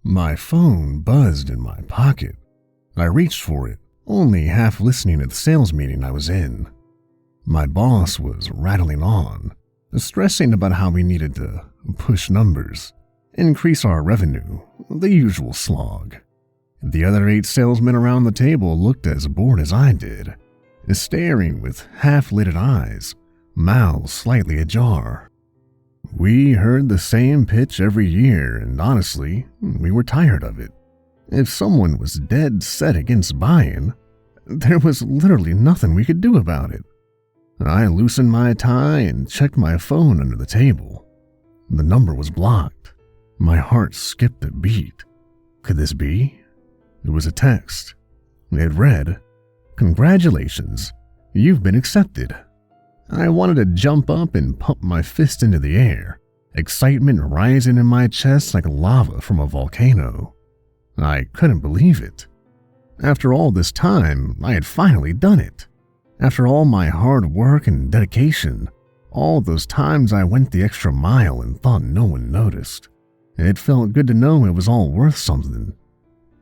My phone buzzed in my pocket. I reached for it, only half listening to the sales meeting I was in. My boss was rattling on, stressing about how we needed to push numbers, increase our revenue, the usual slog. The other 8 salesmen around the table looked as bored as I did, staring with half-lidded eyes, mouths slightly ajar. We heard the same pitch every year, and honestly, we were tired of it. If someone was dead set against buying, there was literally nothing we could do about it. I loosened my tie and checked my phone under the table. The number was blocked. My heart skipped a beat. Could this be? It was a text. It read, "Congratulations, you've been accepted." I wanted to jump up and pump my fist into the air, excitement rising in my chest like lava from a volcano. I couldn't believe it. After all this time, I had finally done it. After all my hard work and dedication, all those times I went the extra mile and thought no one noticed. It felt good to know it was all worth something.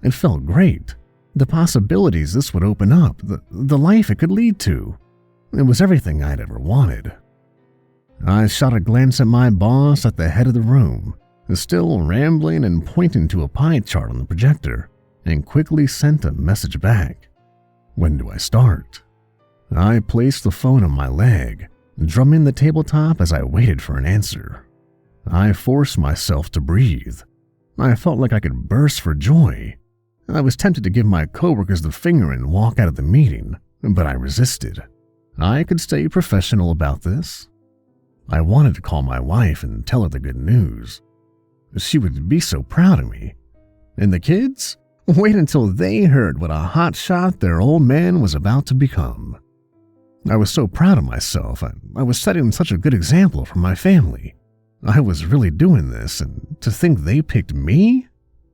It felt great. The possibilities this would open up, the life it could lead to. It was everything I'd ever wanted. I shot a glance at my boss at the head of the room, still rambling and pointing to a pie chart on the projector, and quickly sent a message back. When do I start? I placed the phone on my leg, drumming the tabletop as I waited for an answer. I forced myself to breathe. I felt like I could burst for joy. I was tempted to give my coworkers the finger and walk out of the meeting, but I resisted. I could stay professional about this. I wanted to call my wife and tell her the good news. She would be so proud of me. And the kids? Wait until they heard what a hotshot their old man was about to become. I was so proud of myself. I was setting such a good example for my family. I was really doing this, and to think they picked me?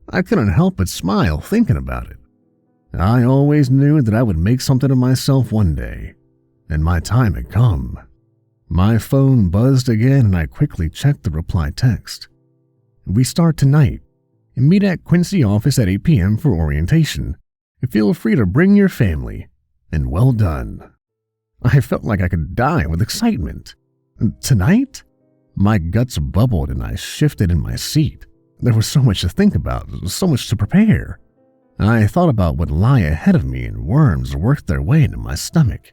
I couldn't help but smile thinking about it. I always knew that I would make something of myself one day, and my time had come. My phone buzzed again and I quickly checked the reply text. "We start tonight. Meet at Quincy office at 8 p.m. for orientation. Feel free to bring your family, and well done." I felt like I could die with excitement. Tonight? My guts bubbled and I shifted in my seat. There was so much to think about, so much to prepare. I thought about what lay ahead of me and worms worked their way into my stomach.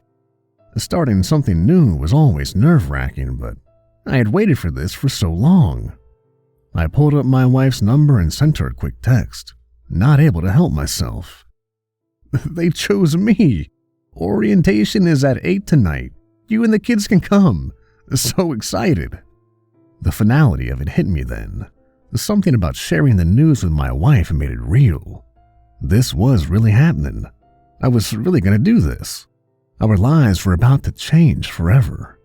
Starting something new was always nerve-wracking, but I had waited for this for so long. I pulled up my wife's number and sent her a quick text, not able to help myself. They chose me. Orientation is at 8 tonight. You and the kids can come. So excited. The finality of it hit me then. Something about sharing the news with my wife made it real. This was really happening. I was really going to do this. Our lives were about to change forever.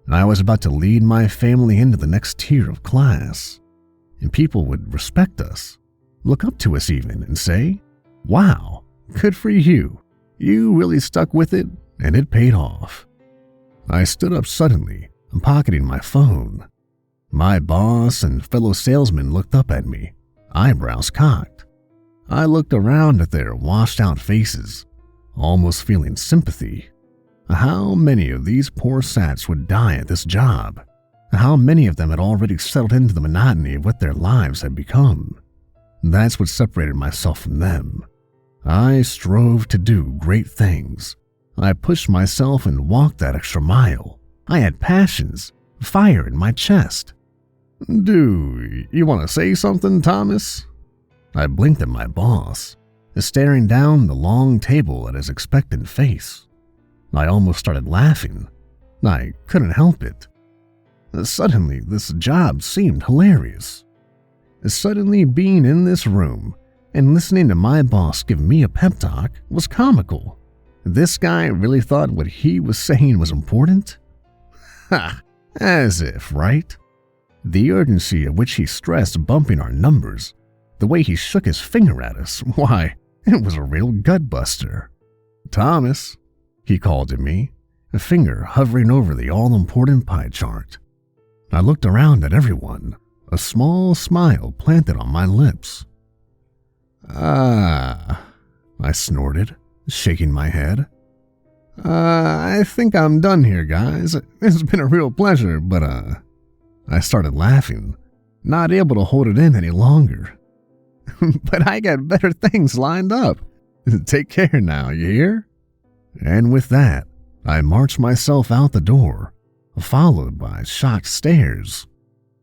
I was about to lead my family into the next tier of class. And people would respect us, look up to us even, and say, "Wow, good for you. You really stuck with it, and it paid off." I stood up suddenly, pocketing my phone. My boss and fellow salesmen looked up at me, eyebrows cocked. I looked around at their washed-out faces, almost feeling sympathy. How many of these poor sats would die at this job? How many of them had already settled into the monotony of what their lives had become? That's what separated myself from them. I strove to do great things. I pushed myself and walked that extra mile. I had passions, fire in my chest. "Do you want to say something, Thomas?" I blinked at my boss, staring down the long table at his expectant face. I almost started laughing. I couldn't help it. Suddenly, this job seemed hilarious. Suddenly, being in this room and listening to my boss give me a pep talk was comical. This guy really thought what he was saying was important? Ha! As if, right? The urgency of which he stressed bumping our numbers, the way he shook his finger at us, why, it was a real gut-buster. "Thomas," he called to me, a finger hovering over the all-important pie chart. I looked around at everyone, a small smile planted on my lips. I snorted, shaking my head. I think I'm done here, guys. It's been a real pleasure, but I started laughing, not able to hold it in any longer. But I got better things lined up. Take care now, you hear? And with that, I marched myself out the door, followed by shocked stares.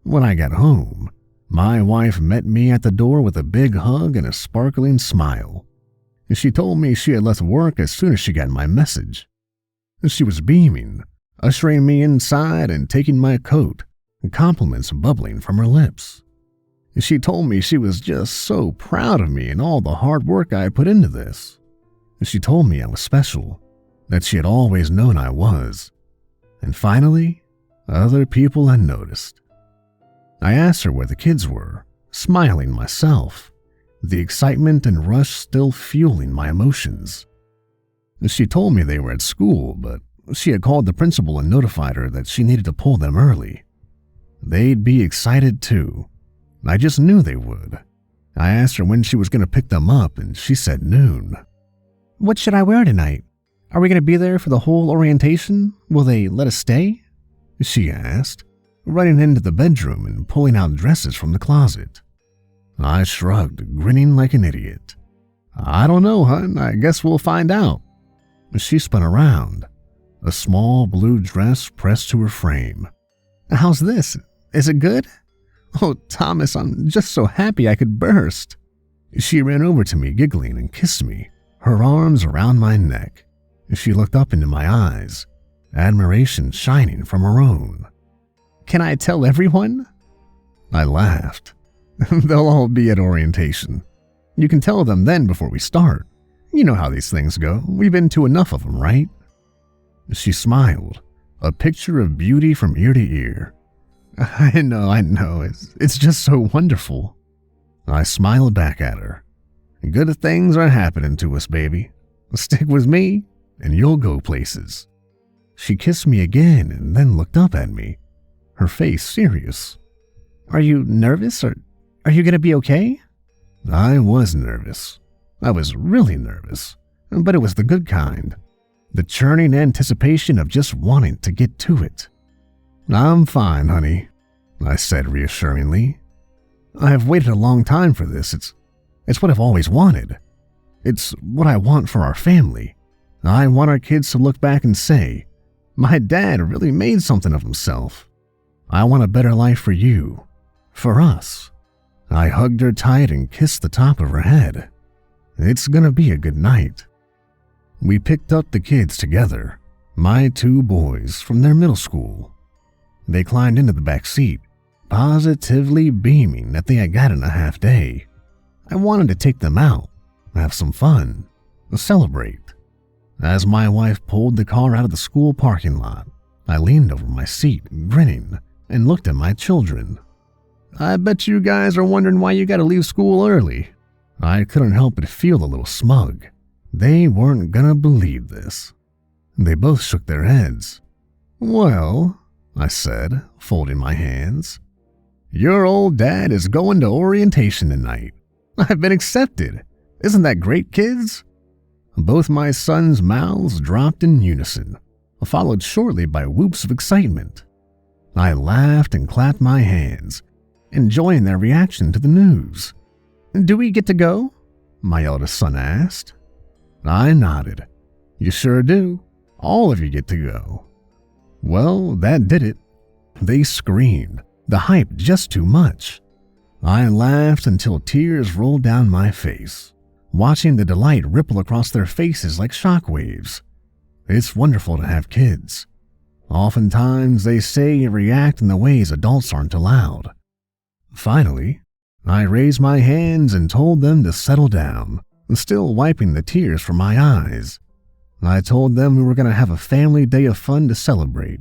When I got home, my wife met me at the door with a big hug and a sparkling smile. She told me she had left work as soon as she got my message. She was beaming, ushering me inside and taking my coat, compliments bubbling from her lips. She told me she was just so proud of me and all the hard work I had put into this. She told me I was special, that she had always known I was. And finally, other people had noticed. I asked her where the kids were, smiling myself, the excitement and rush still fueling my emotions. She told me they were at school, but she had called the principal and notified her that she needed to pull them early. They'd be excited too. I just knew they would. I asked her when she was going to pick them up, and she said noon. What should I wear tonight? Are we going to be there for the whole orientation? Will they let us stay? She asked, running into the bedroom and pulling out dresses from the closet. I shrugged, grinning like an idiot. I don't know, hun. I guess we'll find out. She spun around, a small blue dress pressed to her frame. How's this? Is it good? Oh, Thomas, I'm just so happy I could burst. She ran over to me, giggling, and kissed me, her arms around my neck. She looked up into my eyes, admiration shining from her own. Can I tell everyone? I laughed. They'll all be at orientation. You can tell them then before we start. You know how these things go. We've been to enough of them, right? She smiled, a picture of beauty from ear to ear. I know. It's just so wonderful. I smiled back at her. Good things are happening to us, baby. Stick with me, and you'll go places. She kissed me again and then looked up at me, her face serious. Are you nervous, or are you going to be okay? I was nervous. I was really nervous, but it was the good kind. The churning anticipation of just wanting to get to it. I'm fine, honey, I said reassuringly. I have waited a long time for this. It's what I've always wanted. It's what I want for our family. I want our kids to look back and say, my dad really made something of himself. I want a better life for you, for us. I hugged her tight and kissed the top of her head. It's gonna be a good night. We picked up the kids together, my two boys from their middle school. They climbed into the back seat, positively beaming that they had gotten a half day. I wanted to take them out, have some fun, celebrate. As my wife pulled the car out of the school parking lot, I leaned over my seat, grinning, and looked at my children. I bet you guys are wondering why you gotta leave school early. I couldn't help but feel a little smug. They weren't gonna believe this. They both shook their heads. Well, I said, folding my hands, your old dad is going to orientation tonight. I've been accepted. Isn't that great, kids? Both my sons' mouths dropped in unison, followed shortly by whoops of excitement. I laughed and clapped my hands, enjoying their reaction to the news. Do we get to go? My eldest son asked. I nodded. You sure do. All of you get to go. Well, that did it. They screamed, the hype just too much. I laughed until tears rolled down my face, watching the delight ripple across their faces like shockwaves. It's wonderful to have kids. Oftentimes they say and react in the ways adults aren't allowed. Finally, I raised my hands and told them to settle down, still wiping the tears from my eyes. I told them we were going to have a family day of fun to celebrate,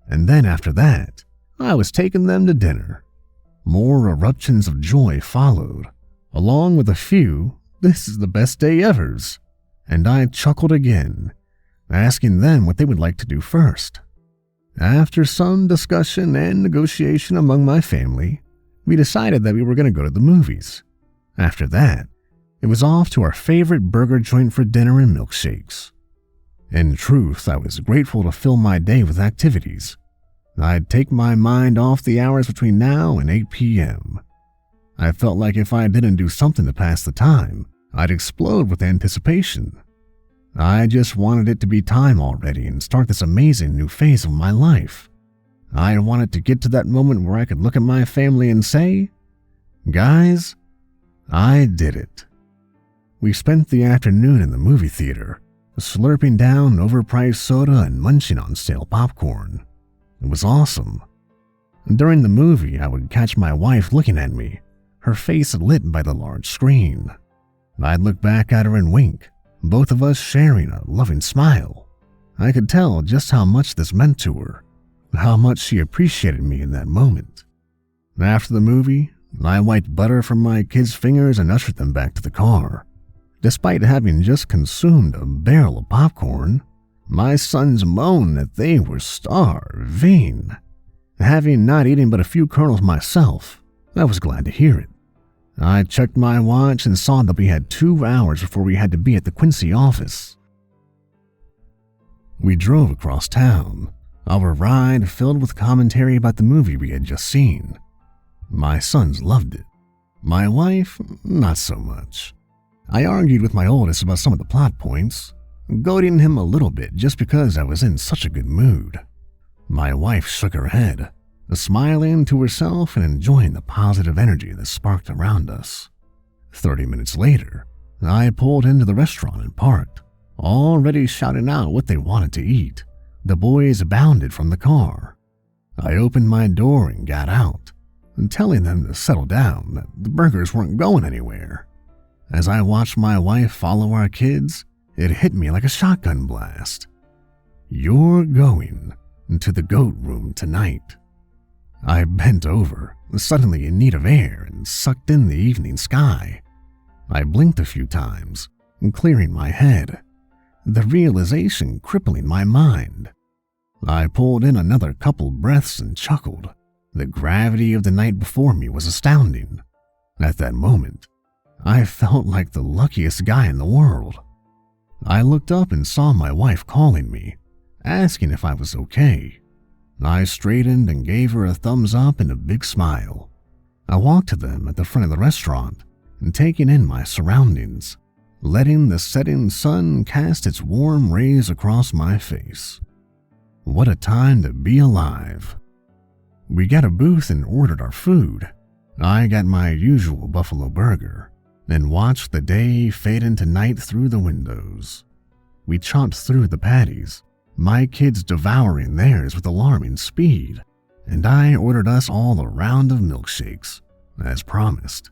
and then after that, I was taking them to dinner. More eruptions of joy followed, along with a few, "This is the best day ever's," and I chuckled again, asking them what they would like to do first. After some discussion and negotiation among my family, we decided that we were going to go to the movies. After that, It was off to our favorite burger joint for dinner and milkshakes. In truth, I was grateful to fill my day with activities. I'd take my mind off the hours between now and 8 p.m. I felt like if I didn't do something to pass the time, I'd explode with anticipation. I just wanted it to be time already and start this amazing new phase of my life. I wanted to get to that moment where I could look at my family and say, "Guys, I did it." We spent the afternoon in the movie theater, slurping down overpriced soda and munching on stale popcorn. It was awesome. During the movie, I would catch my wife looking at me, her face lit by the large screen. I'd look back at her and wink, both of us sharing a loving smile. I could tell just how much this meant to her, how much she appreciated me in that moment. After the movie, I wiped butter from my kids' fingers and ushered them back to the car. Despite having just consumed a barrel of popcorn, my sons moaned that they were starving. Having not eaten but a few kernels myself, I was glad to hear it. I checked my watch and saw that we had 2 hours before we had to be at the Quincy office. We drove across town, our ride filled with commentary about the movie we had just seen. My sons loved it. My wife, not so much. I argued with my oldest about some of the plot points, goading him a little bit just because I was in such a good mood. My wife shook her head, smiling to herself and enjoying the positive energy that sparked around us. 30 minutes later, I pulled into the restaurant and parked, already shouting out what they wanted to eat. The boys bounded from the car. I opened my door and got out, telling them to settle down, that the burgers weren't going anywhere. As I watched my wife follow our kids, it hit me like a shotgun blast. "You're going to the goat room tonight." I bent over, suddenly in need of air, and sucked in the evening sky. I blinked a few times, clearing my head, the realization crippling my mind. I pulled in another couple breaths and chuckled. The gravity of the night before me was astounding. At that moment, I felt like the luckiest guy in the world. I looked up and saw my wife calling me, asking if I was okay. I straightened and gave her a thumbs up and a big smile. I walked to them at the front of the restaurant and taking in my surroundings, letting the setting sun cast its warm rays across my face. What a time to be alive. We got a booth and ordered our food. I got my usual buffalo burger and watched the day fade into night through the windows. We chomped through the patties, my kids devouring theirs with alarming speed, and I ordered us all a round of milkshakes, as promised.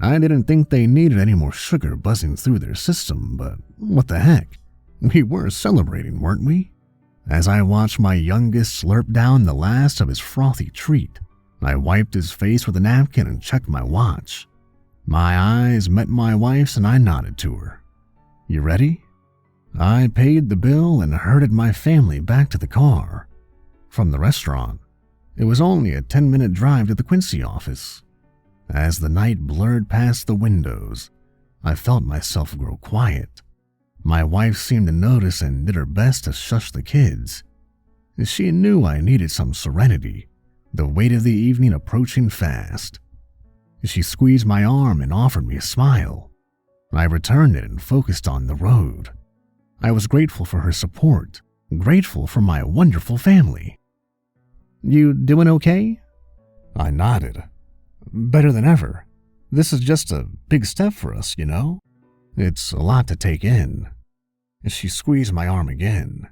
I didn't think they needed any more sugar buzzing through their system, but what the heck? We were celebrating, weren't we? As I watched my youngest slurp down the last of his frothy treat, I wiped his face with a napkin and checked my watch. My eyes met my wife's and I nodded to her. "You ready?" I paid the bill and herded my family back to the car. From the restaurant, it was only a 10-minute drive to the Quincy office. As the night blurred past the windows, I felt myself grow quiet. My wife seemed to notice and did her best to shush the kids. She knew I needed some serenity, the weight of the evening approaching fast. She squeezed my arm and offered me a smile. I returned it and focused on the road. I was grateful for her support, grateful for my wonderful family. "You doing okay?" I nodded. "Better than ever. This is just a big step for us, you know? It's a lot to take in." She squeezed my arm again.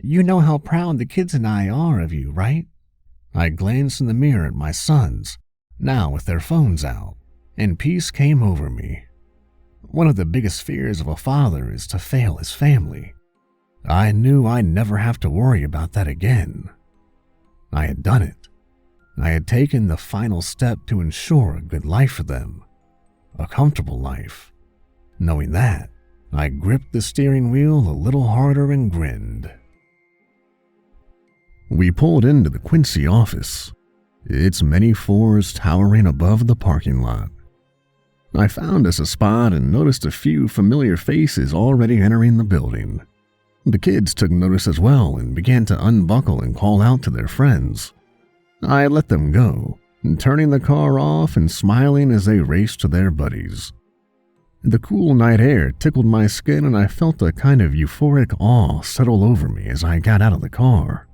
"You know how proud the kids and I are of you, right?" I glanced in the mirror at my sons, now with their phones out, and peace came over me. One of the biggest fears of a father is to fail his family. I knew I'd never have to worry about that again. I had done it. I had taken the final step to ensure a good life for them, a comfortable life. Knowing that, I gripped the steering wheel a little harder and grinned. We pulled into the Quincy office, its many floors towering above the parking lot. I found us a spot and noticed a few familiar faces already entering the building. The kids took notice as well and began to unbuckle and call out to their friends. I let them go, turning the car off and smiling as they raced to their buddies. The cool night air tickled my skin and I felt a kind of euphoric awe settle over me as I got out of the car.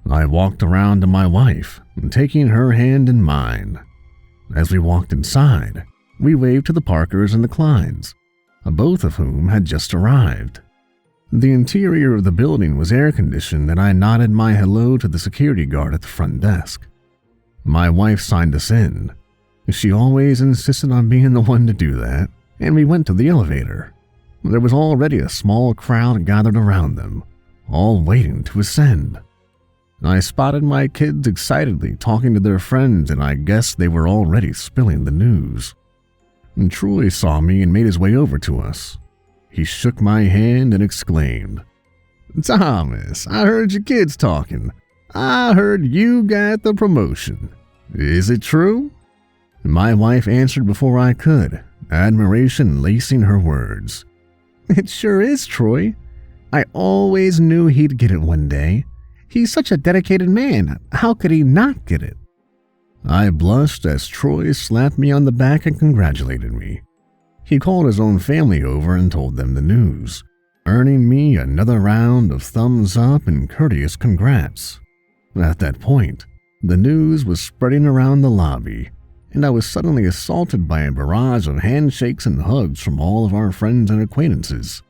I walked around to my wife, taking her hand in mine. As we walked inside, we waved to the Parkers and the Kleins, both of whom had just arrived. The interior of the building was air-conditioned and I nodded my hello to the security guard at the front desk. My wife signed us in. She always insisted on being the one to do that, and we went to the elevator. There was already a small crowd gathered around them, all waiting to ascend. I spotted my kids excitedly talking to their friends, and I guessed they were already spilling the news. And Troy saw me and made his way over to us. He shook my hand and exclaimed, "Thomas, I heard your kids talking. I heard you got the promotion. Is it true?" My wife answered before I could, admiration lacing her words. "It sure is, Troy. I always knew he'd get it one day. He's such a dedicated man. How could he not get it?" I blushed as Troy slapped me on the back and congratulated me. He called his own family over and told them the news, earning me another round of thumbs up and courteous congrats. At that point, the news was spreading around the lobby, and I was suddenly assaulted by a barrage of handshakes and hugs from all of our friends and acquaintances.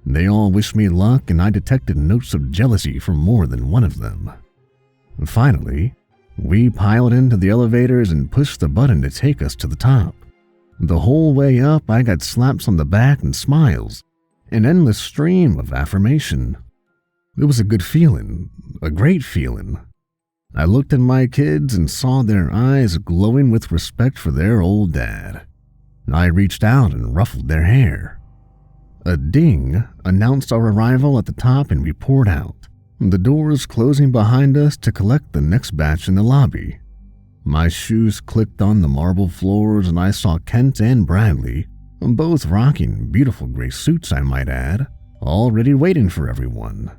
They all wished me luck, and I detected notes of jealousy from more than one of them. Finally, we piled into the elevators and pushed the button to take us to the top. The whole way up, I got slaps on the back and smiles, an endless stream of affirmation. It was a good feeling, a great feeling. I looked at my kids and saw their eyes glowing with respect for their old dad. I reached out and ruffled their hair. A ding announced our arrival at the top and we poured out, the doors closing behind us to collect the next batch in the lobby. My shoes clicked on the marble floors and I saw Kent and Bradley, both rocking beautiful gray suits I might add, already waiting for everyone.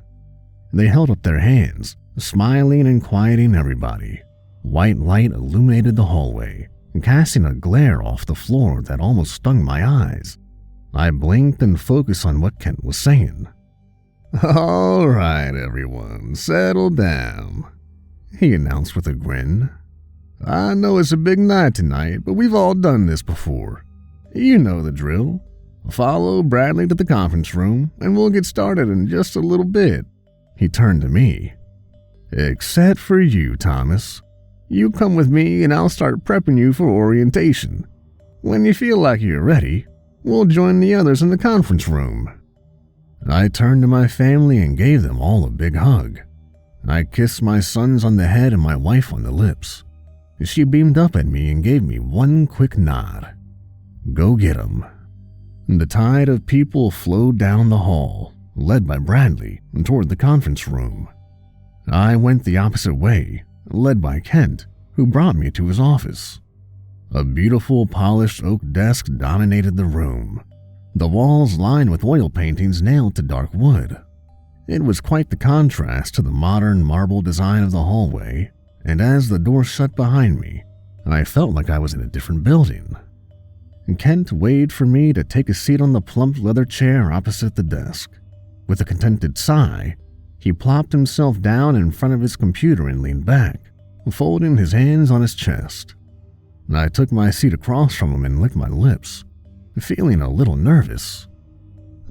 They held up their hands, smiling and quieting everybody. White light illuminated the hallway, casting a glare off the floor that almost stung my eyes. I blinked and focused on what Kent was saying. "All right, everyone, settle down," he announced with a grin. "I know it's a big night tonight, but we've all done this before. You know the drill. Follow Bradley to the conference room, and we'll get started in just a little bit." He turned to me. "Except for you, Thomas. You come with me and I'll start prepping you for orientation. When you feel like you're ready, we'll join the others in the conference room." I turned to my family and gave them all a big hug. I kissed my sons on the head and my wife on the lips. She beamed up at me and gave me one quick nod. Go get 'em. The tide of people flowed down the hall, led by Bradley, toward the conference room. I went the opposite way, led by Kent, who brought me to his office. A beautiful polished oak desk dominated the room, the walls lined with oil paintings nailed to dark wood. It was quite the contrast to the modern marble design of the hallway, and as the door shut behind me, I felt like I was in a different building. Kent waved for me to take a seat on the plump leather chair opposite the desk. With a contented sigh, he plopped himself down in front of his computer and leaned back, folding his hands on his chest. I took my seat across from him and licked my lips, feeling a little nervous.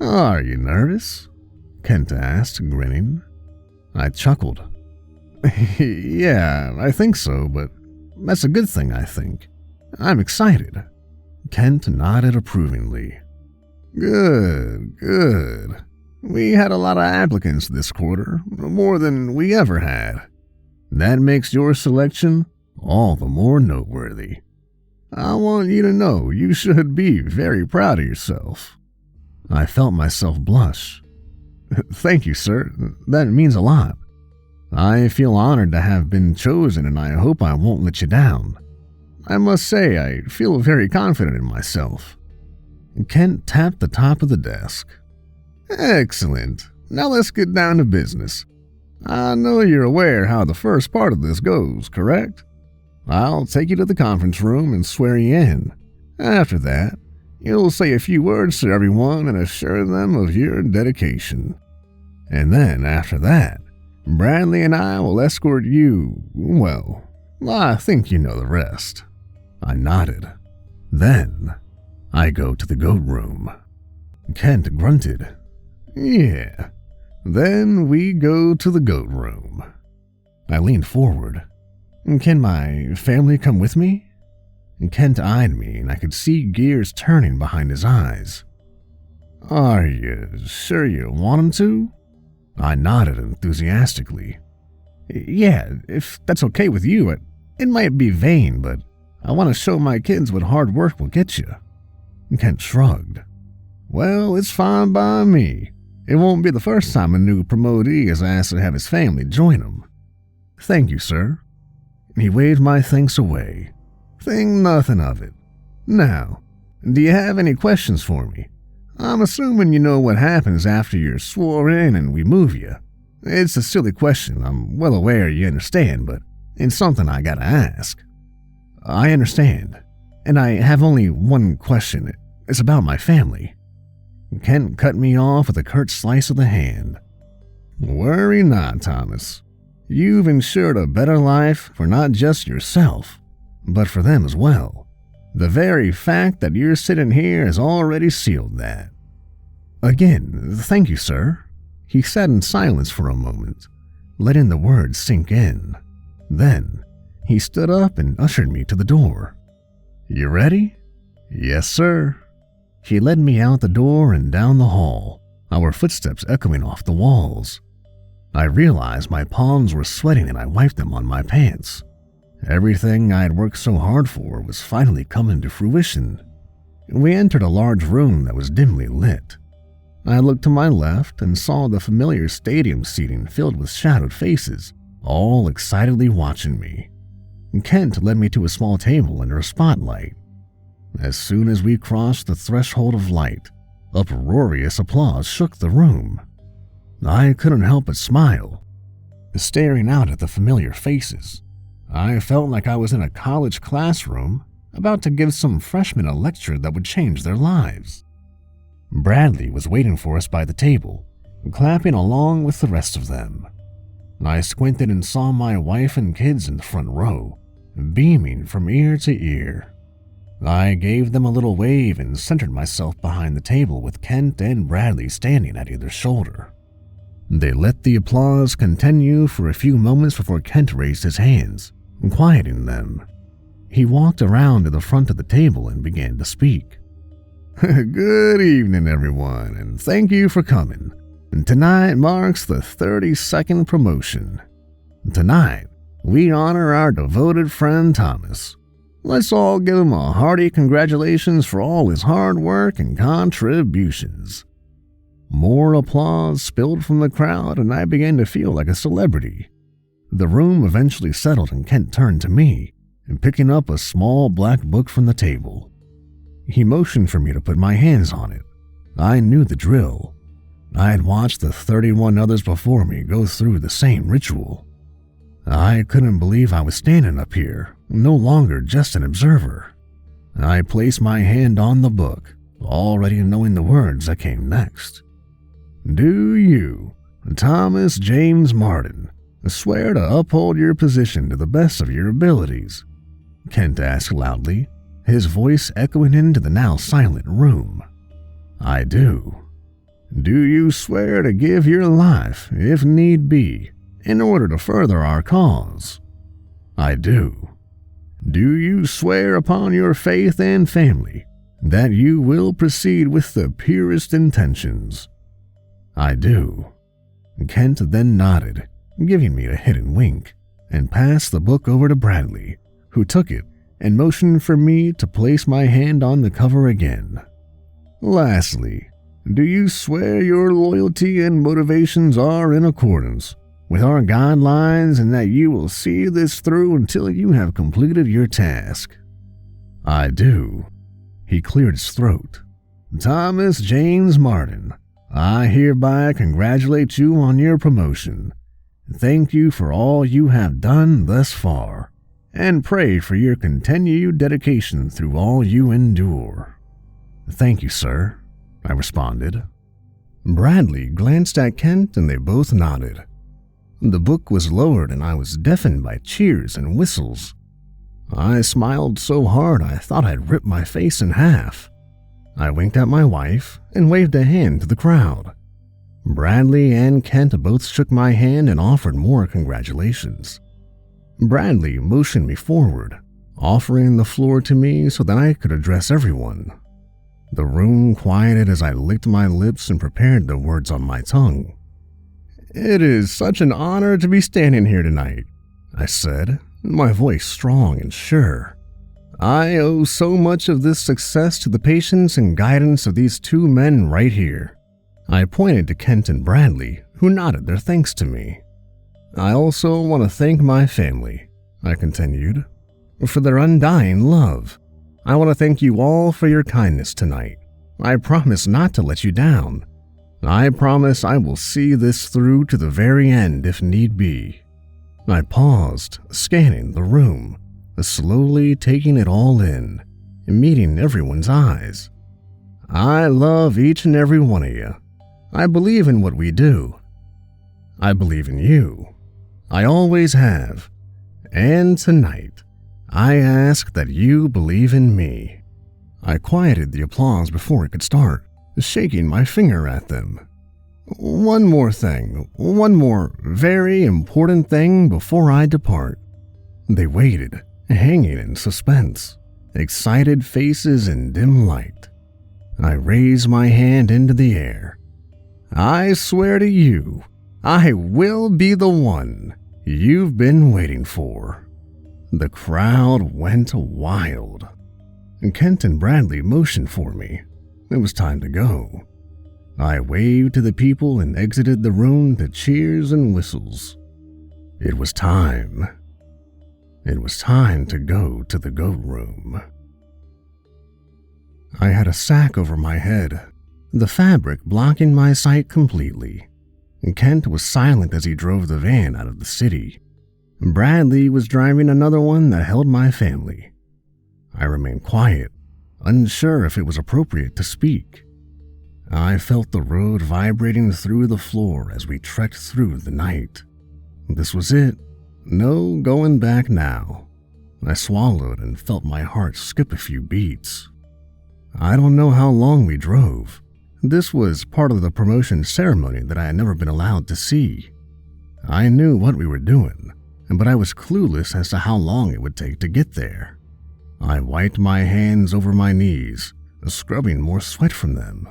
"Are you nervous?" Kent asked, grinning. I chuckled. "Yeah, I think so, but that's a good thing, I think. I'm excited." Kent nodded approvingly. "Good, good. We had a lot of applicants this quarter, more than we ever had. That makes your selection all the more noteworthy. I want you to know you should be very proud of yourself." I felt myself blush. "Thank you, sir. That means a lot. I feel honored to have been chosen and I hope I won't let you down. I must say I feel very confident in myself." Kent tapped the top of the desk. "Excellent. Now let's get down to business. I know you're aware how the first part of this goes, correct? I'll take you to the conference room and swear you in. After that, you'll say a few words to everyone and assure them of your dedication. And then after that, Bradley and I will escort you, well, I think you know the rest." I nodded. "Then I go to the goat room." Kent grunted. "Yeah, then we go to the goat room." I leaned forward. "Can my family come with me?" Kent eyed me, and I could see gears turning behind his eyes. "Are you sure you want them to?" I nodded enthusiastically. "Yeah, if that's okay with you. It might be vain, but I want to show my kids what hard work will get you." Kent shrugged. "Well, it's fine by me. It won't be the first time a new promotee is asked to have his family join him." "Thank you, sir." He waved my thanks away. "Think nothing of it. Now, do you have any questions for me? I'm assuming you know what happens after you're sworn in and we move you. It's a silly question, I'm well aware you understand, but it's something I gotta ask." "I understand, and I have only one question. It's about my family." Kent cut me off with a curt slice of the hand. "Worry not, Thomas. You've ensured a better life for not just yourself, but for them as well. The very fact that you're sitting here has already sealed that." "Again, thank you, sir." He sat in silence for a moment, letting the words sink in. Then he stood up and ushered me to the door. "You ready?" "Yes, sir." He led me out the door and down the hall, our footsteps echoing off the walls. I realized my palms were sweating and I wiped them on my pants. Everything I had worked so hard for was finally coming to fruition. We entered a large room that was dimly lit. I looked to my left and saw the familiar stadium seating filled with shadowed faces, all excitedly watching me. Kent led me to a small table under a spotlight. As soon as we crossed the threshold of light, uproarious applause shook the room. I couldn't help but smile, staring out at the familiar faces. I felt like I was in a college classroom, about to give some freshmen a lecture that would change their lives. Bradley was waiting for us by the table, clapping along with the rest of them. I squinted and saw my wife and kids in the front row, beaming from ear to ear. I gave them a little wave and centered myself behind the table with Kent and Bradley standing at either shoulder. They let the applause continue for a few moments before Kent raised his hands, quieting them. He walked around to the front of the table and began to speak. "Good evening, everyone, and thank you for coming. Tonight marks the 32nd promotion. Tonight, we honor our devoted friend Thomas. Let's all give him a hearty congratulations for all his hard work and contributions." More applause spilled from the crowd, and I began to feel like a celebrity. The room eventually settled, and Kent turned to me, and picking up a small black book from the table. He motioned for me to put my hands on it. I knew the drill. I had watched the 31 others before me go through the same ritual. I couldn't believe I was standing up here, no longer just an observer. I placed my hand on the book, already knowing the words that came next. "Do you, Thomas James Martin, swear to uphold your position to the best of your abilities?" Kent asked loudly, his voice echoing into the now silent room. "I do." "Do you swear to give your life, if need be, in order to further our cause?" "I do." "Do you swear upon your faith and family that you will proceed with the purest intentions?" "I do." Kent then nodded, giving me a hidden wink, and passed the book over to Bradley, who took it and motioned for me to place my hand on the cover again. "Lastly, do you swear your loyalty and motivations are in accordance with our guidelines and that you will see this through until you have completed your task?" I do. He cleared his throat. Thomas James Martin, I hereby congratulate you on your promotion. Thank you for all you have done thus far, and pray for your continued dedication through all you endure. Thank you, sir, I responded. Bradley glanced at Kent and they both nodded. The book was lowered and I was deafened by cheers and whistles. I smiled so hard I thought I'd rip my face in half. I winked at my wife and waved a hand to the crowd. Bradley and Kent both shook my hand and offered more congratulations. Bradley motioned me forward, offering the floor to me so that I could address everyone. The room quieted as I licked my lips and prepared the words on my tongue. It is such an honor to be standing here tonight, I said, my voice strong and sure. I owe so much of this success to the patience and guidance of these two men right here. I pointed to Kent and Bradley, who nodded their thanks to me. I also want to thank my family, I continued, for their undying love. I want to thank you all for your kindness tonight. I promise not to let you down. I promise I will see this through to the very end if need be. I paused, scanning the room, slowly taking it all in, meeting everyone's eyes. I love each and every one of you. I believe in what we do. I believe in you. I always have. And tonight, I ask that you believe in me. I quieted the applause before it could start, shaking my finger at them. One more thing, one more very important thing before I depart. They waited, hanging in suspense, excited faces in dim light. I raised my hand into the air. I swear to you, I will be the one you've been waiting for. The crowd went wild. Kent and Bradley motioned for me. It was time to go. I waved to the people and exited the room to cheers and whistles. It was time. It was time to go to the goat room. I had a sack over my head, the fabric blocking my sight completely. Kent was silent as he drove the van out of the city. Bradley was driving another one that held my family. I remained quiet, unsure if it was appropriate to speak. I felt the road vibrating through the floor as we trekked through the night. This was it. No going back now. I swallowed and felt my heart skip a few beats. I don't know how long we drove. This was part of the promotion ceremony that I had never been allowed to see. I knew what we were doing, but I was clueless as to how long it would take to get there. I wiped my hands over my knees, scrubbing more sweat from them.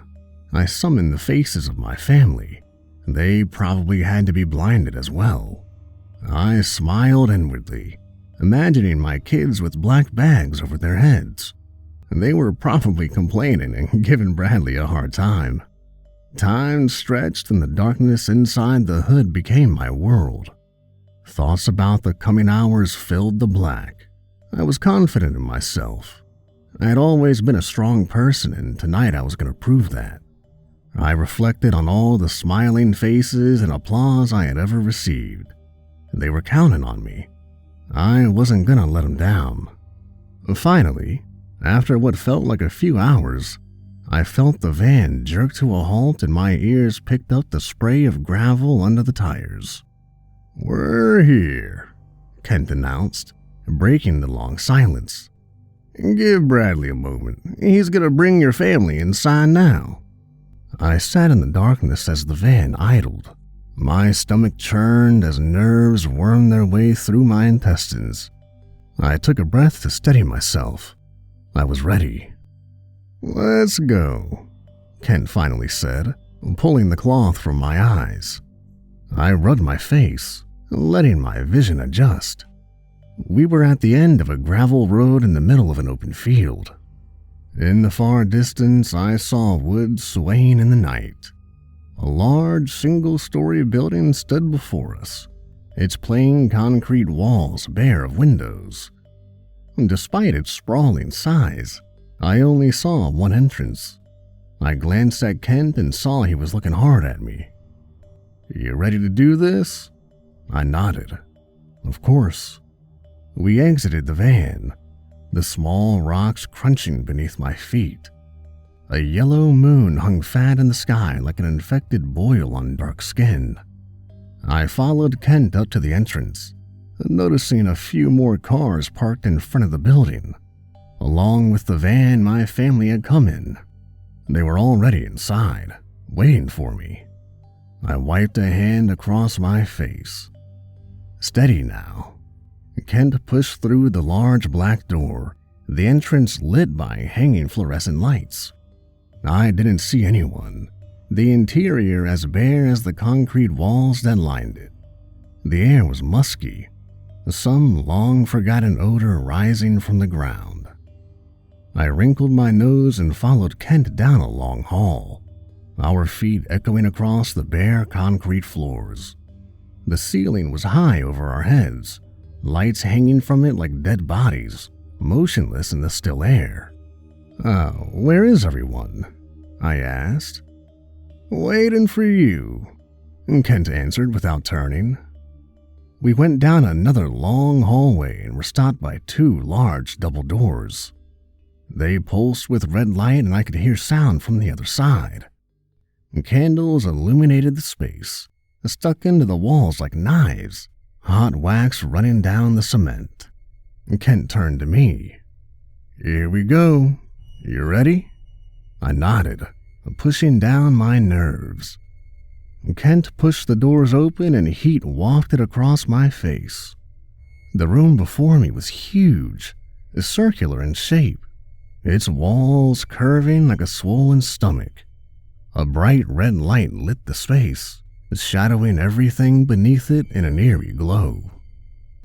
I summoned the faces of my family. They probably had to be blinded as well. I smiled inwardly, imagining my kids with black bags over their heads. They were probably complaining and giving Bradley a hard time. Time stretched and the darkness inside the hood became my world. Thoughts about the coming hours filled the black. I was confident in myself. I had always been a strong person, and tonight I was going to prove that. I reflected on all the smiling faces and applause I had ever received. They were counting on me. I wasn't going to let them down. Finally, after what felt like a few hours, I felt the van jerk to a halt and my ears picked up the spray of gravel under the tires. "We're here," Kent announced, breaking the long silence. "Give Bradley a moment. He's going to bring your family inside now." I sat in the darkness as the van idled. My stomach churned as nerves wormed their way through my intestines. I took a breath to steady myself. I was ready. "Let's go," Kent finally said, pulling the cloth from my eyes. I rubbed my face, letting my vision adjust. We were at the end of a gravel road in the middle of an open field. In the far distance, I saw wood swaying in the night. A large single-story building stood before us, its plain concrete walls bare of windows. Despite its sprawling size, I only saw one entrance. I glanced at Kent and saw he was looking hard at me. "You ready to do this?" I nodded. Of course. We exited the van, the small rocks crunching beneath my feet. A yellow moon hung fat in the sky like an infected boil on dark skin. I followed Kent up to the entrance, noticing a few more cars parked in front of the building, along with the van my family had come in. They were already inside, waiting for me. I wiped a hand across my face. Steady now. Kent pushed through the large black door, the entrance lit by hanging fluorescent lights. I didn't see anyone, the interior as bare as the concrete walls that lined it. The air was musky, some long-forgotten odor rising from the ground. I wrinkled my nose and followed Kent down a long hall, our feet echoing across the bare concrete floors. The ceiling was high over our heads, lights hanging from it like dead bodies, motionless in the still air. Where is everyone?" I asked. "Waiting for you," Kent answered without turning. We went down another long hallway and were stopped by two large double doors. They pulsed with red light and I could hear sound from the other side. Candles illuminated the space, stuck into the walls like knives, hot wax running down the cement. Kent turned to me. "Here we go. You ready?" I nodded, pushing down my nerves. Kent pushed the doors open and heat wafted across my face. The room before me was huge, circular in shape, its walls curving like a swollen stomach. A bright red light lit the space, shadowing everything beneath it in an eerie glow.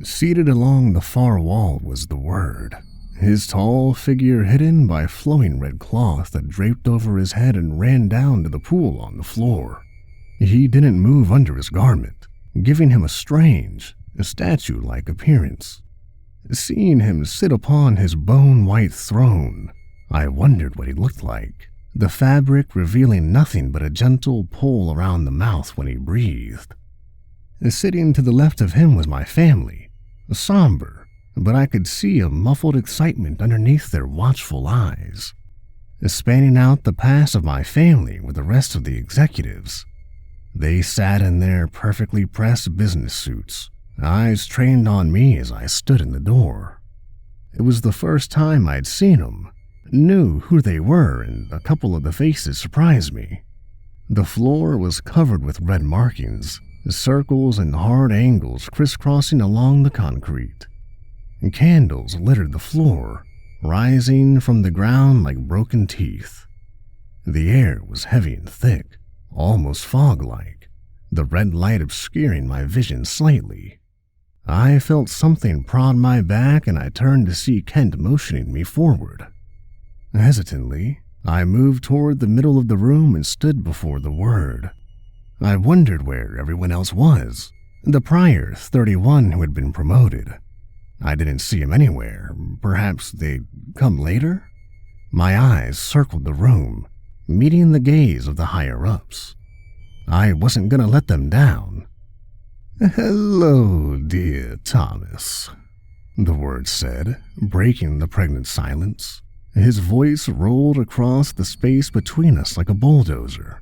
Seated along the far wall was the Word, his tall figure hidden by flowing red cloth that draped over his head and ran down to the pool on the floor. He didn't move under his garment, giving him a strange, statue-like appearance. Seeing him sit upon his bone-white throne, I wondered what he looked like, the fabric revealing nothing but a gentle pull around the mouth when he breathed. Sitting to the left of him was my family, somber, but I could see a muffled excitement underneath their watchful eyes. Spanning out the past of my family were the rest of the executives. They sat in their perfectly pressed business suits, eyes trained on me as I stood in the door. It was the first time I'd seen them, knew who they were, and a couple of the faces surprised me. The floor was covered with red markings, circles and hard angles crisscrossing along the concrete. Candles littered the floor, rising from the ground like broken teeth. The air was heavy and thick, almost fog-like, the red light obscuring my vision slightly. I felt something prod my back and I turned to see Kent motioning me forward. Hesitantly, I moved toward the middle of the room and stood before the Word. I wondered where everyone else was, the prior 31 who had been promoted. I didn't see him anywhere. Perhaps they'd come later? My eyes circled the room, meeting the gaze of the higher-ups. I wasn't going to let them down. "Hello, dear Thomas," the Word said, breaking the pregnant silence. His voice rolled across the space between us like a bulldozer.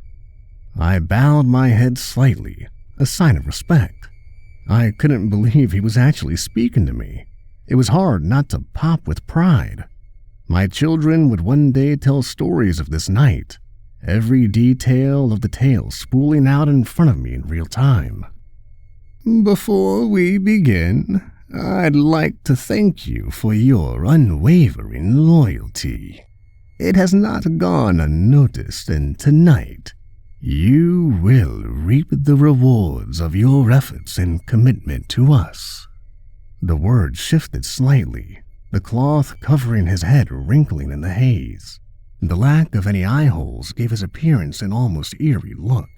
I bowed my head slightly, a sign of respect. I couldn't believe he was actually speaking to me. It was hard not to pop with pride. My children would one day tell stories of this night, every detail of the tale spooling out in front of me in real time. "Before we begin, I'd like to thank you for your unwavering loyalty. It has not gone unnoticed, and tonight, you will reap the rewards of your efforts and commitment to us." The Word shifted slightly, the cloth covering his head wrinkling in the haze. The lack of any eye holes gave his appearance an almost eerie look,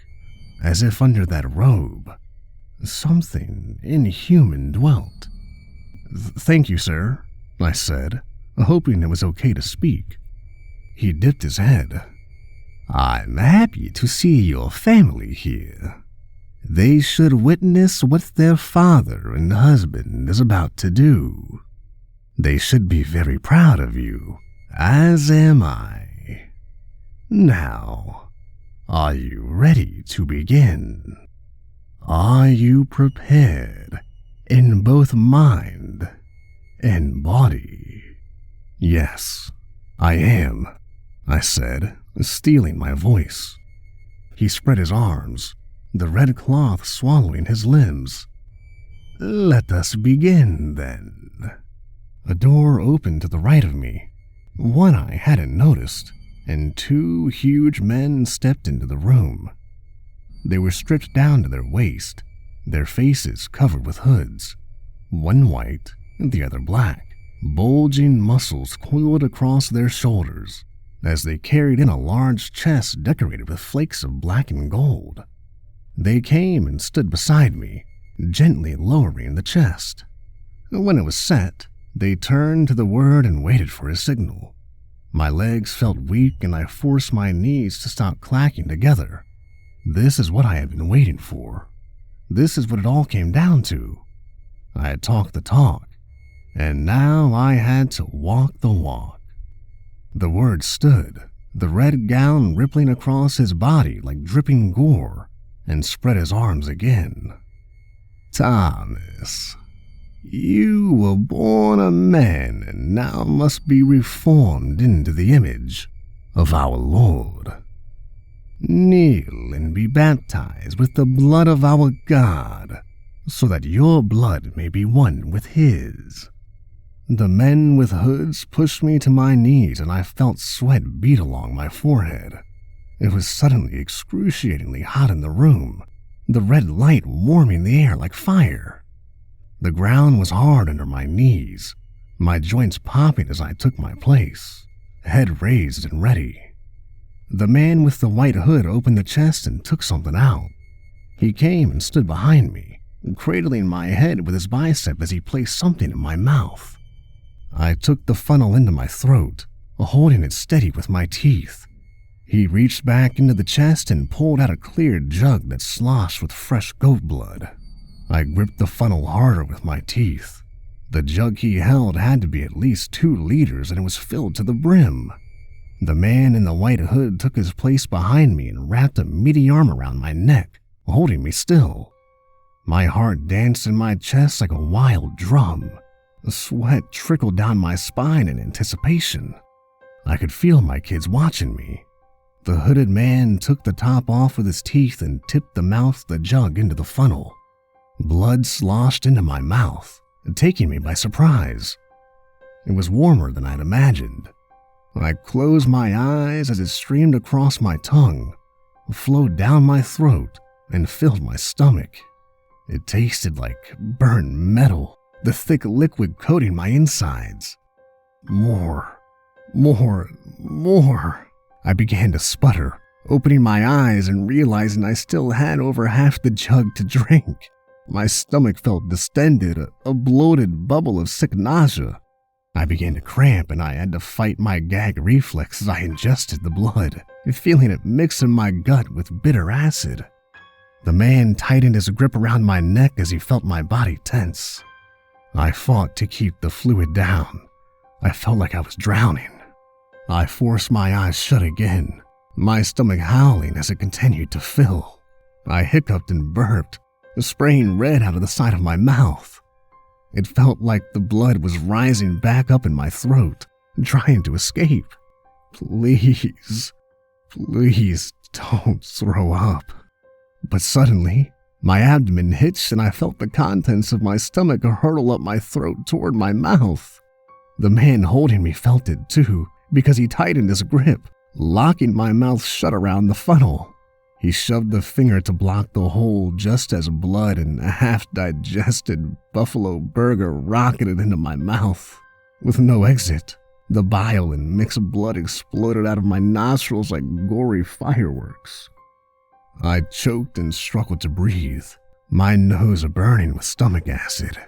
as if under that robe, something inhuman dwelt. "Thank you, sir," I said, hoping it was okay to speak. He dipped his head. I'm happy to see your family here. They should witness what their father and husband is about to do. They should be very proud of you, as am I. Now, are you ready to begin? Are you prepared in both mind and body? Yes, I am, I said, stealing my voice. He spread his arms, the red cloth swallowing his limbs. Let us begin, then. A door opened to the right of me, one I hadn't noticed, and two huge men stepped into the room. They were stripped down to their waist, their faces covered with hoods, one white and the other black. Bulging muscles coiled across their shoulders as they carried in a large chest decorated with flakes of black and gold. They came and stood beside me, gently lowering the chest. When it was set, they turned to the word and waited for a signal. My legs felt weak and I forced my knees to stop clacking together. This is what I had been waiting for. This is what it all came down to. I had talked the talk, and now I had to walk the walk. The word stood, the red gown rippling across his body like dripping gore, and spread his arms again. Thomas, you were born a man and now must be reformed into the image of our Lord. Kneel and be baptized with the blood of our God, so that your blood may be one with his. The men with hoods pushed me to my knees and I felt sweat beat along my forehead. It was suddenly excruciatingly hot in the room, the red light warming the air like fire. The ground was hard under my knees, my joints popping as I took my place, head raised and ready. The man with the white hood opened the chest and took something out. He came and stood behind me, cradling my head with his bicep as he placed something in my mouth. I took the funnel into my throat, holding it steady with my teeth. He reached back into the chest and pulled out a clear jug that sloshed with fresh goat blood. I gripped the funnel harder with my teeth. The jug he held had to be at least 2 liters and it was filled to the brim. The man in the white hood took his place behind me and wrapped a meaty arm around my neck, holding me still. My heart danced in my chest like a wild drum. The sweat trickled down my spine in anticipation. I could feel my kids watching me. The hooded man took the top off with his teeth and tipped the mouth of the jug into the funnel. Blood sloshed into my mouth, taking me by surprise. It was warmer than I'd imagined. I closed my eyes as it streamed across my tongue, flowed down my throat, and filled my stomach. It tasted like burnt metal, the thick liquid coating my insides. More. I began to sputter, opening my eyes and realizing I still had over half the jug to drink. My stomach felt distended, a bloated bubble of sick nausea. I began to cramp and I had to fight my gag reflex as I ingested the blood, feeling it mix in my gut with bitter acid. The man tightened his grip around my neck as he felt my body tense. I fought to keep the fluid down. I felt like I was drowning. I forced my eyes shut again, my stomach howling as it continued to fill. I hiccuped and burped, spraying red out of the side of my mouth. It felt like the blood was rising back up in my throat, trying to escape. Please don't throw up. But suddenly, my abdomen hitched and I felt the contents of my stomach hurtle up my throat toward my mouth. The man holding me felt it too, because he tightened his grip, locking my mouth shut around the funnel. He shoved the finger to block the hole just as blood and a half-digested buffalo burger rocketed into my mouth. With no exit, the bile and mixed blood exploded out of my nostrils like gory fireworks. I choked and struggled to breathe, my nose burning with stomach acid.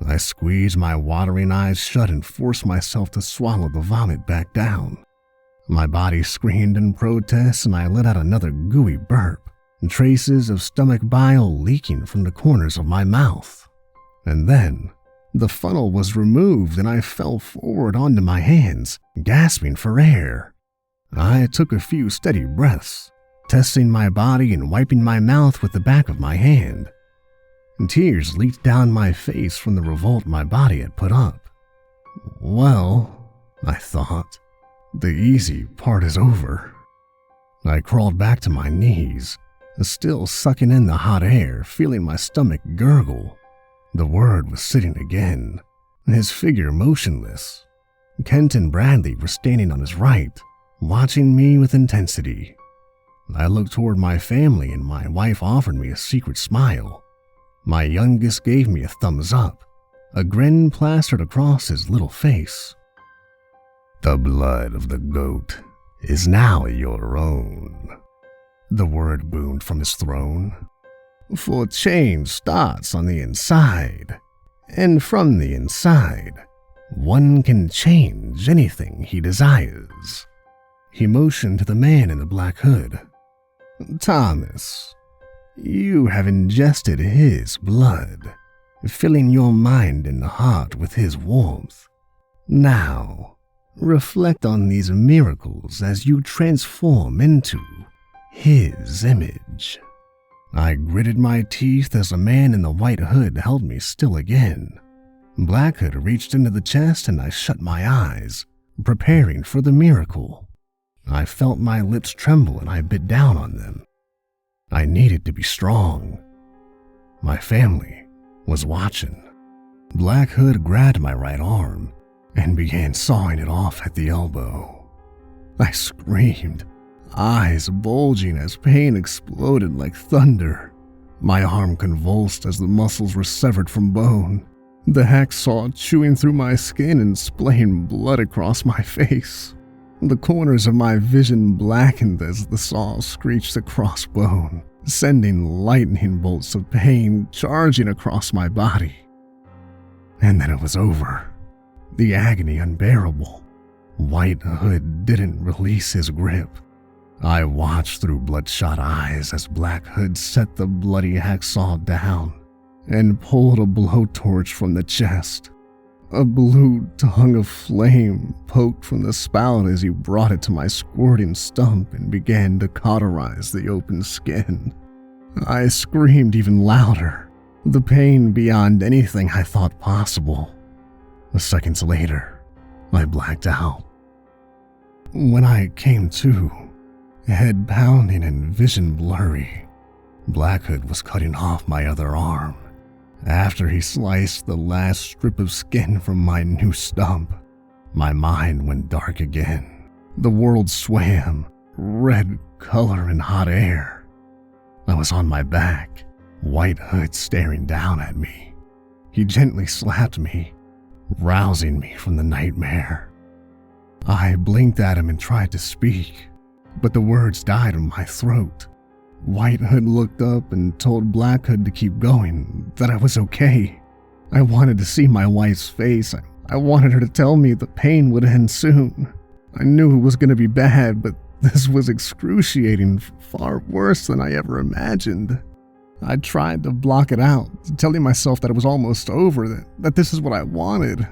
I squeezed my watering eyes shut and forced myself to swallow the vomit back down. My body screamed in protest and I let out another gooey burp, traces of stomach bile leaking from the corners of my mouth. And then, the funnel was removed and I fell forward onto my hands, gasping for air. I took a few steady breaths, testing my body and wiping my mouth with the back of my hand. Tears leaked down my face from the revolt my body had put up. Well, I thought, the easy part is over. I crawled back to my knees, still sucking in the hot air, feeling my stomach gurgle. The Word was sitting again, his figure motionless. Kent and Bradley were standing on his right, watching me with intensity. I looked toward my family and my wife offered me a secret smile. My youngest gave me a thumbs up, a grin plastered across his little face. The blood of the goat is now your own, the Word boomed from his throne. For change starts on the inside, and from the inside, one can change anything he desires. He motioned to the man in the black hood. Thomas, you have ingested his blood, filling your mind and heart with his warmth. Now, reflect on these miracles as you transform into his image. I gritted my teeth as the man in the white hood held me still again. Black Hood reached into the chest and I shut my eyes, preparing for the miracle. I felt my lips tremble and I bit down on them. I needed to be strong. My family was watching. Black Hood grabbed my right arm and began sawing it off at the elbow. I screamed, eyes bulging as pain exploded like thunder. My arm convulsed as the muscles were severed from bone, the hacksaw chewing through my skin and splaying blood across my face. The corners of my vision blackened as the saw screeched across bone, sending lightning bolts of pain charging across my body. And then it was over. The agony unbearable. White Hood didn't release his grip. I watched through bloodshot eyes as Black Hood set the bloody hacksaw down and pulled a blowtorch from the chest. A blue tongue of flame poked from the spout as he brought it to my squirting stump and began to cauterize the open skin. I screamed even louder, the pain beyond anything I thought possible. Seconds later, I blacked out. When I came to, head pounding and vision blurry, Black Hood was cutting off my other arm. After he sliced the last strip of skin from my new stump, my mind went dark again. The world swam, red color and hot air. I was on my back, White Hood staring down at me. He gently slapped me, rousing me from the nightmare. I blinked at him and tried to speak, but the words died in my throat. White Hood looked up and told Black Hood to keep going, that I was okay. I wanted to see my wife's face. I wanted her to tell me the pain would end soon. I knew it was going to be bad, but this was excruciating, far worse than I ever imagined. I tried to block it out, telling myself that it was almost over, that this is what I wanted.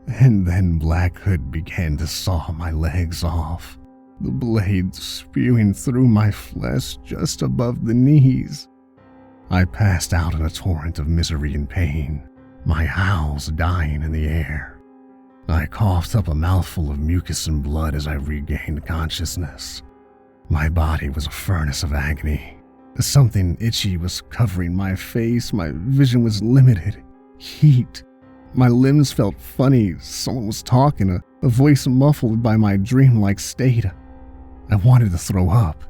And then Black Hood began to saw my legs off, the blade spewing through my flesh just above the knees. I passed out in a torrent of misery and pain, my howls dying in the air. I coughed up a mouthful of mucus and blood as I regained consciousness. My body was a furnace of agony. Something itchy was covering my face, my vision was limited. Heat. My limbs felt funny, someone was talking, a voice muffled by my dreamlike state. I wanted to throw up.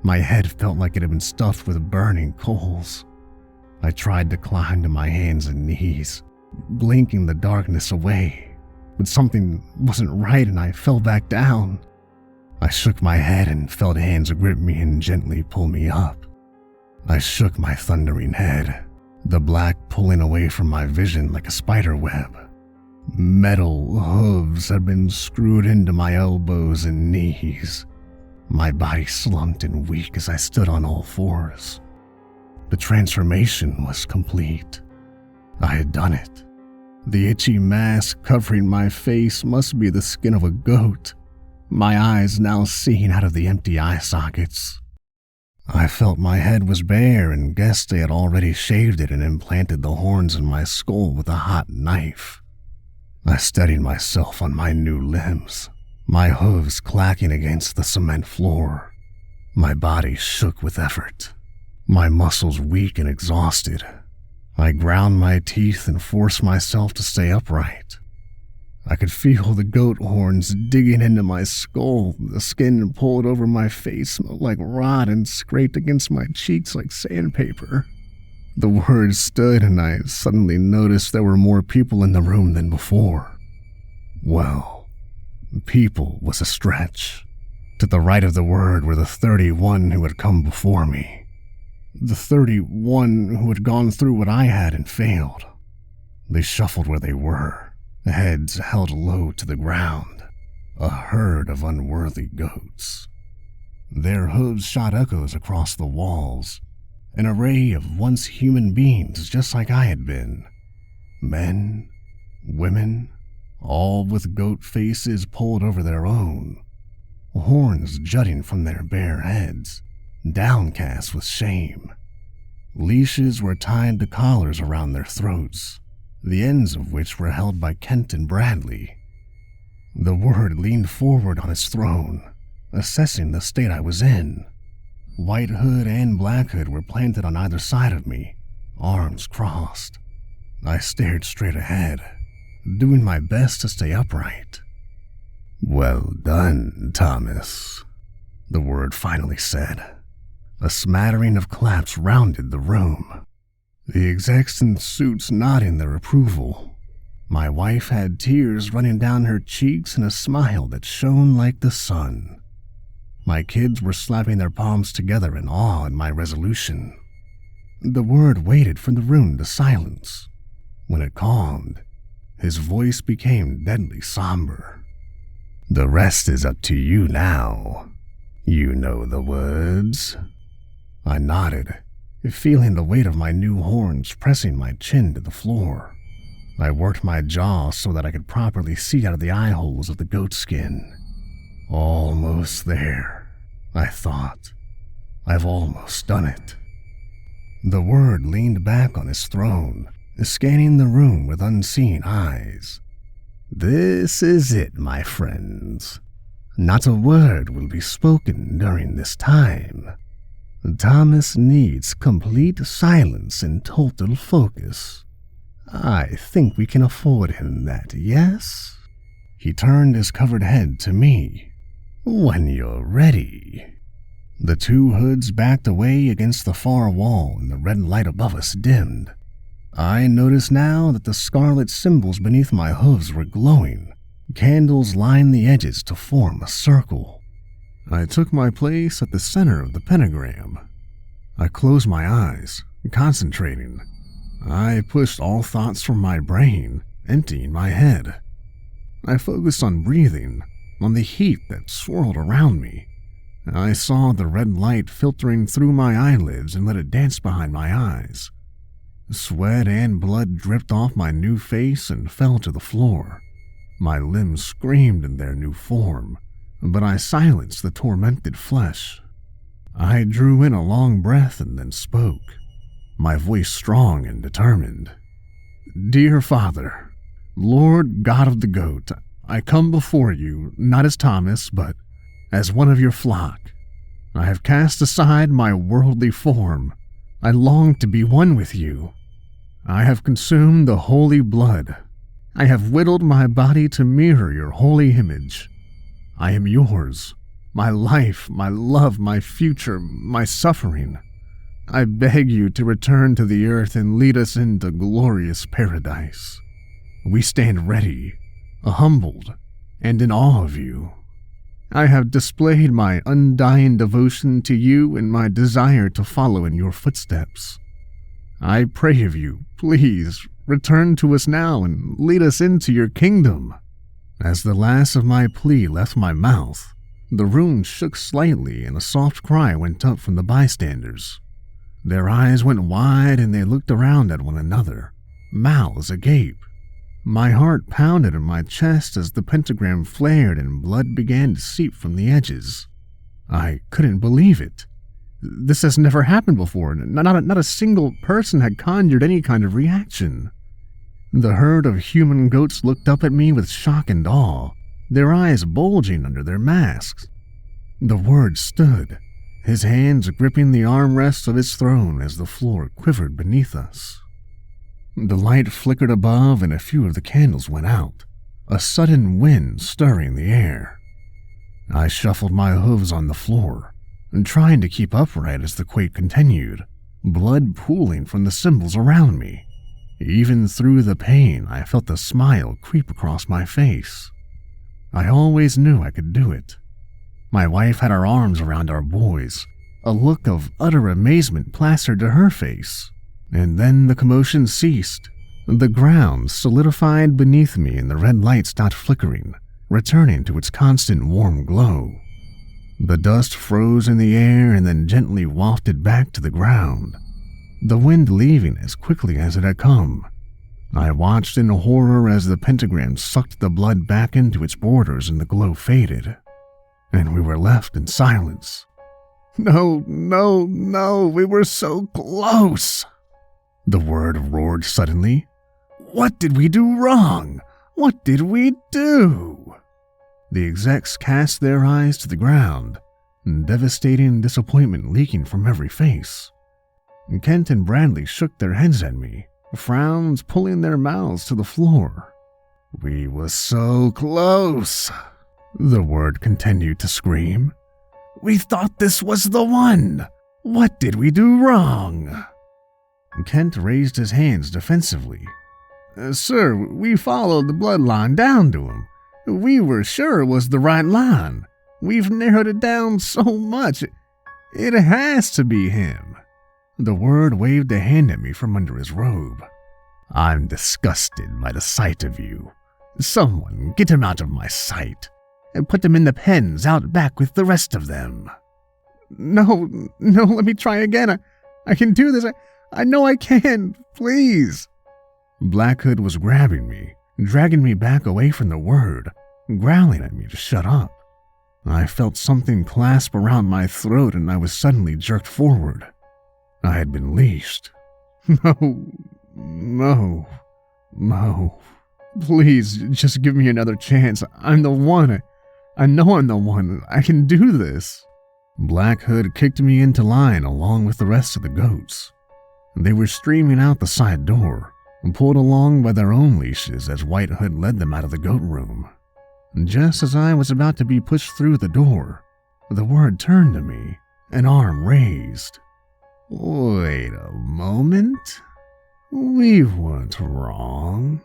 My head felt like it had been stuffed with burning coals. I tried to climb to my hands and knees, blinking the darkness away, but something wasn't right and I fell back down. I shook my head and felt hands grip me and gently pull me up. I shook my thundering head, the black pulling away from my vision like a spider web. Metal hooves had been screwed into my elbows and knees. My body slumped and weak as I stood on all fours. The transformation was complete. I had done it. The itchy mask covering my face must be the skin of a goat, my eyes now seeing out of the empty eye sockets. I felt my head was bare and guessed they had already shaved it and implanted the horns in my skull with a hot knife. I steadied myself on my new limbs, my hooves clacking against the cement floor. My body shook with effort, my muscles weak and exhausted. I ground my teeth and forced myself to stay upright. I could feel the goat horns digging into my skull. The skin pulled over my face smelled like rot and scraped against my cheeks like sandpaper. The words stood, and I suddenly noticed there were more people in the room than before. Well, people was a stretch. To the right of the word were the 31 who had come before me. The 31 who had gone through what I had and failed. They shuffled where they were, heads held low to the ground, a herd of unworthy goats. Their hooves shot echoes across the walls, an array of once human beings just like I had been. Men, women, all with goat faces pulled over their own, horns jutting from their bare heads, downcast with shame. Leashes were tied to collars around their throats, the ends of which were held by Kent and Bradley. The word leaned forward on his throne, assessing the state I was in. White Hood and Black Hood were planted on either side of me, arms crossed. I stared straight ahead, doing my best to stay upright. "Well done, Thomas," the word finally said. A smattering of claps rounded the room, the execs in suits nodding their approval. My wife had tears running down her cheeks and a smile that shone like the sun. My kids were slapping their palms together in awe at my resolution. The word waited for the room to silence. When it calmed, his voice became deadly somber. "The rest is up to you now. You know the words." I nodded, feeling the weight of my new horns pressing my chin to the floor. I worked my jaw so that I could properly see out of the eye holes of the goat skin. Almost there, I thought. I've almost done it. The word leaned back on his throne, scanning the room with unseeing eyes. "This is it, my friends. Not a word will be spoken during this time. Thomas needs complete silence and total focus. I think we can afford him that, yes?" He turned his covered head to me. "When you're ready." The two hoods backed away against the far wall and the red light above us dimmed. I noticed now that the scarlet symbols beneath my hooves were glowing. Candles lined the edges to form a circle. I took my place at the center of the pentagram. I closed my eyes, concentrating. I pushed all thoughts from my brain, emptying my head. I focused on breathing, on the heat that swirled around me. I saw the red light filtering through my eyelids and let it dance behind my eyes. Sweat and blood dripped off my new face and fell to the floor. My limbs screamed in their new form, but I silenced the tormented flesh. I drew in a long breath and then spoke, my voice strong and determined. "Dear Father, Lord God of the Goat, I come before you not as Thomas, but as one of your flock. I have cast aside my worldly form. I long to be one with you. I have consumed the holy blood. I have whittled my body to mirror your holy image. I am yours, my life, my love, my future, my suffering. I beg you to return to the earth and lead us into glorious paradise. We stand ready, humbled, and in awe of you. I have displayed my undying devotion to you and my desire to follow in your footsteps. I pray of you, please, return to us now and lead us into your kingdom." As the last of my plea left my mouth, the room shook slightly and a soft cry went up from the bystanders. Their eyes went wide and they looked around at one another, mouths agape. My heart pounded in my chest as the pentagram flared and blood began to seep from the edges. I couldn't believe it. This has never happened before. Not a single person had conjured any kind of reaction. The herd of human goats looked up at me with shock and awe, their eyes bulging under their masks. The Word stood, his hands gripping the armrests of his throne as the floor quivered beneath us. The light flickered above and a few of the candles went out, a sudden wind stirring the air. I shuffled my hooves on the floor, trying to keep upright as the quake continued, blood pooling from the symbols around me. Even through the pain, I felt a smile creep across my face. I always knew I could do it. My wife had her arms around our boys, a look of utter amazement plastered to her face. And then the commotion ceased. The ground solidified beneath me and the red light stopped flickering, returning to its constant warm glow. The dust froze in the air and then gently wafted back to the ground, the wind leaving as quickly as it had come. I watched in horror as the pentagram sucked the blood back into its borders and the glow faded, and we were left in silence. No, we were so close. The Word roared suddenly. What did we do wrong? What did we do? The execs cast their eyes to the ground, devastating disappointment leaking from every face. Kent and Bradley shook their heads at me, frowns pulling their mouths to the floor. We were so close, the Word continued to scream. We thought this was the one. What did we do wrong? Kent raised his hands defensively. Sir, we followed the bloodline down to him. We were sure it was the right line. We've narrowed it down so much. It has to be him. The Word waved a hand at me from under his robe. I'm disgusted by the sight of you. Someone get him out of my sight and put him in the pens out back with the rest of them. No, let me try again. I can do this. I know I can. Please. Black Hood was grabbing me, dragging me back away from the Word, growling at me to shut up. I felt something clasp around my throat and I was suddenly jerked forward. I had been leashed. No. Please, just give me another chance. I'm the one. I know I'm the one. I can do this. Black Hood kicked me into line along with the rest of the goats. They were streaming out the side door, pulled along by their own leashes as White Hood led them out of the goat room. Just as I was about to be pushed through the door, the Word turned to me, an arm raised. Wait a moment. We weren't wrong.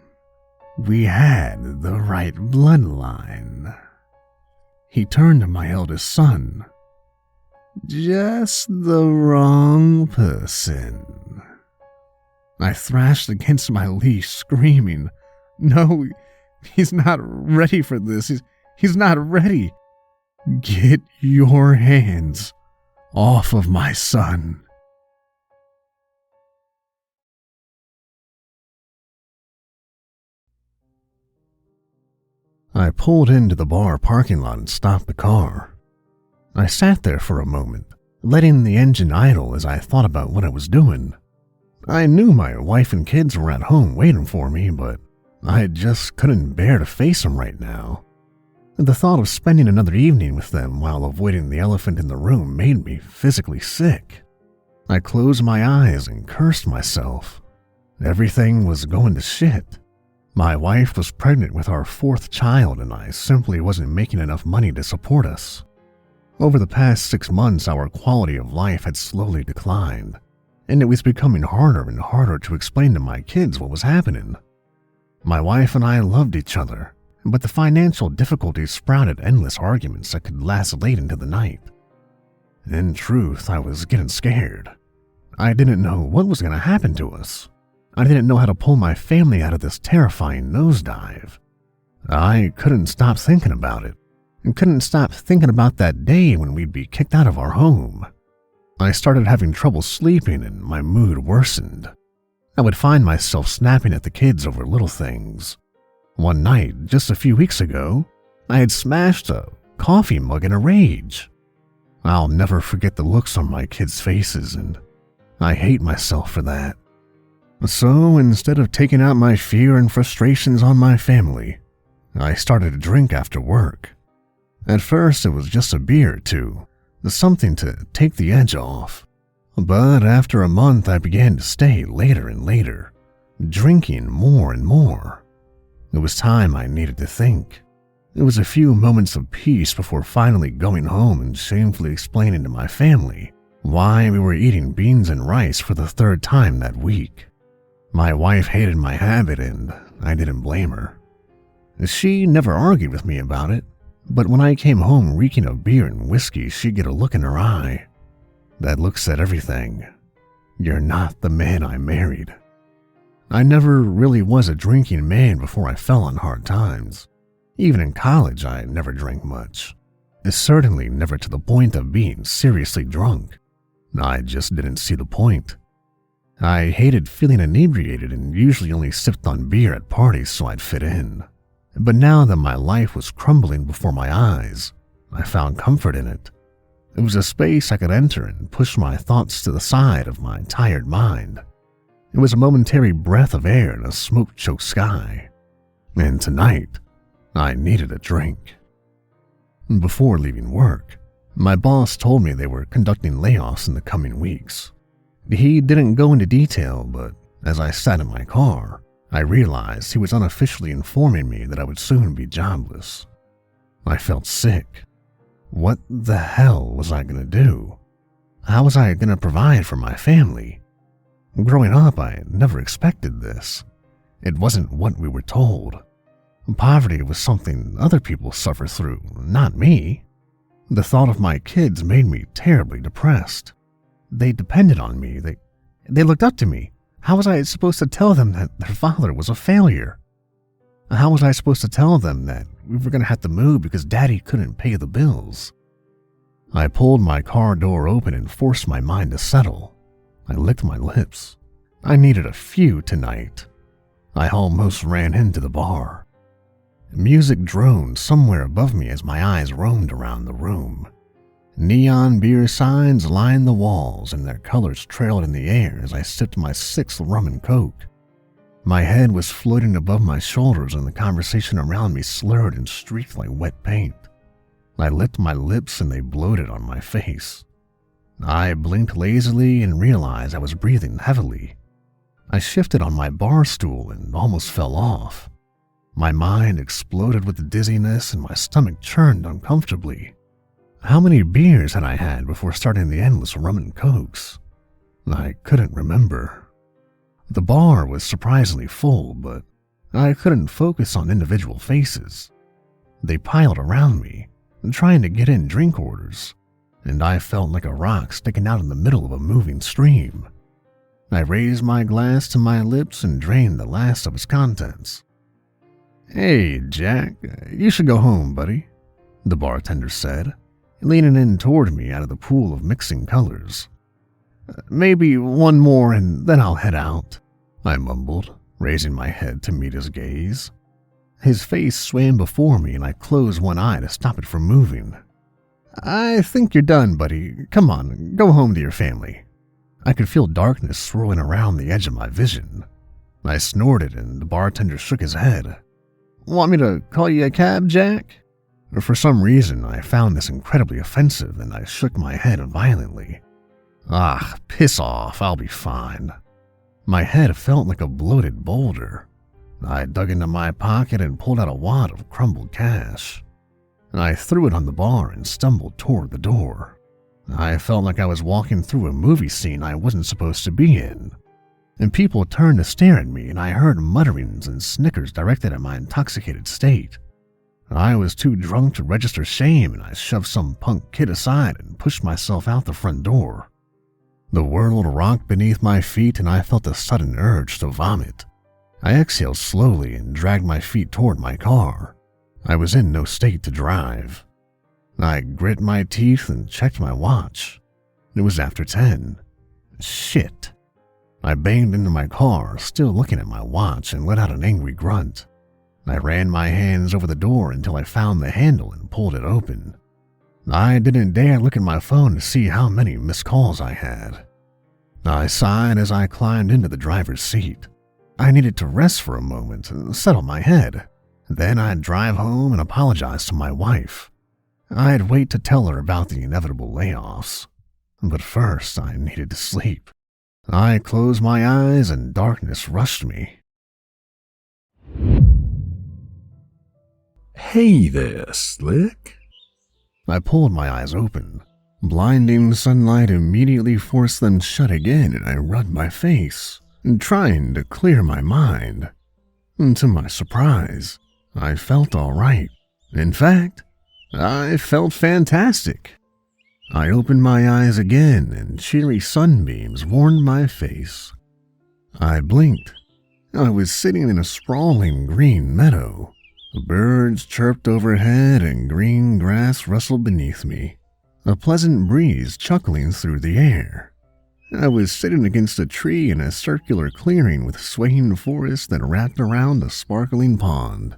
We had the right bloodline. He turned to my eldest son. Just the wrong person. I thrashed against my leash, screaming, No, he's not ready for this. He's not ready. Get your hands off of my son. I pulled into the bar parking lot and stopped the car. I sat there for a moment, letting the engine idle as I thought about what I was doing. I knew my wife and kids were at home waiting for me, but I just couldn't bear to face them right now. The thought of spending another evening with them while avoiding the elephant in the room made me physically sick. I closed my eyes and cursed myself. Everything was going to shit. My wife was pregnant with our 4th child and I simply wasn't making enough money to support us. Over the past 6 months, our quality of life had slowly declined, and it was becoming harder and harder to explain to my kids what was happening. My wife and I loved each other, but the financial difficulties sprouted endless arguments that could last late into the night. In truth, I was getting scared. I didn't know what was going to happen to us. I didn't know how to pull my family out of this terrifying nosedive. I couldn't stop thinking about it, and couldn't stop thinking about that day when we'd be kicked out of our home. I started having trouble sleeping and my mood worsened. I would find myself snapping at the kids over little things. One night, just a few weeks ago, I had smashed a coffee mug in a rage. I'll never forget the looks on my kids' faces, and I hate myself for that. So instead of taking out my fear and frustrations on my family, I started to drink after work. At first, it was just a beer or two, something to take the edge off. But after a month, I began to stay later and later, drinking more and more. It was time I needed to think. It was a few moments of peace before finally going home and shamefully explaining to my family why we were eating beans and rice for the third time that week. My wife hated my habit, and I didn't blame her. She never argued with me about it, but when I came home reeking of beer and whiskey, she'd get a look in her eye. That look said everything. You're not the man I married. I never really was a drinking man before I fell on hard times. Even in college, I never drank much. Certainly never to the point of being seriously drunk. I just didn't see the point. I hated feeling inebriated and usually only sipped on beer at parties so I'd fit in. But now that my life was crumbling before my eyes, I found comfort in it. It was a space I could enter and push my thoughts to the side of my tired mind. It was a momentary breath of air in a smoke-choked sky. And tonight, I needed a drink. Before leaving work, my boss told me they were conducting layoffs in the coming weeks. He didn't go into detail, but as I sat in my car, I realized he was unofficially informing me that I would soon be jobless. I felt sick. What the hell was I going to do? How was I going to provide for my family? Growing up, I never expected this. It wasn't what we were told. Poverty was something other people suffer through, not me. The thought of my kids made me terribly depressed. They depended on me. They looked up to me. How was I supposed to tell them that their father was a failure? How was I supposed to tell them that we were going to have to move because Daddy couldn't pay the bills? I pulled my car door open and forced my mind to settle. I licked my lips. I needed a few tonight. I almost ran into the bar. Music droned somewhere above me as my eyes roamed around the room. Neon beer signs lined the walls and their colors trailed in the air as I sipped my sixth rum and coke. My head was floating above my shoulders and the conversation around me slurred and streaked like wet paint. I licked my lips and they bloated on my face. I blinked lazily and realized I was breathing heavily. I shifted on my bar stool and almost fell off. My mind exploded with dizziness and my stomach churned uncomfortably. How many beers had I had before starting the endless rum and cokes? I couldn't remember. The bar was surprisingly full, but I couldn't focus on individual faces. They piled around me, trying to get in drink orders, and I felt like a rock sticking out in the middle of a moving stream. I raised my glass to my lips and drained the last of its contents. "Hey, Jack, you should go home, buddy," the bartender said, leaning in toward me out of the pool of mixing colors. "Maybe one more and then I'll head out," I mumbled, raising my head to meet his gaze. His face swam before me and I closed one eye to stop it from moving. "I think you're done, buddy. Come on, go home to your family." I could feel darkness swirling around the edge of my vision. I snorted and the bartender shook his head. "Want me to call you a cab, Jack?" For some reason, I found this incredibly offensive and I shook my head violently. "Ah, piss off, I'll be fine." My head felt like a bloated boulder. I dug into my pocket and pulled out a wad of crumbled cash. I threw it on the bar and stumbled toward the door. I felt like I was walking through a movie scene I wasn't supposed to be in. And people turned to stare at me and I heard mutterings and snickers directed at my intoxicated state. I was too drunk to register shame and I shoved some punk kid aside and pushed myself out the front door. The world rocked beneath my feet and I felt a sudden urge to vomit. I exhaled slowly and dragged my feet toward my car. I was in no state to drive. I grit my teeth and checked my watch. It was after 10. Shit. I banged into my car, still looking at my watch, and let out an angry grunt. I ran my hands over the door until I found the handle and pulled it open. I didn't dare look at my phone to see how many missed calls I had. I sighed as I climbed into the driver's seat. I needed to rest for a moment and settle my head. Then I'd drive home and apologize to my wife. I'd wait to tell her about the inevitable layoffs. But first, I needed to sleep. I closed my eyes and darkness rushed me. Hey there, Slick. I pulled my eyes open. Blinding sunlight immediately forced them shut again, and I rubbed my face, trying to clear my mind. To my surprise, I felt all right. In fact, I felt fantastic. I opened my eyes again, and cheery sunbeams warmed my face. I blinked. I was sitting in a sprawling green meadow. Birds chirped overhead and green grass rustled beneath me, a pleasant breeze chuckling through the air. I was sitting against a tree in a circular clearing with swaying forest that wrapped around a sparkling pond.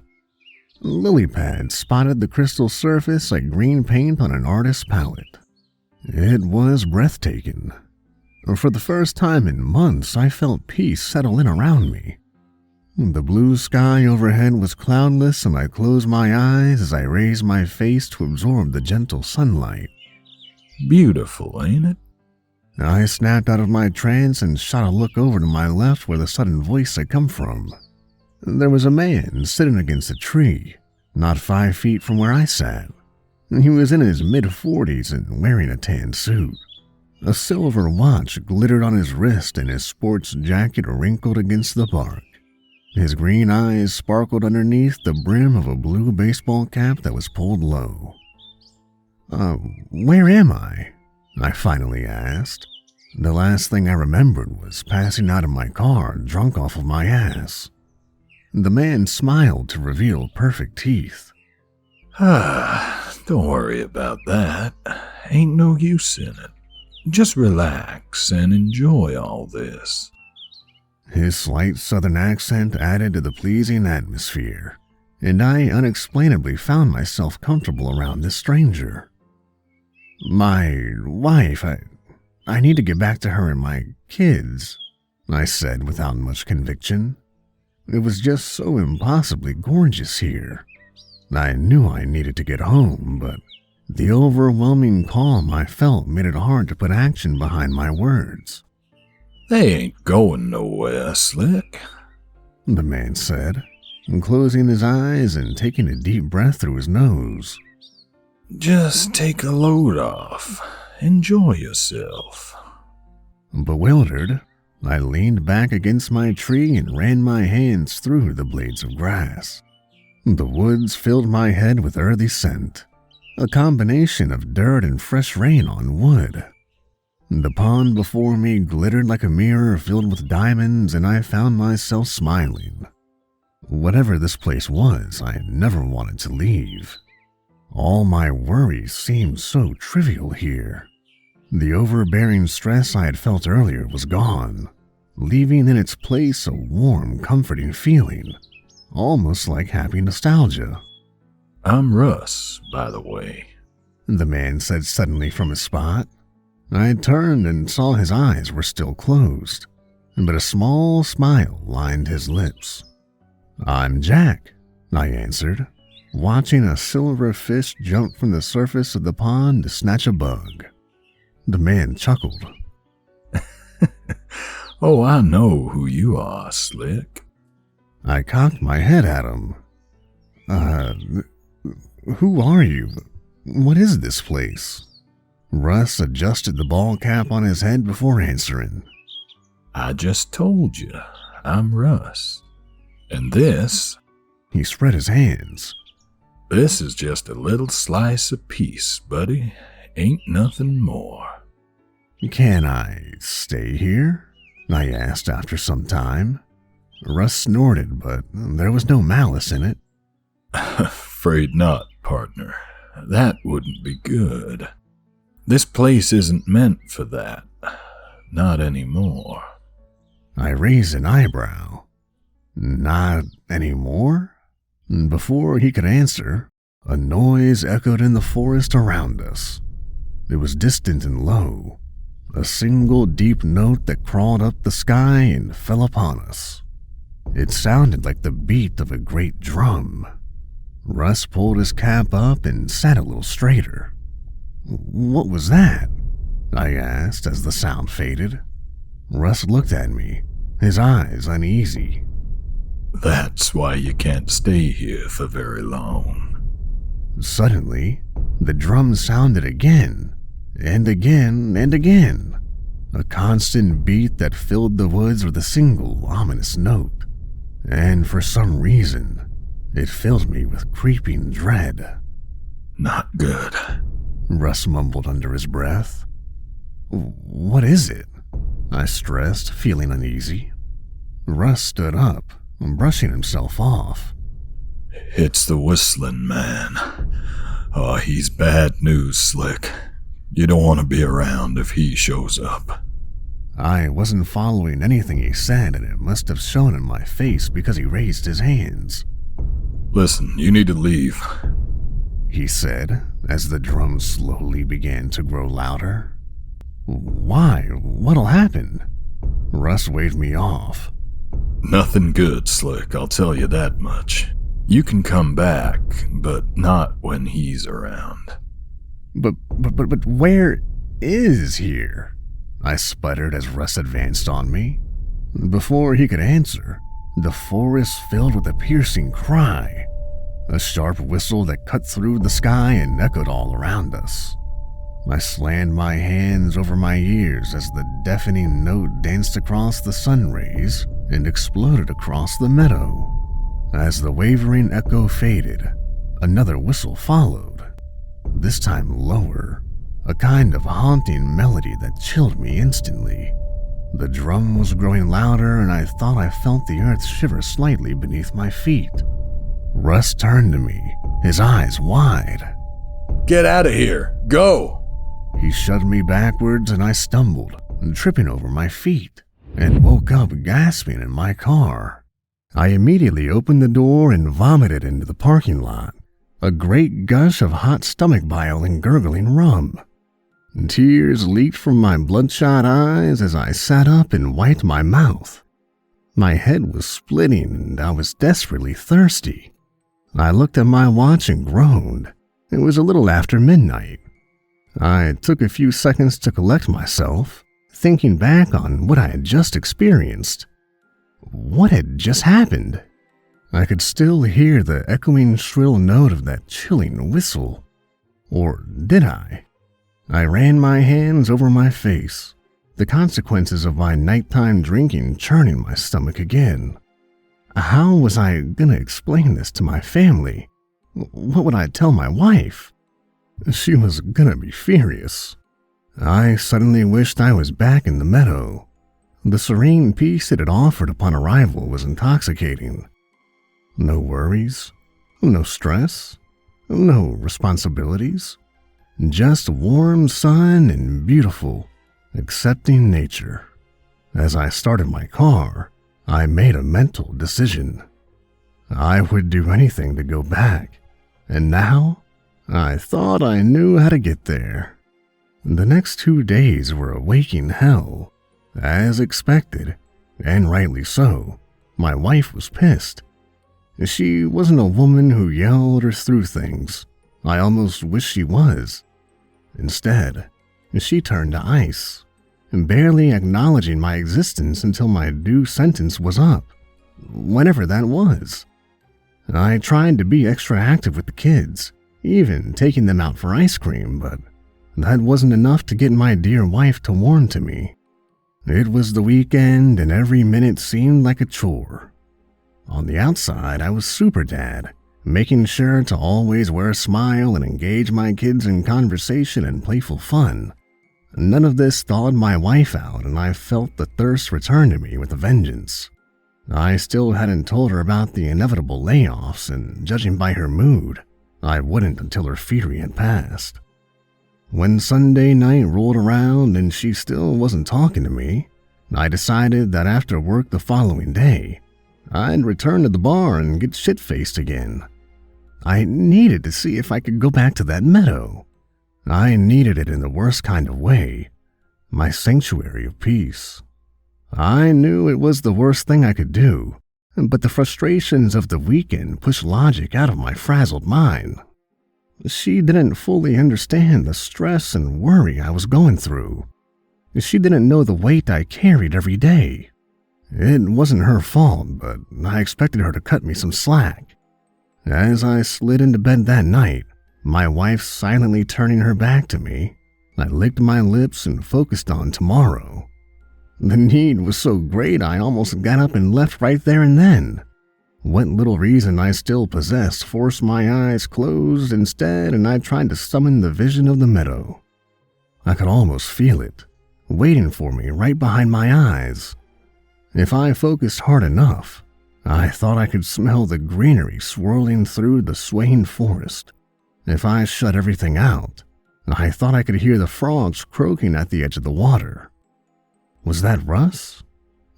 Lily pads spotted the crystal surface like green paint on an artist's palette. It was breathtaking. For the first time in months, I felt peace settle in around me. The blue sky overhead was cloudless, and I closed my eyes as I raised my face to absorb the gentle sunlight. Beautiful, ain't it? I snapped out of my trance and shot a look over to my left where the sudden voice had come from. There was a man sitting against a tree, not 5 feet from where I sat. He was in his mid-40s and wearing a tan suit. A silver watch glittered on his wrist and his sports jacket wrinkled against the bark. His green eyes sparkled underneath the brim of a blue baseball cap that was pulled low. Where am I? I finally asked. The last thing I remembered was passing out of my car, drunk off of my ass. The man smiled to reveal perfect teeth. Don't worry about that. Ain't no use in it. Just relax and enjoy all this. His slight southern accent added to the pleasing atmosphere, and I unexplainably found myself comfortable around this stranger. My wife, I need to get back to her and my kids, I said without much conviction. It was just so impossibly gorgeous here. I knew I needed to get home, but the overwhelming calm I felt made it hard to put action behind my words. They ain't going nowhere, Slick, the man said, closing his eyes and taking a deep breath through his nose. Just take a load off. Enjoy yourself. Bewildered, I leaned back against my tree and ran my hands through the blades of grass. The woods filled my head with earthy scent, a combination of dirt and fresh rain on wood. The pond before me glittered like a mirror filled with diamonds, and I found myself smiling. Whatever this place was, I never wanted to leave. All my worries seemed so trivial here. The overbearing stress I had felt earlier was gone, leaving in its place a warm, comforting feeling, almost like happy nostalgia. I'm Russ, by the way, the man said suddenly from his spot. I turned and saw his eyes were still closed, but a small smile lined his lips. I'm Jack, I answered, watching a silver fish jump from the surface of the pond to snatch a bug. The man chuckled. Oh, I know who you are, Slick. I cocked my head at him. Who are you? What is this place? Russ adjusted the ball cap on his head before answering. I just told you, I'm Russ. And this, he spread his hands. This is just a little slice of peace, buddy. Ain't nothing more. Can I stay here? I asked after some time. Russ snorted, but there was no malice in it. Afraid not, partner. That wouldn't be good. This place isn't meant for that. Not anymore. I raised an eyebrow. Not anymore? Before he could answer, a noise echoed in the forest around us. It was distant and low, a single deep note that crawled up the sky and fell upon us. It sounded like the beat of a great drum. Russ pulled his cap up and sat a little straighter. What was that? I asked as the sound faded. Russ looked at me, his eyes uneasy. That's why you can't stay here for very long. Suddenly, the drum sounded again, and again, and again. A constant beat that filled the woods with a single ominous note. And for some reason, it filled me with creeping dread. Not good, Russ mumbled under his breath. What is it? I stressed, feeling uneasy. Russ stood up, brushing himself off. It's the Whistlin man. Oh, he's bad news, Slick. You don't want to be around if he shows up. I wasn't following anything he said, and it must have shown in my face because he raised his hands. Listen, you need to leave, he said, as the drum slowly began to grow louder. Why? What'll happen? Russ waved me off. Nothing good, Slick, I'll tell you that much. You can come back, but not when he's around. But where is here? I sputtered as Russ advanced on me. Before he could answer, the forest filled with a piercing cry, a sharp whistle that cut through the sky and echoed all around us. I slammed my hands over my ears as the deafening note danced across the sun rays and exploded across the meadow. As the wavering echo faded, another whistle followed, this time lower, a kind of haunting melody that chilled me instantly. The drum was growing louder, and I thought I felt the earth shiver slightly beneath my feet. Russ turned to me, his eyes wide. Get out of here! Go! He shoved me backwards, and I stumbled, tripping over my feet, and woke up gasping in my car. I immediately opened the door and vomited into the parking lot, a great gush of hot stomach bile and gurgling rum. Tears leaked from my bloodshot eyes as I sat up and wiped my mouth. My head was splitting and I was desperately thirsty. I looked at my watch and groaned. It was a little after midnight. I took a few seconds to collect myself, thinking back on what I had just experienced. What had just happened? I could still hear the echoing shrill note of that chilling whistle. Or did I? I ran my hands over my face, the consequences of my nighttime drinking churning my stomach again. How was I gonna explain this to my family? What would I tell my wife? She was gonna be furious. I suddenly wished I was back in the meadow. The serene peace it had offered upon arrival was intoxicating. No worries, no stress, no responsibilities. Just warm sun and beautiful, accepting nature. As I started my car, I made a mental decision. I would do anything to go back, and now I thought I knew how to get there. The next 2 days were a waking hell. As expected, and rightly so, my wife was pissed. She wasn't a woman who yelled or threw things. I almost wish she was. Instead, she turned to ice, barely acknowledging my existence until my due sentence was up, whenever that was. I tried to be extra active with the kids, even taking them out for ice cream, but that wasn't enough to get my dear wife to warm to me. It was the weekend and every minute seemed like a chore. On the outside, I was super dad, making sure to always wear a smile and engage my kids in conversation and playful fun. None of this thawed my wife out, and I felt the thirst return to me with a vengeance. I still hadn't told her about the inevitable layoffs, and judging by her mood, I wouldn't until her fury had passed. When Sunday night rolled around and she still wasn't talking to me, I decided that after work the following day, I'd return to the bar and get shit-faced again. I needed to see if I could go back to that meadow. I needed it in the worst kind of way, my sanctuary of peace. I knew it was the worst thing I could do, but the frustrations of the weekend pushed logic out of my frazzled mind. She didn't fully understand the stress and worry I was going through. She didn't know the weight I carried every day. It wasn't her fault, but I expected her to cut me some slack. As I slid into bed that night, my wife silently turning her back to me, I licked my lips and focused on tomorrow. The need was so great I almost got up and left right there and then. What little reason I still possessed forced my eyes closed instead, and I tried to summon the vision of the meadow. I could almost feel it, waiting for me right behind my eyes. If I focused hard enough, I thought I could smell the greenery swirling through the swaying forest. If I shut everything out, I thought I could hear the frogs croaking at the edge of the water. Was that Russ?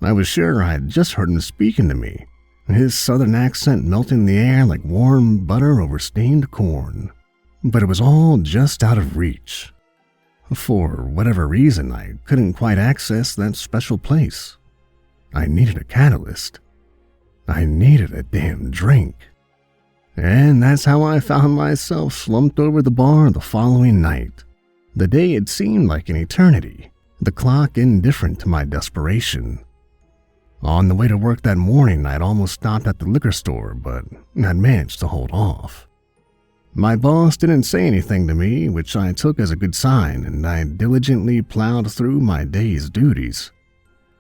I was sure I had just heard him speaking to me, his southern accent melting the air like warm butter over steamed corn. But it was all just out of reach. For whatever reason, I couldn't quite access that special place. I needed a catalyst. I needed a damn drink. And that's how I found myself slumped over the bar the following night. The day had seemed like an eternity, the clock indifferent to my desperation. On the way to work that morning, I'd almost stopped at the liquor store, but I'd managed to hold off. My boss didn't say anything to me, which I took as a good sign, and I diligently plowed through my day's duties.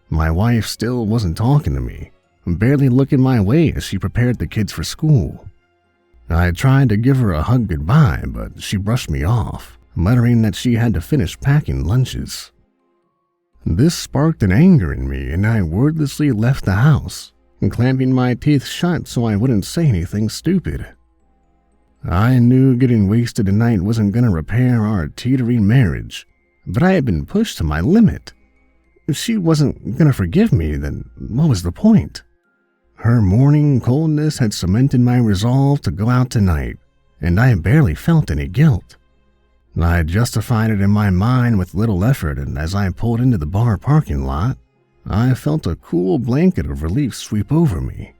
My wife still wasn't talking to me, barely looking my way as she prepared the kids for school. I tried to give her a hug goodbye, but she brushed me off, muttering that she had to finish packing lunches. This sparked an anger in me, and I wordlessly left the house, clamping my teeth shut so I wouldn't say anything stupid. I knew getting wasted tonight wasn't going to repair our teetering marriage, but I had been pushed to my limit. If she wasn't going to forgive me, then what was the point? Her morning coldness had cemented my resolve to go out tonight, and I barely felt any guilt. I justified it in my mind with little effort, and as I pulled into the bar parking lot, I felt a cool blanket of relief sweep over me.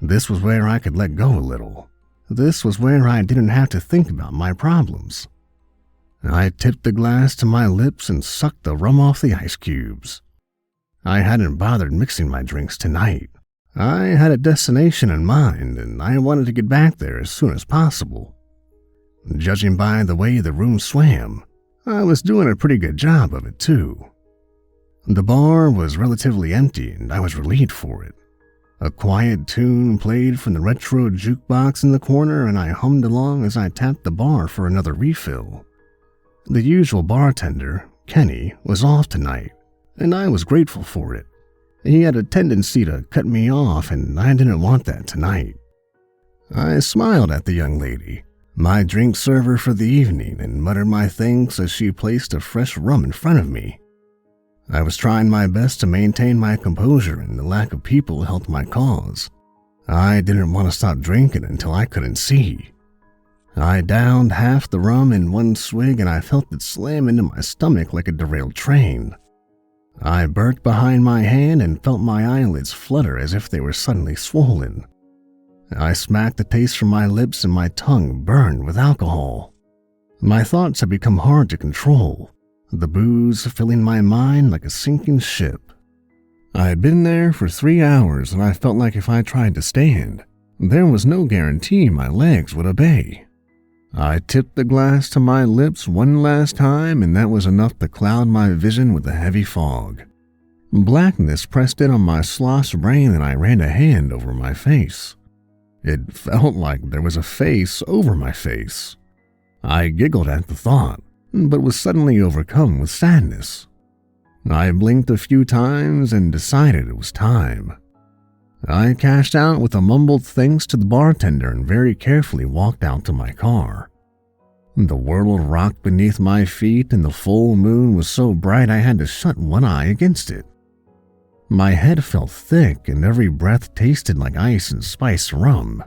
This was where I could let go a little. This was where I didn't have to think about my problems. I tipped the glass to my lips and sucked the rum off the ice cubes. I hadn't bothered mixing my drinks tonight. I had a destination in mind, and I wanted to get back there as soon as possible. Judging by the way the room swam, I was doing a pretty good job of it too. The bar was relatively empty, and I was relieved for it. A quiet tune played from the retro jukebox in the corner, and I hummed along as I tapped the bar for another refill. The usual bartender, Kenny, was off tonight, and I was grateful for it. He had a tendency to cut me off, and I didn't want that tonight. I smiled at the young lady, my drink server for the evening, and muttered my thanks as she placed a fresh rum in front of me. I was trying my best to maintain my composure, and the lack of people helped my cause. I didn't want to stop drinking until I couldn't see. I downed half the rum in one swig, and I felt it slam into my stomach like a derailed train. I burped behind my hand and felt my eyelids flutter as if they were suddenly swollen. I smacked the taste from my lips, and my tongue burned with alcohol. My thoughts had become hard to control, the booze filling my mind like a sinking ship. I had been there for 3 hours, and I felt like if I tried to stand, there was no guarantee my legs would obey. I tipped the glass to my lips one last time, and that was enough to cloud my vision with a heavy fog. Blackness pressed in on my sloshed brain, and I ran a hand over my face. It felt like there was a face over my face. I giggled at the thought, but was suddenly overcome with sadness. I blinked a few times and decided it was time. I cashed out with a mumbled thanks to the bartender and very carefully walked out to my car. The world rocked beneath my feet and the full moon was so bright I had to shut one eye against it. My head felt thick and every breath tasted like ice and spiced rum.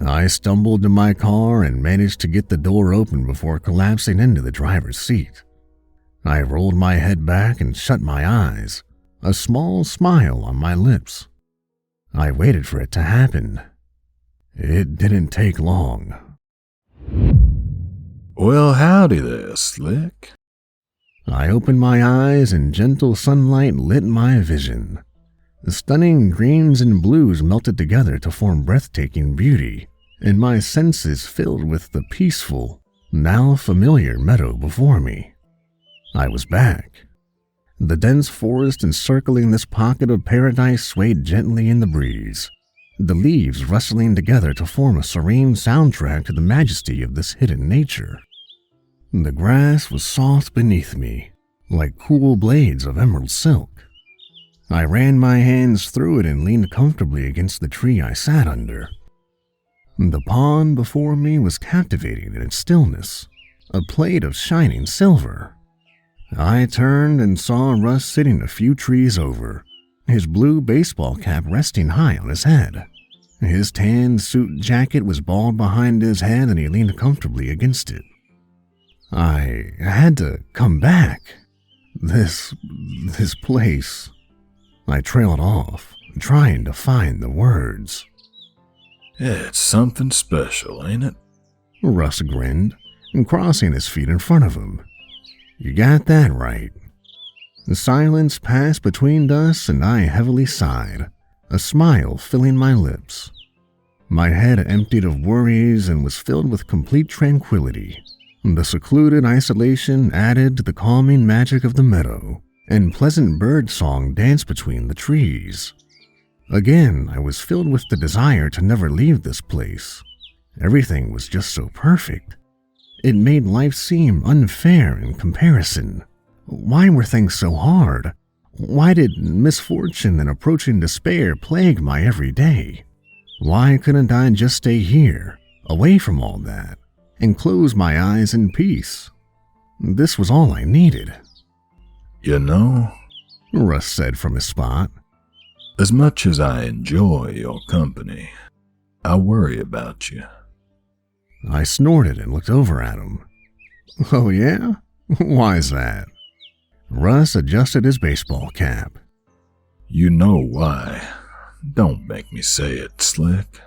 I stumbled to my car and managed to get the door open before collapsing into the driver's seat. I rolled my head back and shut my eyes, a small smile on my lips. I waited for it to happen. It didn't take long. Well, howdy there, Slick. I opened my eyes and gentle sunlight lit my vision. The stunning greens and blues melted together to form breathtaking beauty, and my senses filled with the peaceful, now familiar meadow before me. I was back. The dense forest encircling this pocket of paradise swayed gently in the breeze, the leaves rustling together to form a serene soundtrack to the majesty of this hidden nature. The grass was soft beneath me, like cool blades of emerald silk. I ran my hands through it and leaned comfortably against the tree I sat under. The pond before me was captivating in its stillness, a plate of shining silver. I turned and saw Russ sitting a few trees over, his blue baseball cap resting high on his head. His tan suit jacket was balled behind his head and he leaned comfortably against it. I had to come back. This place. I trailed off, trying to find the words. It's something special, ain't it? Russ grinned, crossing his feet in front of him. You got that right. The silence passed between us and I heavily sighed, a smile filling my lips. My head emptied of worries and was filled with complete tranquility. The secluded isolation added to the calming magic of the meadow, and pleasant bird song danced between the trees. Again, I was filled with the desire to never leave this place. Everything was just so perfect. It made life seem unfair in comparison. Why were things so hard? Why did misfortune and approaching despair plague my every day? Why couldn't I just stay here, away from all that, and close my eyes in peace? This was all I needed. You know, Russ said from his spot, as much as I enjoy your company, I worry about you. I snorted and looked over at him. Oh yeah? Why's that? Russ adjusted his baseball cap. You know why. Don't make me say it, Slick.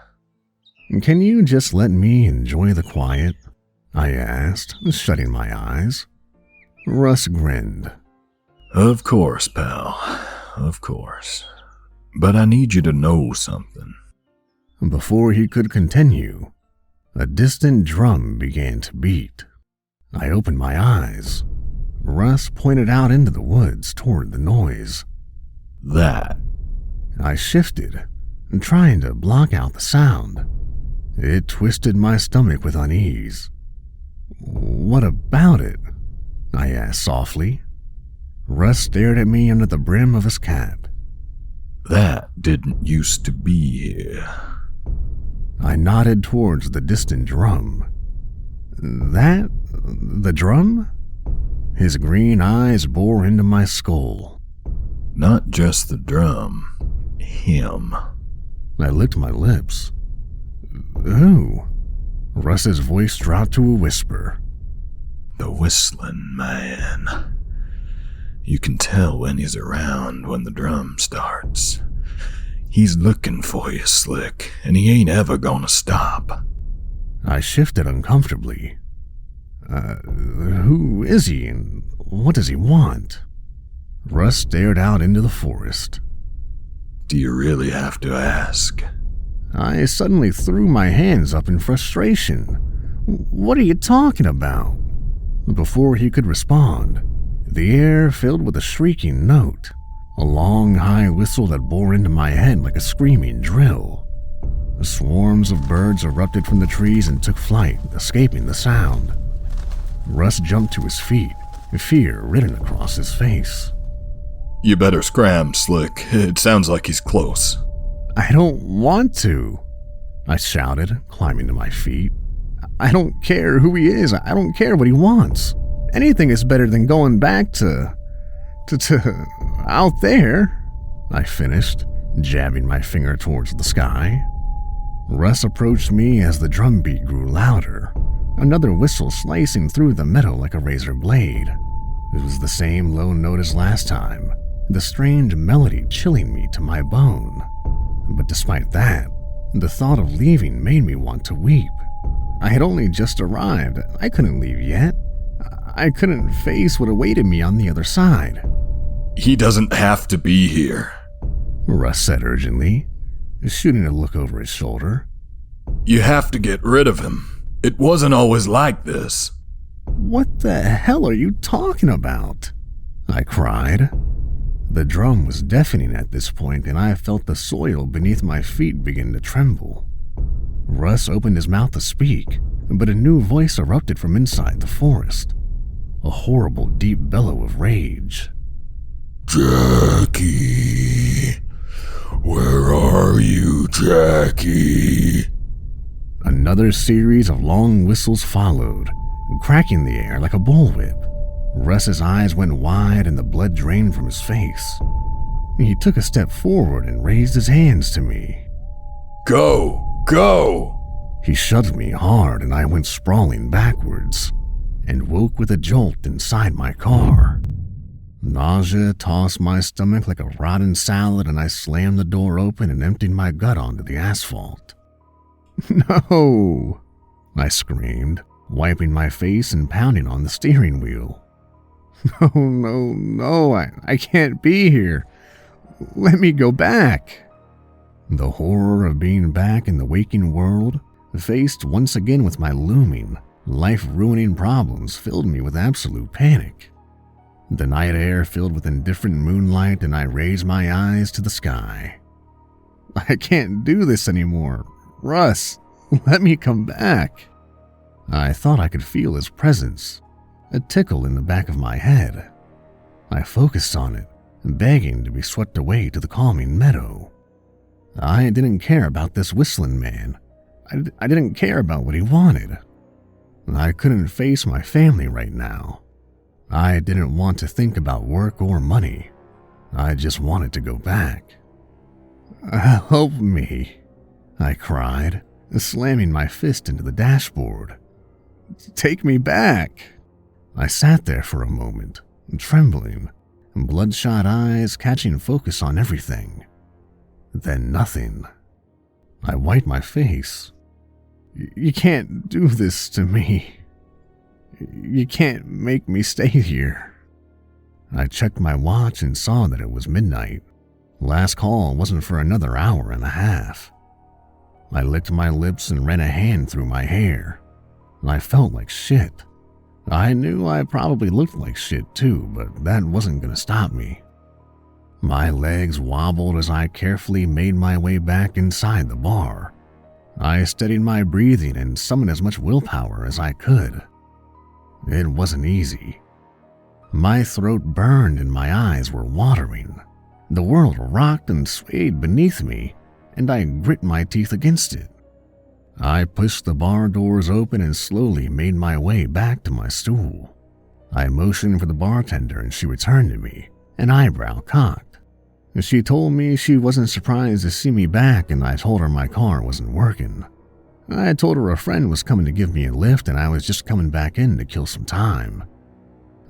Can you just let me enjoy the quiet? I asked, shutting my eyes. Russ grinned. Of course, pal. Of course. But I need you to know something. Before he could continue, a distant drum began to beat. I opened my eyes. Russ pointed out into the woods toward the noise. That. I shifted, trying to block out the sound. It twisted my stomach with unease. What about it? I asked softly. Russ stared at me under the brim of his cap. That didn't used to be here. I nodded towards the distant drum. That? The drum? His green eyes bore into my skull. Not just the drum. Him. I licked my lips. Who? Russ's voice dropped to a whisper. The Whistlin man. You can tell when he's around when the drum starts. He's looking for you, Slick, and he ain't ever gonna stop. I shifted uncomfortably. Who is he and what does he want? Russ stared out into the forest. Do you really have to ask? I suddenly threw my hands up in frustration. What are you talking about? Before he could respond, the air filled with a shrieking note, a long, high whistle that bore into my head like a screaming drill. Swarms of birds erupted from the trees and took flight, escaping the sound. Russ jumped to his feet, fear written across his face. You better scram, Slick. It sounds like he's close. I don't want to, I shouted, climbing to my feet. I don't care who he is. I don't care what he wants. Anything is better than going back to out there, I finished, jabbing my finger towards the sky. Russ approached me as the drumbeat grew louder, another whistle slicing through the meadow like a razor blade. It was the same low note as last time, the strange melody chilling me to my bone. But despite that, the thought of leaving made me want to weep. I had only just arrived. I couldn't leave yet. I couldn't face what awaited me on the other side. He doesn't have to be here, Russ said urgently, shooting a look over his shoulder. You have to get rid of him. It wasn't always like this. What the hell are you talking about? I cried. The drum was deafening at this point, and I felt the soil beneath my feet begin to tremble. Russ opened his mouth to speak, but a new voice erupted from inside the forest. A horrible, deep bellow of rage. Jackie! Where are you, Jackie? Another series of long whistles followed, cracking the air like a bullwhip. Russ's eyes went wide and the blood drained from his face. He took a step forward and raised his hands to me. Go! Go! He shoved me hard and I went sprawling backwards and woke with a jolt inside my car. Nausea tossed my stomach like a rotten salad and I slammed the door open and emptied my gut onto the asphalt. No! I screamed, wiping my face and pounding on the steering wheel. No, I can't be here. Let me go back. The horror of being back in the waking world, faced once again with my looming, life-ruining problems, filled me with absolute panic. The night air filled with indifferent moonlight and I raised my eyes to the sky. I can't do this anymore. Russ, let me come back. I thought I could feel his presence, a tickle in the back of my head. I focused on it, begging to be swept away to the calming meadow. I didn't care about this Whistlin man. I didn't care about what he wanted. I couldn't face my family right now. I didn't want to think about work or money. I just wanted to go back. Help me, I cried, slamming my fist into the dashboard. Take me back. I sat there for a moment, trembling, bloodshot eyes catching focus on everything. Then nothing. I wiped my face. You can't do this to me. You can't make me stay here. I checked my watch and saw that it was midnight. Last call wasn't for another hour and a half. I licked my lips and ran a hand through my hair. I felt like shit. I knew I probably looked like shit too, but that wasn't going to stop me. My legs wobbled as I carefully made my way back inside the bar. I steadied my breathing and summoned as much willpower as I could. It wasn't easy. My throat burned and my eyes were watering. The world rocked and swayed beneath me, and I grit my teeth against it. I pushed the bar doors open and slowly made my way back to my stool. I motioned for the bartender and she returned to me, an eyebrow cocked. She told me she wasn't surprised to see me back and I told her my car wasn't working. I told her a friend was coming to give me a lift and I was just coming back in to kill some time.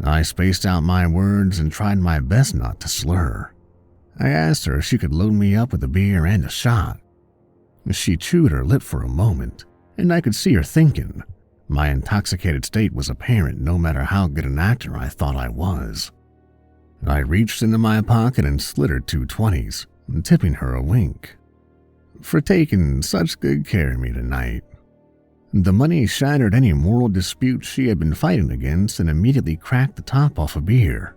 I spaced out my words and tried my best not to slur. I asked her if she could load me up with a beer and a shot. She chewed her lip for a moment, and I could see her thinking. My intoxicated state was apparent no matter how good an actor I thought I was. I reached into my pocket and slid her 2 20s, tipping her a wink. For taking such good care of me tonight. The money shattered any moral dispute she had been fighting against and immediately cracked the top off a beer.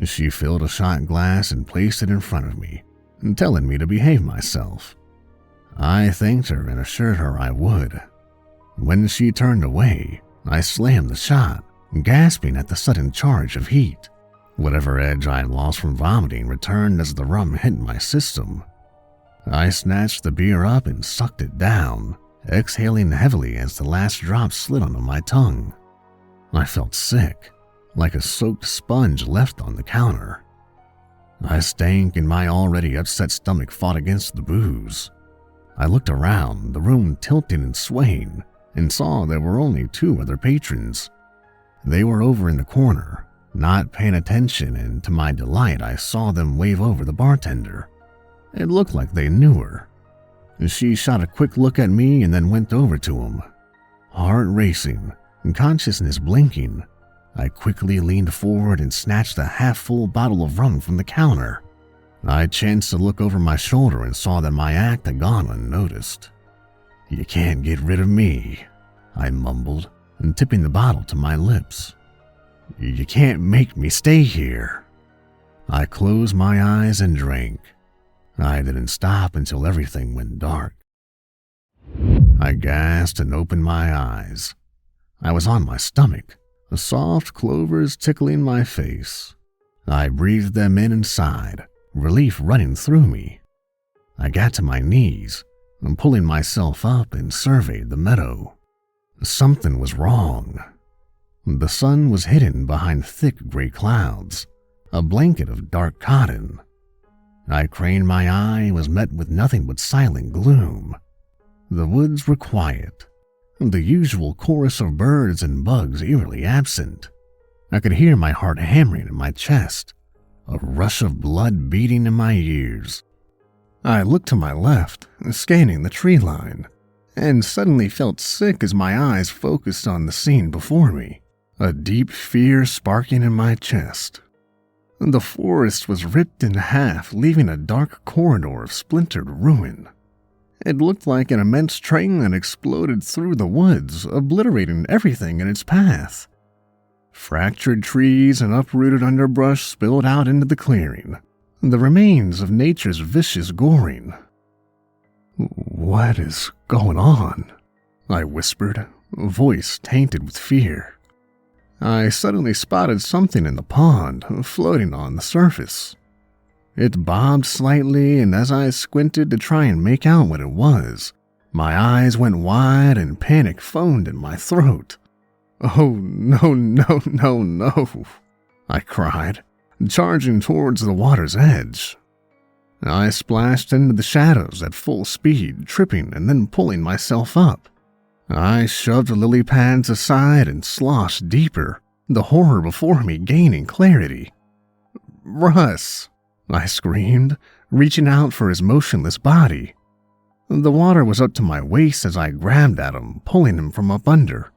She filled a shot glass and placed it in front of me, telling me to behave myself. I thanked her and assured her I would. When she turned away, I slammed the shot, gasping at the sudden charge of heat. Whatever edge I had lost from vomiting returned as the rum hit my system. I snatched the beer up and sucked it down, exhaling heavily as the last drop slid onto my tongue. I felt sick, like a soaked sponge left on the counter. I stank and my already upset stomach fought against the booze. I looked around, the room tilting and swaying, and saw there were only 2 other patrons. They were over in the corner, not paying attention, and to my delight I saw them wave over the bartender. It looked like they knew her. She shot a quick look at me and then went over to him. Heart racing and consciousness blinking, I quickly leaned forward and snatched a half-full bottle of rum from the counter. I chanced to look over my shoulder and saw that my act had gone unnoticed. "You can't get rid of me," I mumbled, and tipping the bottle to my lips. "You can't make me stay here." I closed my eyes and drank. I didn't stop until everything went dark. I gasped and opened my eyes. I was on my stomach, the soft clovers tickling my face. I breathed them in and sighed, relief running through me. I got to my knees, and pulling myself up and surveyed the meadow. Something was wrong. The sun was hidden behind thick gray clouds, a blanket of dark cotton. I craned my eye and was met with nothing but silent gloom. The woods were quiet, the usual chorus of birds and bugs eerily absent. I could hear my heart hammering in my chest, a rush of blood beating in my ears. I looked to my left, scanning the tree line, and suddenly felt sick as my eyes focused on the scene before me, a deep fear sparking in my chest. The forest was ripped in half, leaving a dark corridor of splintered ruin. It looked like an immense train that exploded through the woods, obliterating everything in its path. Fractured trees and uprooted underbrush spilled out into the clearing, the remains of nature's vicious goring. "What is going on?" I whispered, voice tainted with fear. I suddenly spotted something in the pond, floating on the surface. It bobbed slightly, and as I squinted to try and make out what it was, my eyes went wide and panic foamed in my throat. "Oh, no, no, no, no," I cried, charging towards the water's edge. I splashed into the shadows at full speed, tripping and then pulling myself up. I shoved the lily pads aside and sloshed deeper, the horror before me gaining clarity. "Russ!" I screamed, reaching out for his motionless body. The water was up to my waist as I grabbed at him, pulling him from up under.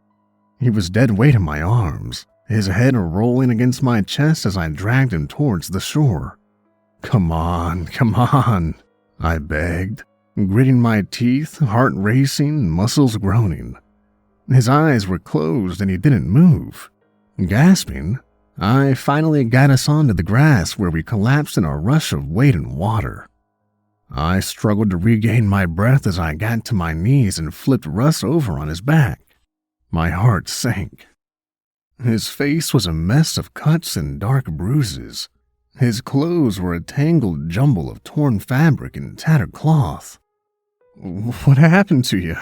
He was dead weight in my arms, his head rolling against my chest as I dragged him towards the shore. Come on, I begged, gritting my teeth, heart racing, muscles groaning. His eyes were closed and he didn't move. Gasping, I finally got us onto the grass where we collapsed in a rush of weight and water. I struggled to regain my breath as I got to my knees and flipped Russ over on his back. My heart sank. His face was a mess of cuts and dark bruises. His clothes were a tangled jumble of torn fabric and tattered cloth. "What happened to you?"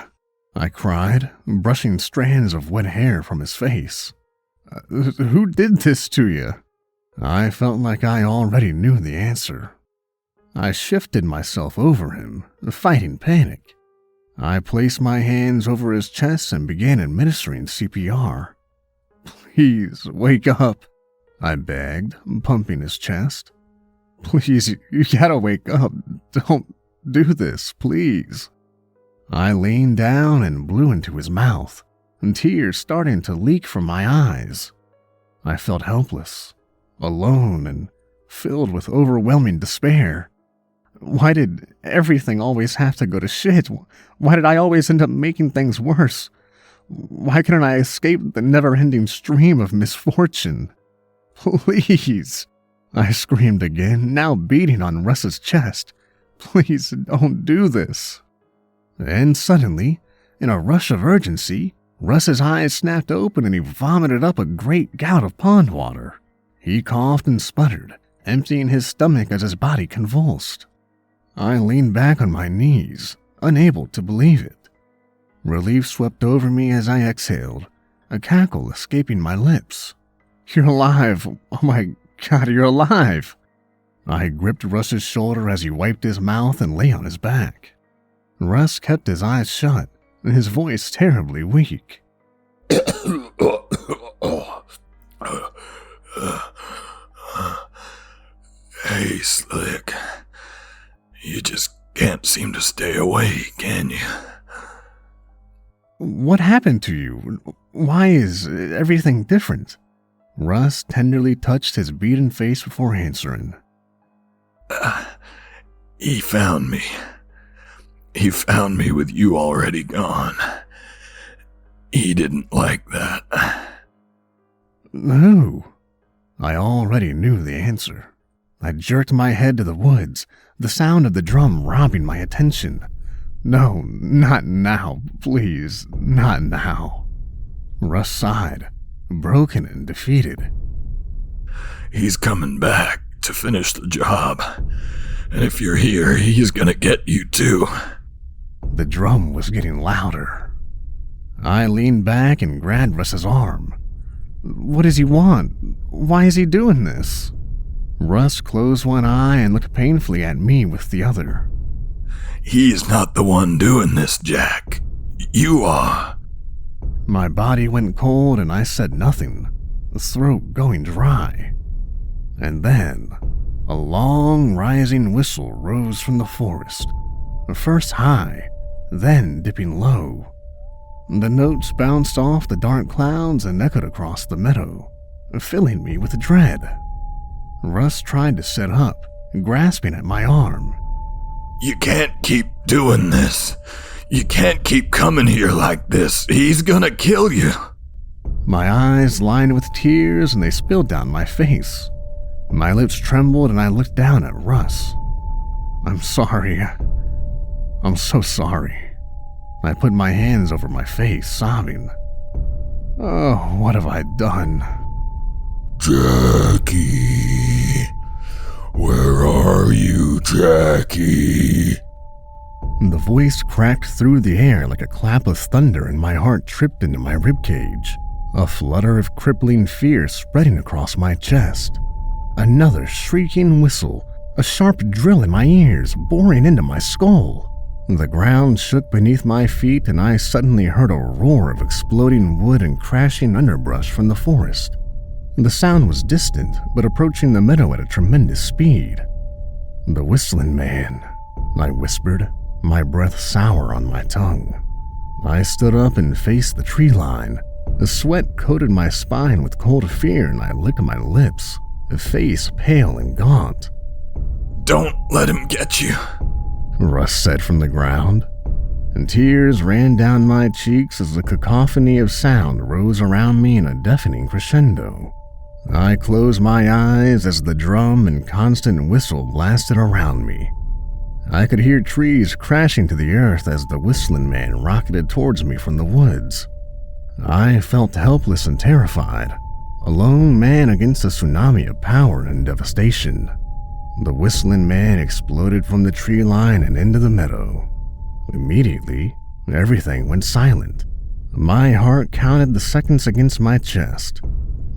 I cried, brushing strands of wet hair from his face. "Who did this to you?" I felt like I already knew the answer. I shifted myself over him, fighting panic. I placed my hands over his chest and began administering CPR. "Please, wake up," I begged, pumping his chest. "Please, you gotta wake up. Don't do this, please." I leaned down and blew into his mouth, tears starting to leak from my eyes. I felt helpless, alone, and filled with overwhelming despair. Why did everything always have to go to shit? Why did I always end up making things worse? Why couldn't I escape the never-ending stream of misfortune? "Please," I screamed again, now beating on Russ's chest. "Please don't do this." And suddenly, in a rush of urgency, Russ's eyes snapped open and he vomited up a great gout of pond water. He coughed and sputtered, emptying his stomach as his body convulsed. I leaned back on my knees, unable to believe it. Relief swept over me as I exhaled, a cackle escaping my lips. "You're alive! Oh my God, you're alive!" I gripped Russ's shoulder as he wiped his mouth and lay on his back. Russ kept his eyes shut, and his voice terribly weak. Hey, Slick. You just can't seem to stay awake, can you? "What happened to you? Why is everything different?" Russ tenderly touched his beaten face before answering. He found me. He found me with you already gone. He didn't like that. "Who?" I already knew the answer. I jerked my head to the woods, the sound of the drum robbing my attention. "No, not now, please, not now." Russ sighed, broken and defeated. He's coming back to finish the job. And if you're here, he's gonna get you too. The drum was getting louder. I leaned back and grabbed Russ's arm. "What does he want? Why is he doing this?" Russ closed one eye and looked painfully at me with the other. He's not the one doing this, Jack. You are. My body went cold and I said nothing, the throat going dry. And then, a long rising whistle rose from the forest, first high, then dipping low. The notes bounced off the dark clouds and echoed across the meadow, filling me with dread. Russ tried to sit up, grasping at my arm. You can't keep doing this. You can't keep coming here like this. He's gonna kill you. My eyes lined with tears and they spilled down my face. My lips trembled and I looked down at Russ. "I'm sorry. I'm so sorry." I put my hands over my face, sobbing. "Oh, what have I done?" Jackie. Where are you, Jackie? The voice cracked through the air like a clap of thunder and my heart tripped into my ribcage, a flutter of crippling fear spreading across my chest. Another shrieking whistle, a sharp drill in my ears, boring into my skull. The ground shook beneath my feet and I suddenly heard a roar of exploding wood and crashing underbrush from the forest. The sound was distant, but approaching the meadow at a tremendous speed. "The Whistlin Man," I whispered, my breath sour on my tongue. I stood up and faced the tree line. The sweat coated my spine with cold fear and I licked my lips, a face pale and gaunt. Don't let him get you, Russ said from the ground, and tears ran down my cheeks as the cacophony of sound rose around me in a deafening crescendo. I closed my eyes as the drum and constant whistle blasted around me. I could hear trees crashing to the earth as the Whistlin Man rocketed towards me from the woods. I felt helpless and terrified, a lone man against a tsunami of power and devastation. The Whistlin Man exploded from the tree line and into the meadow. Immediately, everything went silent. My heart counted the seconds against my chest.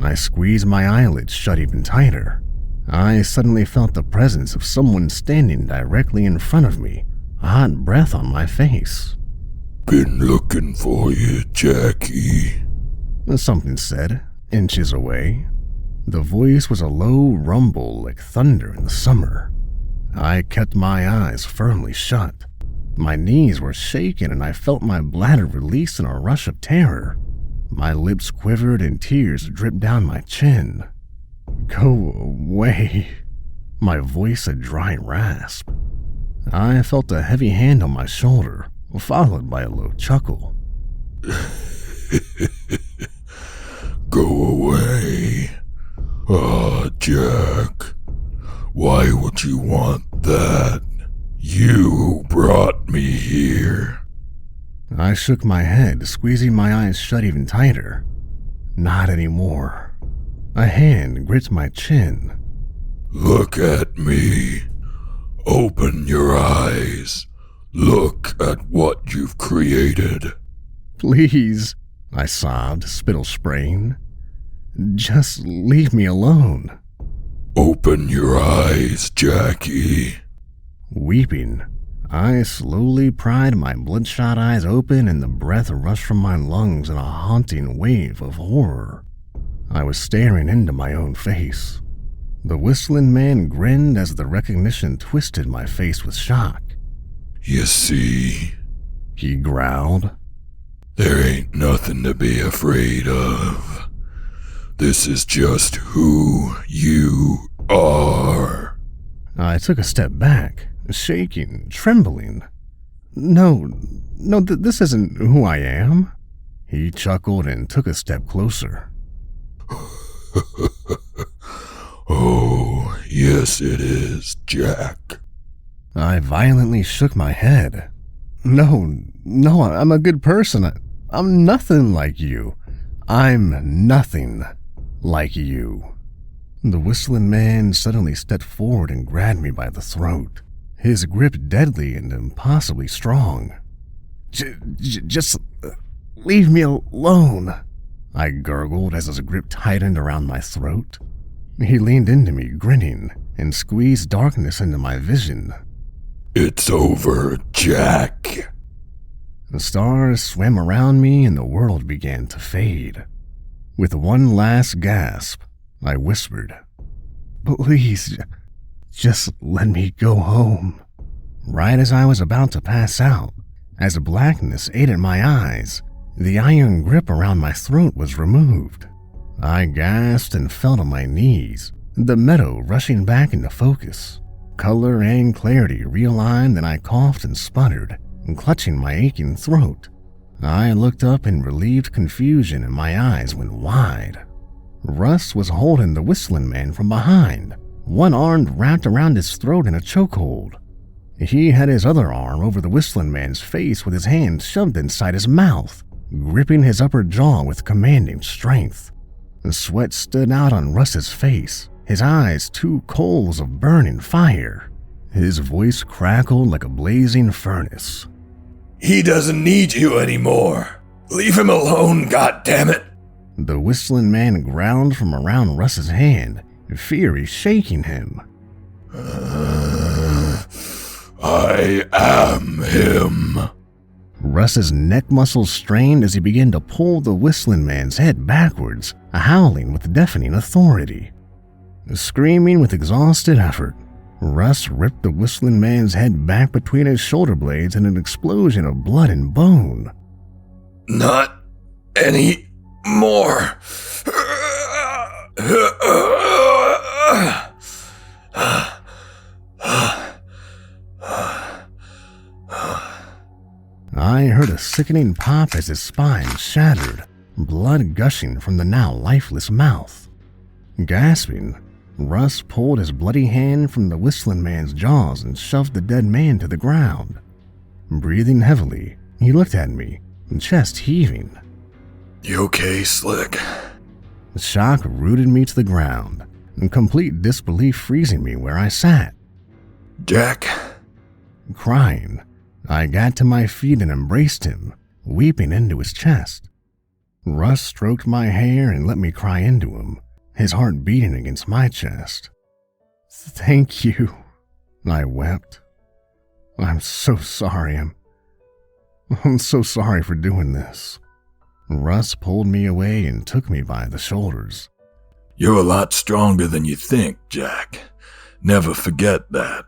I squeezed my eyelids shut even tighter. I suddenly felt the presence of someone standing directly in front of me, a hot breath on my face. Been looking for you, Jackie, Something said, inches away. The voice was a low rumble like thunder in the summer. I kept my eyes firmly shut. My knees were shaking and I felt my bladder release in a rush of terror. My lips quivered and tears dripped down my chin. "Go away." My voice a dry rasp. I felt a heavy hand on my shoulder, followed by a low chuckle. Go away. Ah, Jack. Why would you want that? You brought me here. I shook my head, squeezing my eyes shut even tighter. Not anymore. A hand gripped my chin. Look at me. Open your eyes. Look at what you've created. Please, I sobbed, spittle spraying. Just leave me alone. Open your eyes, Jackie. Weeping, I slowly pried my bloodshot eyes open and the breath rushed from my lungs in a haunting wave of horror. I was staring into my own face. The Whistlin man grinned as the recognition twisted my face with shock. You see, He growled. there ain't nothing to be afraid of. This is just who you are. I took a step back, shaking, trembling. No, this isn't who I am. He chuckled and took a step closer. Oh, yes it is, Jack. I violently shook my head. No, I'm a good person. I'm nothing like you. I'm nothing like you. The Whistlin man suddenly stepped forward and grabbed me by the throat, his grip deadly and impossibly strong. Just leave me alone, I gurgled as his grip tightened around my throat. He leaned into me, grinning, and squeezed darkness into my vision. It's over, Jack. The stars swam around me and the world began to fade. With one last gasp, I whispered, "Please, just let me go home." Right as I was about to pass out, as blackness ate at my eyes, the iron grip around my throat was removed. I gasped and fell to my knees, the meadow rushing back into focus. Color and clarity realigned, and I coughed and sputtered, clutching my aching throat. I looked up in relieved confusion and my eyes went wide. Russ was holding the Whistlin man from behind, one arm wrapped around his throat in a chokehold. He had his other arm over the Whistlin man's face with his hand shoved inside his mouth, gripping his upper jaw with commanding strength. The sweat stood out on Russ's face, his eyes two coals of burning fire. His voice crackled like a blazing furnace. He doesn't need you anymore. Leave him alone, goddammit. The Whistlin man growled from around Russ's hand, fury shaking him. I am him. Russ's neck muscles strained as he began to pull the Whistlin man's head backwards, howling with deafening authority. Screaming with exhausted effort, Russ ripped the Whistlin man's head back between his shoulder blades in an explosion of blood and bone. Not any more. I heard a sickening pop as his spine shattered, blood gushing from the now lifeless mouth. Gasping, Russ pulled his bloody hand from the Whistlin man's jaws and shoved the dead man to the ground. Breathing heavily, he looked at me, chest heaving. You okay, Slick? The shock rooted me to the ground, and complete disbelief freezing me where I sat. Jack? Crying, I got to my feet and embraced him, weeping into his chest. Russ stroked my hair and let me cry into him, his heart beating against my chest. "Thank you," I wept. "I'm so sorry. I'm so sorry for doing this." Russ pulled me away and took me by the shoulders. You're a lot stronger than you think, Jack. Never forget that.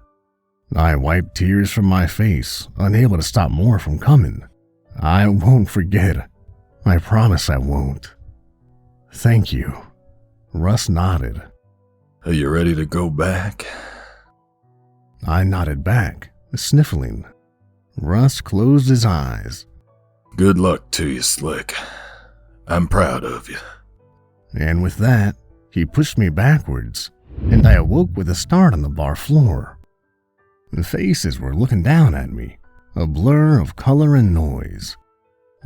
I wiped tears from my face, unable to stop more from coming. "I won't forget. I promise I won't." "Thank you." Russ nodded. Are you ready to go back? I nodded back, sniffling. Russ closed his eyes. Good luck to you, Slick. I'm proud of you. And with that, he pushed me backwards, and I awoke with a start on the bar floor. The faces were looking down at me, a blur of color and noise,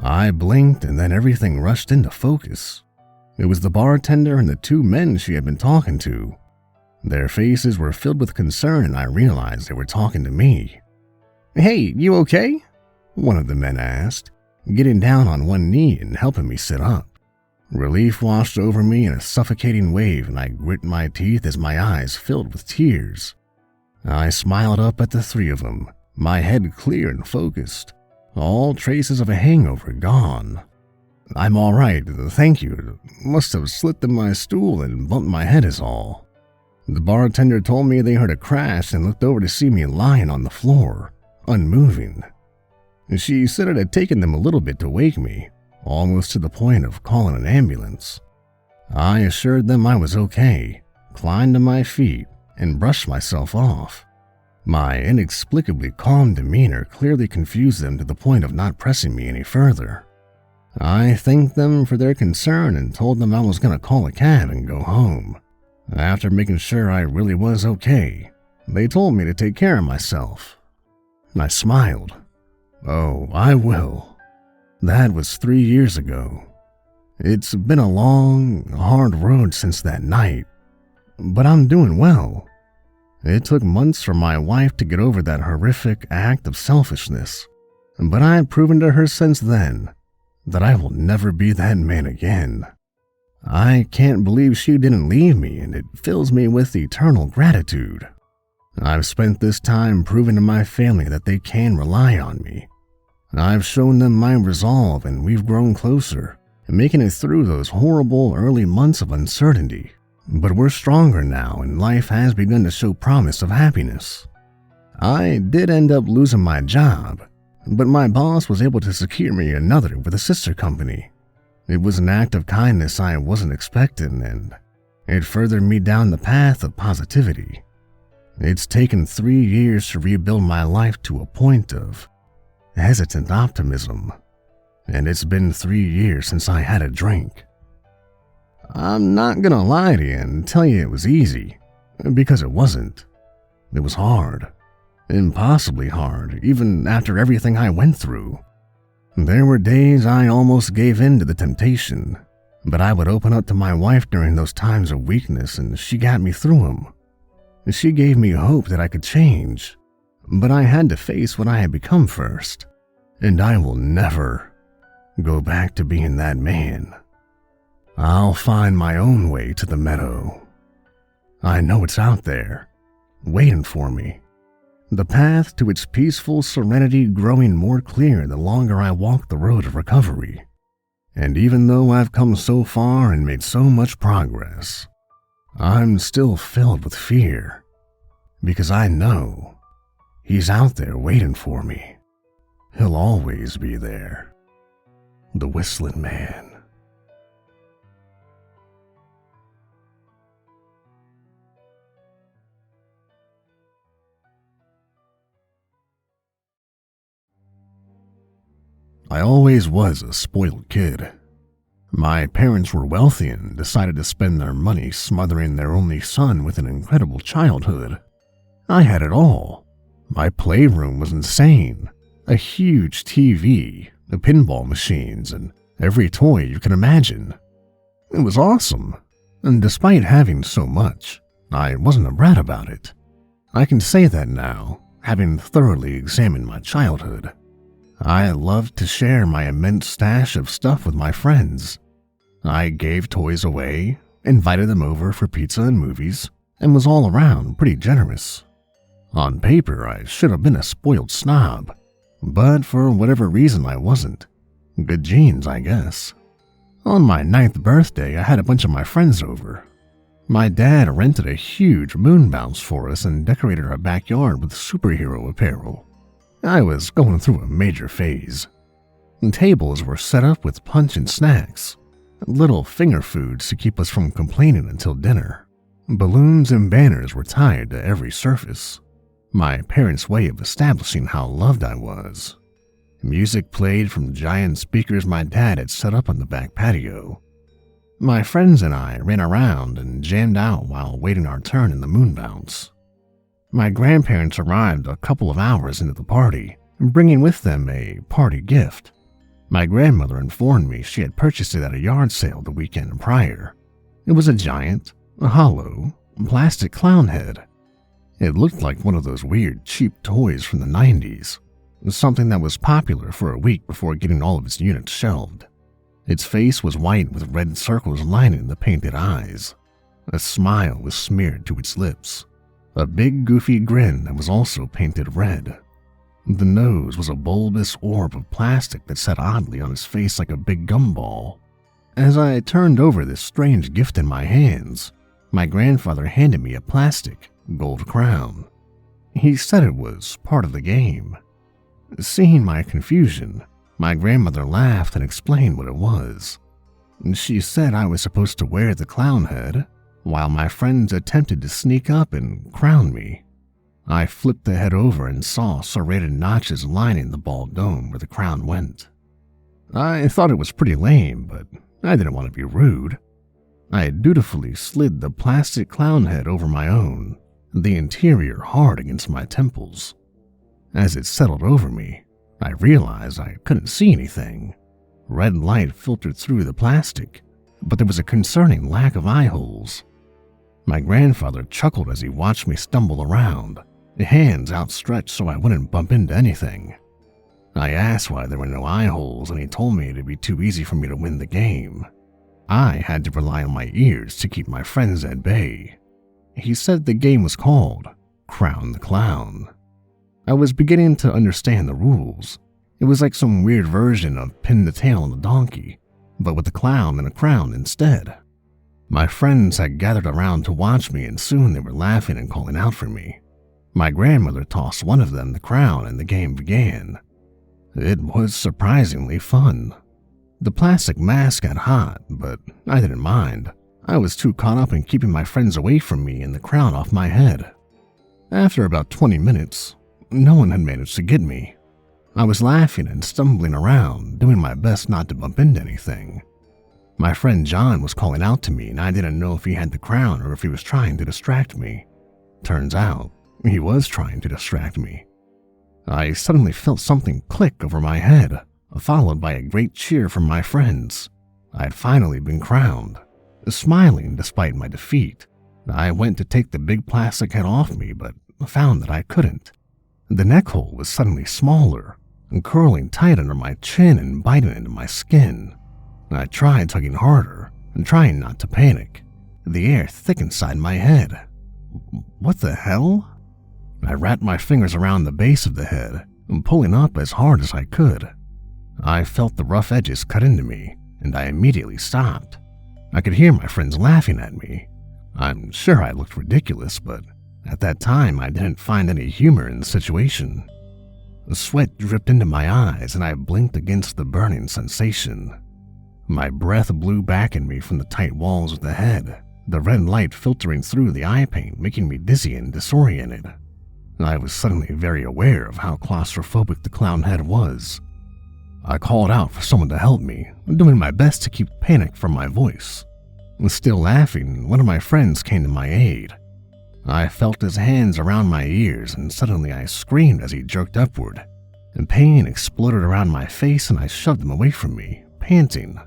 I blinked and then everything rushed into focus. It was the bartender and the two men she had been talking to. Their faces were filled with concern and I realized they were talking to me. "Hey, you okay?" one of the men asked, getting down on one knee and helping me sit up. Relief washed over me in a suffocating wave and I grit my teeth as my eyes filled with tears. I smiled up at the three of them, my head clear and focused, all traces of a hangover gone. "I'm all right, thank you. Must have slipped in my stool and bumped my head is all." The bartender told me they heard a crash and looked over to see me lying on the floor, unmoving. She said it had taken them a little bit to wake me, almost to the point of calling an ambulance. I assured them I was okay, climbed to my feet, and brushed myself off. My inexplicably calm demeanor clearly confused them to the point of not pressing me any further. I thanked them for their concern and told them I was going to call a cab and go home. After making sure I really was okay, they told me to take care of myself. I smiled. "Oh, I will." That was 3 years ago. It's been a long, hard road since that night, but I'm doing well. It took months for my wife to get over that horrific act of selfishness, but I've proven to her since then that I will never be that man again. I can't believe she didn't leave me, and it fills me with eternal gratitude. I've spent this time proving to my family that they can rely on me. I've shown them my resolve, and we've grown closer, making it through those horrible early months of uncertainty. But we're stronger now, and life has begun to show promise of happiness. I did end up losing my job, but my boss was able to secure me another with a sister company. It was an act of kindness I wasn't expecting, and it furthered me down the path of positivity. It's taken 3 years to rebuild my life to a point of hesitant optimism, and it's been 3 years since I had a drink. I'm not gonna lie to you and tell you it was easy, because it wasn't. It was hard, impossibly hard, even after everything I went through. There were days I almost gave in to the temptation, but I would open up to my wife during those times of weakness and she got me through them. She gave me hope that I could change, but I had to face what I had become first, and I will never go back to being that man. I'll find my own way to the meadow. I know it's out there, waiting for me. The path to its peaceful serenity growing more clear the longer I walk the road of recovery. And even though I've come so far and made so much progress, I'm still filled with fear, because I know he's out there waiting for me. He'll always be there. The Whistlin' Man. I always was a spoiled kid. My parents were wealthy and decided to spend their money smothering their only son with an incredible childhood. I had it all. My playroom was insane. A huge TV, the pinball machines, and every toy you can imagine. It was awesome, and despite having so much, I wasn't a brat about it. I can say that now, having thoroughly examined my childhood. I loved to share my immense stash of stuff with my friends. I gave toys away, invited them over for pizza and movies, and was all around pretty generous. On paper, I should have been a spoiled snob, but for whatever reason I wasn't. Good genes, I guess. On my 9th birthday, I had a bunch of my friends over. My dad rented a huge moon bounce for us and decorated our backyard with superhero apparel. I was going through a major phase. Tables were set up with punch and snacks, little finger foods to keep us from complaining until dinner. Balloons and banners were tied to every surface, my parents' way of establishing how loved I was. Music played from giant speakers my dad had set up on the back patio. My friends and I ran around and jammed out while waiting our turn in the moon bounce. My grandparents arrived a couple of hours into the party, bringing with them a party gift. My grandmother informed me she had purchased it at a yard sale the weekend prior. It was a giant, hollow, plastic clown head. It looked like one of those weird, cheap toys from the 90s, something that was popular for a week before getting all of its units shelved. Its face was white with red circles lining the painted eyes. A smile was smeared to its lips, a big goofy grin that was also painted red. The nose was a bulbous orb of plastic that sat oddly on his face like a big gumball. As I turned over this strange gift in my hands, my grandfather handed me a plastic gold crown. He said it was part of the game. Seeing my confusion, my grandmother laughed and explained what it was. She said I was supposed to wear the clown head, while my friends attempted to sneak up and crown me. I flipped the head over and saw serrated notches lining the bald dome where the crown went. I thought it was pretty lame, but I didn't want to be rude. I dutifully slid the plastic clown head over my own, the interior hard against my temples. As it settled over me, I realized I couldn't see anything. Red light filtered through the plastic, but there was a concerning lack of eye holes. My grandfather chuckled as he watched me stumble around, hands outstretched so I wouldn't bump into anything. I asked why there were no eye holes, and he told me it'd be too easy for me to win the game. I had to rely on my ears to keep my friends at bay. He said the game was called Crown the Clown. I was beginning to understand the rules. It was like some weird version of Pin the Tail on the Donkey, but with a clown and a crown instead. My friends had gathered around to watch me, and soon they were laughing and calling out for me. My grandmother tossed one of them the crown and the game began. It was surprisingly fun. The plastic mask got hot, but I didn't mind. I was too caught up in keeping my friends away from me and the crown off my head. After about 20 minutes, no one had managed to get me. I was laughing and stumbling around, doing my best not to bump into anything. My friend John was calling out to me, and I didn't know if he had the crown or if he was trying to distract me. Turns out, he was trying to distract me. I suddenly felt something click over my head, followed by a great cheer from my friends. I had finally been crowned. Smiling despite my defeat, I went to take the big plastic head off me, but found that I couldn't. The neck hole was suddenly smaller, and curling tight under my chin and biting into my skin. I tried tugging harder and trying not to panic. The air thick inside my head. What the hell? I wrapped my fingers around the base of the head, pulling up as hard as I could. I felt the rough edges cut into me, and I immediately stopped. I could hear my friends laughing at me. I'm sure I looked ridiculous, but at that time I didn't find any humor in the situation. The sweat dripped into my eyes, and I blinked against the burning sensation. My breath blew back at me from the tight walls of the head, the red light filtering through the eye paint, making me dizzy and disoriented. I was suddenly very aware of how claustrophobic the clown head was. I called out for someone to help me, doing my best to keep panic from my voice. Still laughing, one of my friends came to my aid. I felt his hands around my ears, and suddenly I screamed as he jerked upward. Pain exploded around my face, and I shoved him away from me, panting.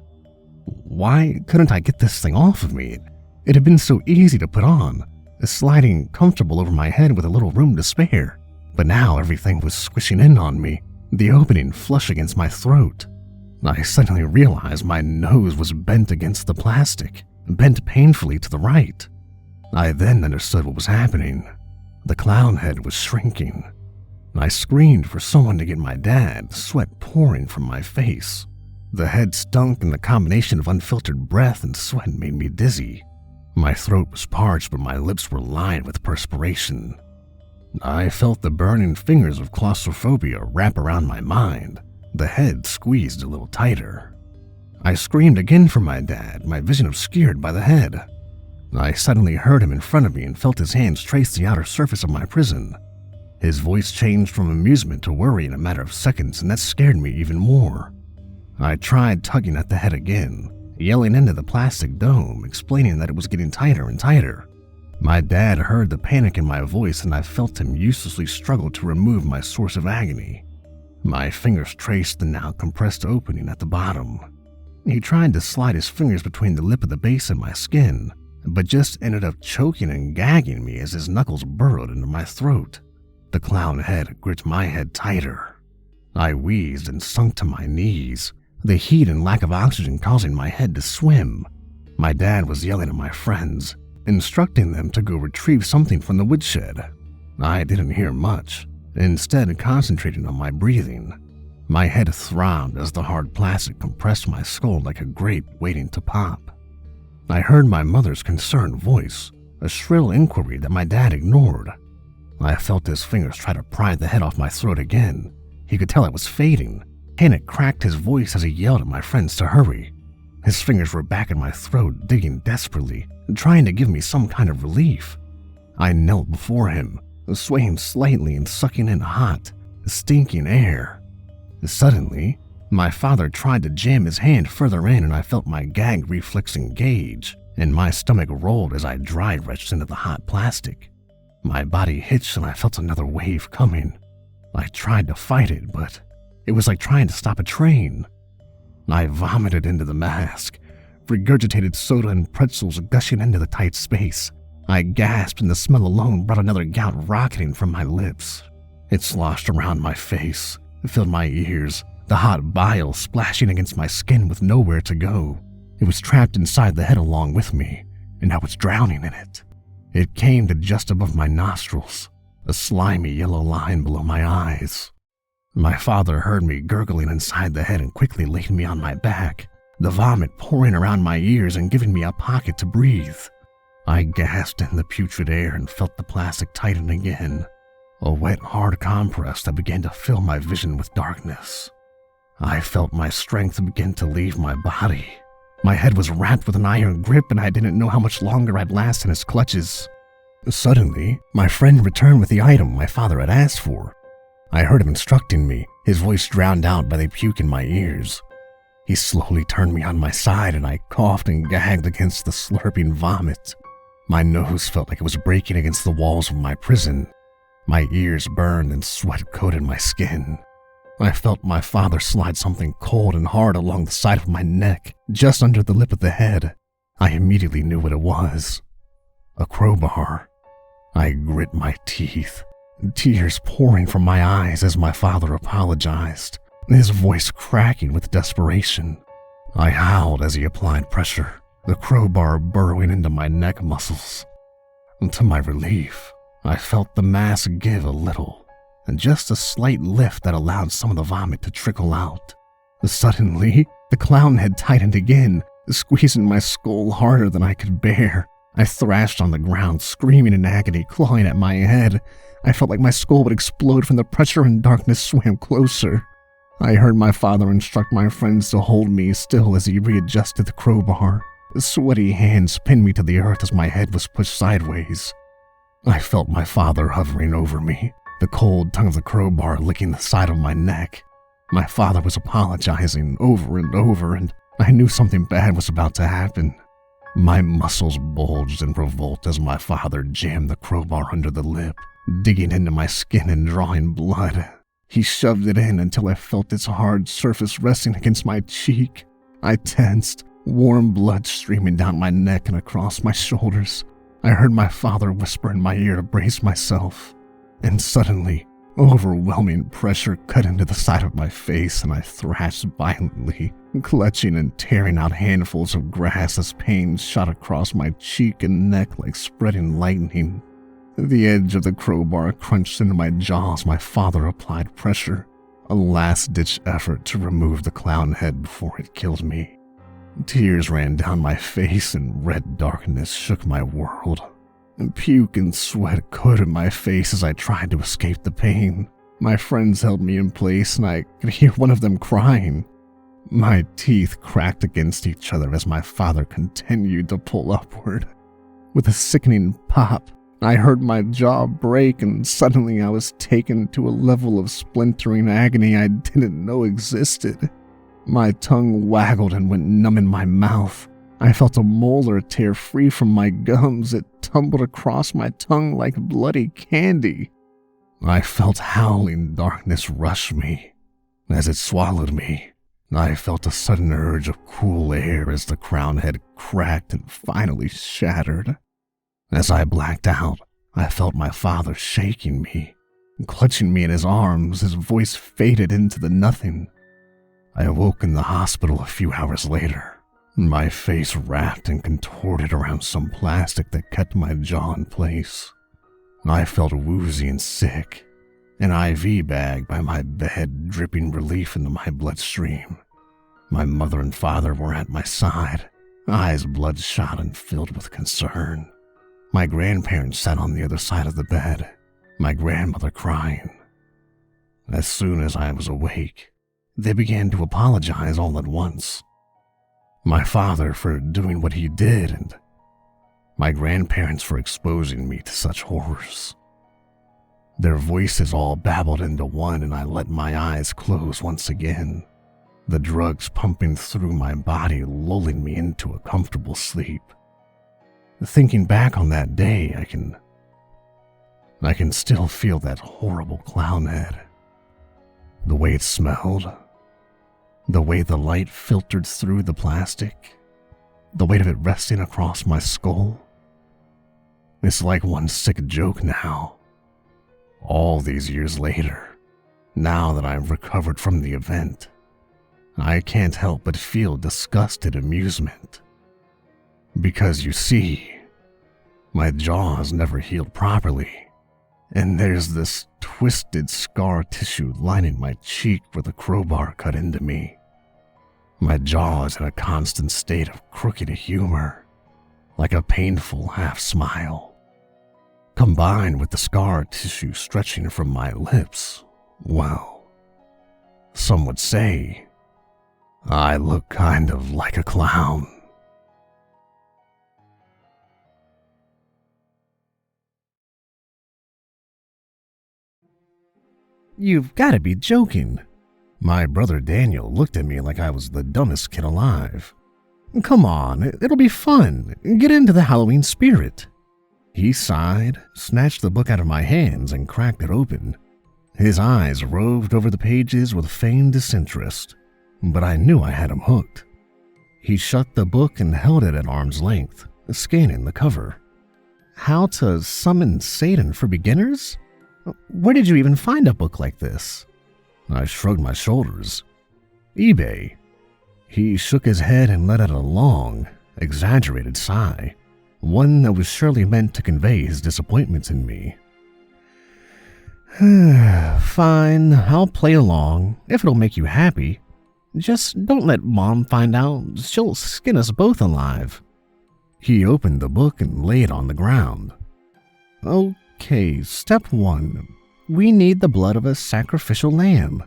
Why couldn't I get this thing off of me? It had been so easy to put on, sliding comfortable over my head with a little room to spare. But now everything was squishing in on me, the opening flush against my throat. I suddenly realized my nose was bent against the plastic, bent painfully to the right. I then understood what was happening. The clown head was shrinking. I screamed for someone to get my dad, sweat pouring from my face. The head stunk, and the combination of unfiltered breath and sweat made me dizzy. My throat was parched, but my lips were lined with perspiration. I felt the burning fingers of claustrophobia wrap around my mind. The head squeezed a little tighter. I screamed again for my dad, my vision obscured by the head. I suddenly heard him in front of me and felt his hands trace the outer surface of my prison. His voice changed from amusement to worry in a matter of seconds, and that scared me even more. I tried tugging at the head again, yelling into the plastic dome, explaining that it was getting tighter and tighter. My dad heard the panic in my voice, and I felt him uselessly struggle to remove my source of agony. My fingers traced the now compressed opening at the bottom. He tried to slide his fingers between the lip of the base of my skin, but just ended up choking and gagging me as his knuckles burrowed into my throat. The clown head gripped my head tighter. I wheezed and sunk to my knees, the heat and lack of oxygen causing my head to swim. My dad was yelling at my friends, instructing them to go retrieve something from the woodshed. I didn't hear much, instead concentrating on my breathing. My head throbbed as the hard plastic compressed my skull like a grape waiting to pop. I heard my mother's concerned voice, a shrill inquiry that my dad ignored. I felt his fingers try to pry the head off my throat again. He could tell it was fading, and it cracked his voice as he yelled at my friends to hurry. His fingers were back in my throat, digging desperately, trying to give me some kind of relief. I knelt before him, swaying slightly and sucking in hot, stinking air. Suddenly, my father tried to jam his hand further in and I felt my gag reflex engage, and my stomach rolled as I dry retched into the hot plastic. My body hitched and I felt another wave coming. I tried to fight it, but it was like trying to stop a train. I vomited into the mask, regurgitated soda and pretzels gushing into the tight space. I gasped and the smell alone brought another gout rocketing from my lips. It sloshed around my face, filled my ears, the hot bile splashing against my skin with nowhere to go. It was trapped inside the head along with me, and I was drowning in it. It came to just above my nostrils, a slimy yellow line below my eyes. My father heard me gurgling inside the head and quickly laid me on my back, the vomit pouring around my ears and giving me a pocket to breathe. I gasped in the putrid air and felt the plastic tighten again, a wet, hard compress that began to fill my vision with darkness. I felt my strength begin to leave my body. My head was wrapped with an iron grip and I didn't know how much longer I'd last in his clutches. Suddenly, my friend returned with the item my father had asked for. I heard him instructing me, his voice drowned out by the puke in my ears. He slowly turned me on my side and I coughed and gagged against the slurping vomit. My nose felt like it was breaking against the walls of my prison. My ears burned and sweat coated my skin. I felt my father slide something cold and hard along the side of my neck, just under the lip of the head. I immediately knew what it was. A crowbar. I grit my teeth, tears pouring from my eyes as my father apologized, his voice cracking with desperation. I howled as he applied pressure, the crowbar burrowing into my neck muscles. To my relief, I felt the mask give a little, and just a slight lift that allowed some of the vomit to trickle out. Suddenly, the clown head tightened again, squeezing my skull harder than I could bear. I thrashed on the ground, screaming in agony, clawing at my head. I felt like my skull would explode from the pressure and darkness swam closer. I heard my father instruct my friends to hold me still as he readjusted the crowbar. Sweaty hands pinned me to the earth as my head was pushed sideways. I felt my father hovering over me, the cold tongue of the crowbar licking the side of my neck. My father was apologizing over and over, and I knew something bad was about to happen. My muscles bulged in revolt as my father jammed the crowbar under the lip, digging into my skin and drawing blood. He shoved it in until I felt its hard surface resting against my cheek. I tensed, warm blood streaming down my neck and across my shoulders. I heard my father whisper in my ear to brace myself, and suddenly, overwhelming pressure cut into the side of my face and I thrashed violently, clutching and tearing out handfuls of grass as pain shot across my cheek and neck like spreading lightning. The edge of the crowbar crunched into my jaw as my father applied pressure, a last-ditch effort to remove the clown head before it killed me. Tears ran down my face and red darkness shook my world. Puke and sweat coated my face as I tried to escape the pain. My friends held me in place and I could hear one of them crying. My teeth cracked against each other as my father continued to pull upward. With a sickening pop, I heard my jaw break and suddenly I was taken to a level of splintering agony I didn't know existed. My tongue waggled and went numb in my mouth. I felt a molar tear free from my gums. It tumbled across my tongue like bloody candy. I felt howling darkness rush me. As it swallowed me, I felt a sudden urge of cool air as the crown head cracked and finally shattered. As I blacked out, I felt my father shaking me, clutching me in his arms. His voice faded into the nothing. I awoke in the hospital a few hours later, my face wrapped and contorted around some plastic that kept my jaw in place. I felt woozy and sick, an IV bag by my bed dripping relief into my bloodstream. My mother and father were at my side, eyes bloodshot and filled with concern. My grandparents sat on the other side of the bed, my grandmother crying. As soon as I was awake, they began to apologize all at once. My father for doing what he did, and my grandparents for exposing me to such horrors. Their voices all babbled into one, and I let my eyes close once again, the drugs pumping through my body, lulling me into a comfortable sleep. Thinking back on that day, I can still feel that horrible clown head. The way it smelled, the way the light filtered through the plastic, the weight of it resting across my skull. It's like one sick joke now. All these years later, now that I've recovered from the event, I can't help but feel disgusted amusement. Because you see, my jaw has never healed properly, and there's this twisted scar tissue lining my cheek where the crowbar cut into me. My jaw is in a constant state of crooked humor, like a painful half-smile. Combined with the scar tissue stretching from my lips, well, some would say I look kind of like a clown. You've got to be joking. My brother Daniel looked at me like I was the dumbest kid alive. Come on, it'll be fun. Get into the Halloween spirit. He sighed, snatched the book out of my hands, and cracked it open. His eyes roved over the pages with feigned disinterest, but I knew I had him hooked. He shut the book and held it at arm's length, scanning the cover. How to Summon Satan for Beginners? Where did you even find a book like this? I shrugged my shoulders. eBay. He shook his head and let out a long, exaggerated sigh, one that was surely meant to convey his disappointment in me. Fine, I'll play along, if it'll make you happy. Just don't let Mom find out. She'll skin us both alive. He opened the book and laid it on the ground. Okay, step 1. We need the blood of a sacrificial lamb.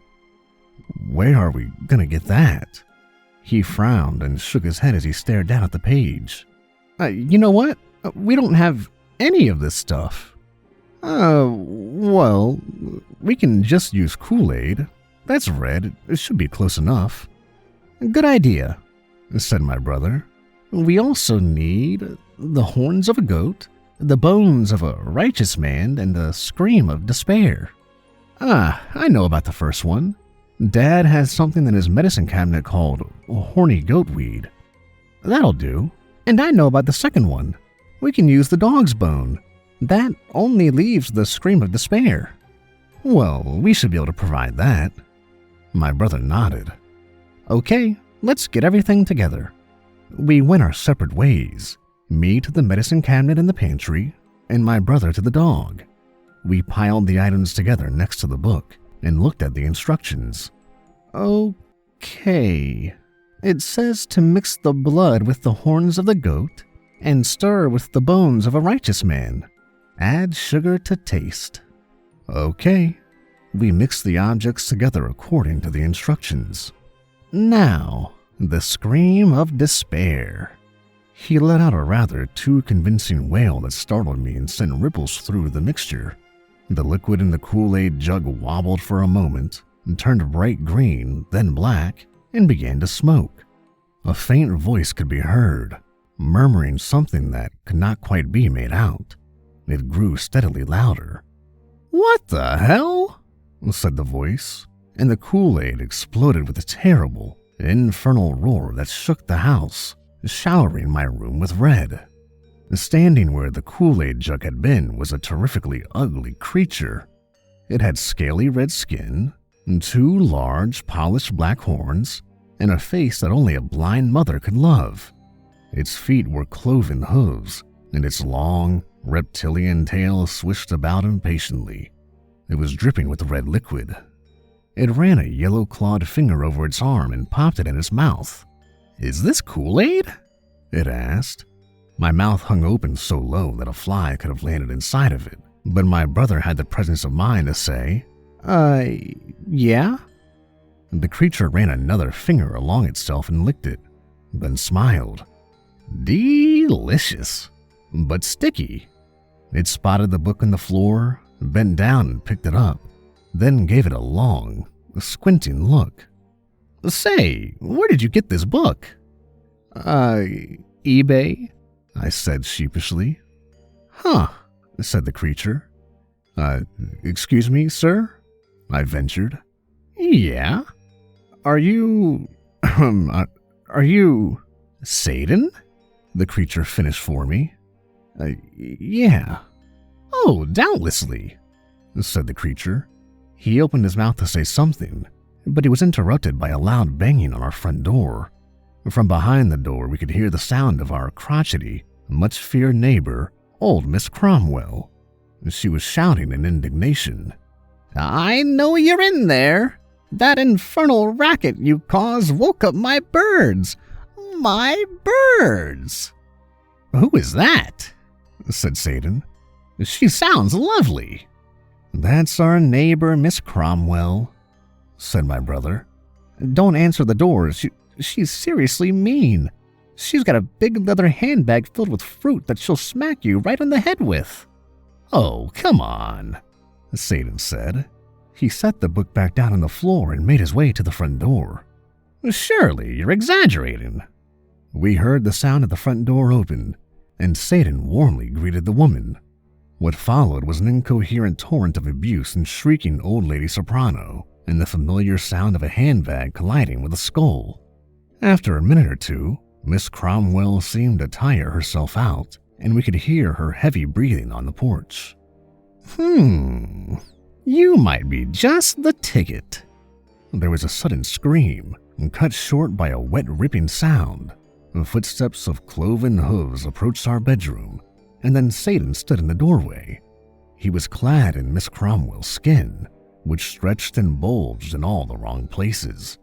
Where are we gonna get that? He frowned and shook his head as he stared down at the page. You know what? We don't have any of this stuff. Well, we can just use Kool-Aid. That's red. It should be close enough. Good idea, said my brother. We also need the horns of a goat, the bones of a righteous man, and a scream of despair. I know about the first one. Dad has something in his medicine cabinet called horny goat weed. That'll do. And I know about the second one. We can use the dog's bone. That only leaves the scream of despair. Well, we should be able to provide that. My brother nodded. Okay, let's get everything together. We went our separate ways, me to the medicine cabinet in the pantry, and my brother to the dog. We piled the items together next to the book and looked at the instructions. Okay. It says to mix the blood with the horns of the goat and stir with the bones of a righteous man. Add sugar to taste. Okay. We mixed the objects together according to the instructions. Now, the scream of despair. He let out a rather too convincing wail that startled me and sent ripples through the mixture. The liquid in the Kool-Aid jug wobbled for a moment and turned bright green, then black, and began to smoke. A faint voice could be heard, murmuring something that could not quite be made out. It grew steadily louder. "What the hell?" said the voice, and the Kool-Aid exploded with a terrible, infernal roar that shook the house, showering my room with red. Standing where the Kool-Aid jug had been was a terrifically ugly creature. It had scaly red skin, 2 large, polished black horns, and a face that only a blind mother could love. Its feet were cloven hooves, and its long, reptilian tail swished about impatiently. It was dripping with red liquid. It ran a yellow-clawed finger over its arm and popped it in its mouth. "Is this Kool-Aid?" it asked. My mouth hung open so low that a fly could have landed inside of it, but my brother had the presence of mind to say, yeah?" The creature ran another finger along itself and licked it, then smiled. "Delicious, but sticky." It spotted the book on the floor, bent down and picked it up, then gave it a long, squinting look. "Say, where did you get this book?" eBay," I said sheepishly. "Huh," said the creature. Excuse me, sir?" I ventured. "Yeah? Are you Satan?" the creature finished for me. Yeah. "Oh, doubtlessly," said the creature. He opened his mouth to say something, but he was interrupted by a loud banging on our front door. From behind the door, we could hear the sound of our crotchety, much-feared neighbor, old Miss Cromwell. She was shouting in indignation. "I know you're in there. That infernal racket you caused woke up my birds. My birds!" "Who is that?" said Satan. "She sounds lovely." "That's our neighbor, Miss Cromwell," said my brother. "Don't answer the door. She's seriously mean. She's got a big leather handbag filled with fruit that she'll smack you right on the head with." "Oh, come on," Satan said. He set the book back down on the floor and made his way to the front door. "Surely you're exaggerating." We heard the sound of the front door open, and Satan warmly greeted the woman. What followed was an incoherent torrent of abuse and shrieking old lady soprano, and the familiar sound of a handbag colliding with a skull. After a minute or two, Miss Cromwell seemed to tire herself out, and we could hear her heavy breathing on the porch. You might be just the ticket." There was a sudden scream, cut short by a wet ripping sound. Footsteps of cloven hooves approached our bedroom, and then Satan stood in the doorway. He was clad in Miss Cromwell's skin, which stretched and bulged in all the wrong places.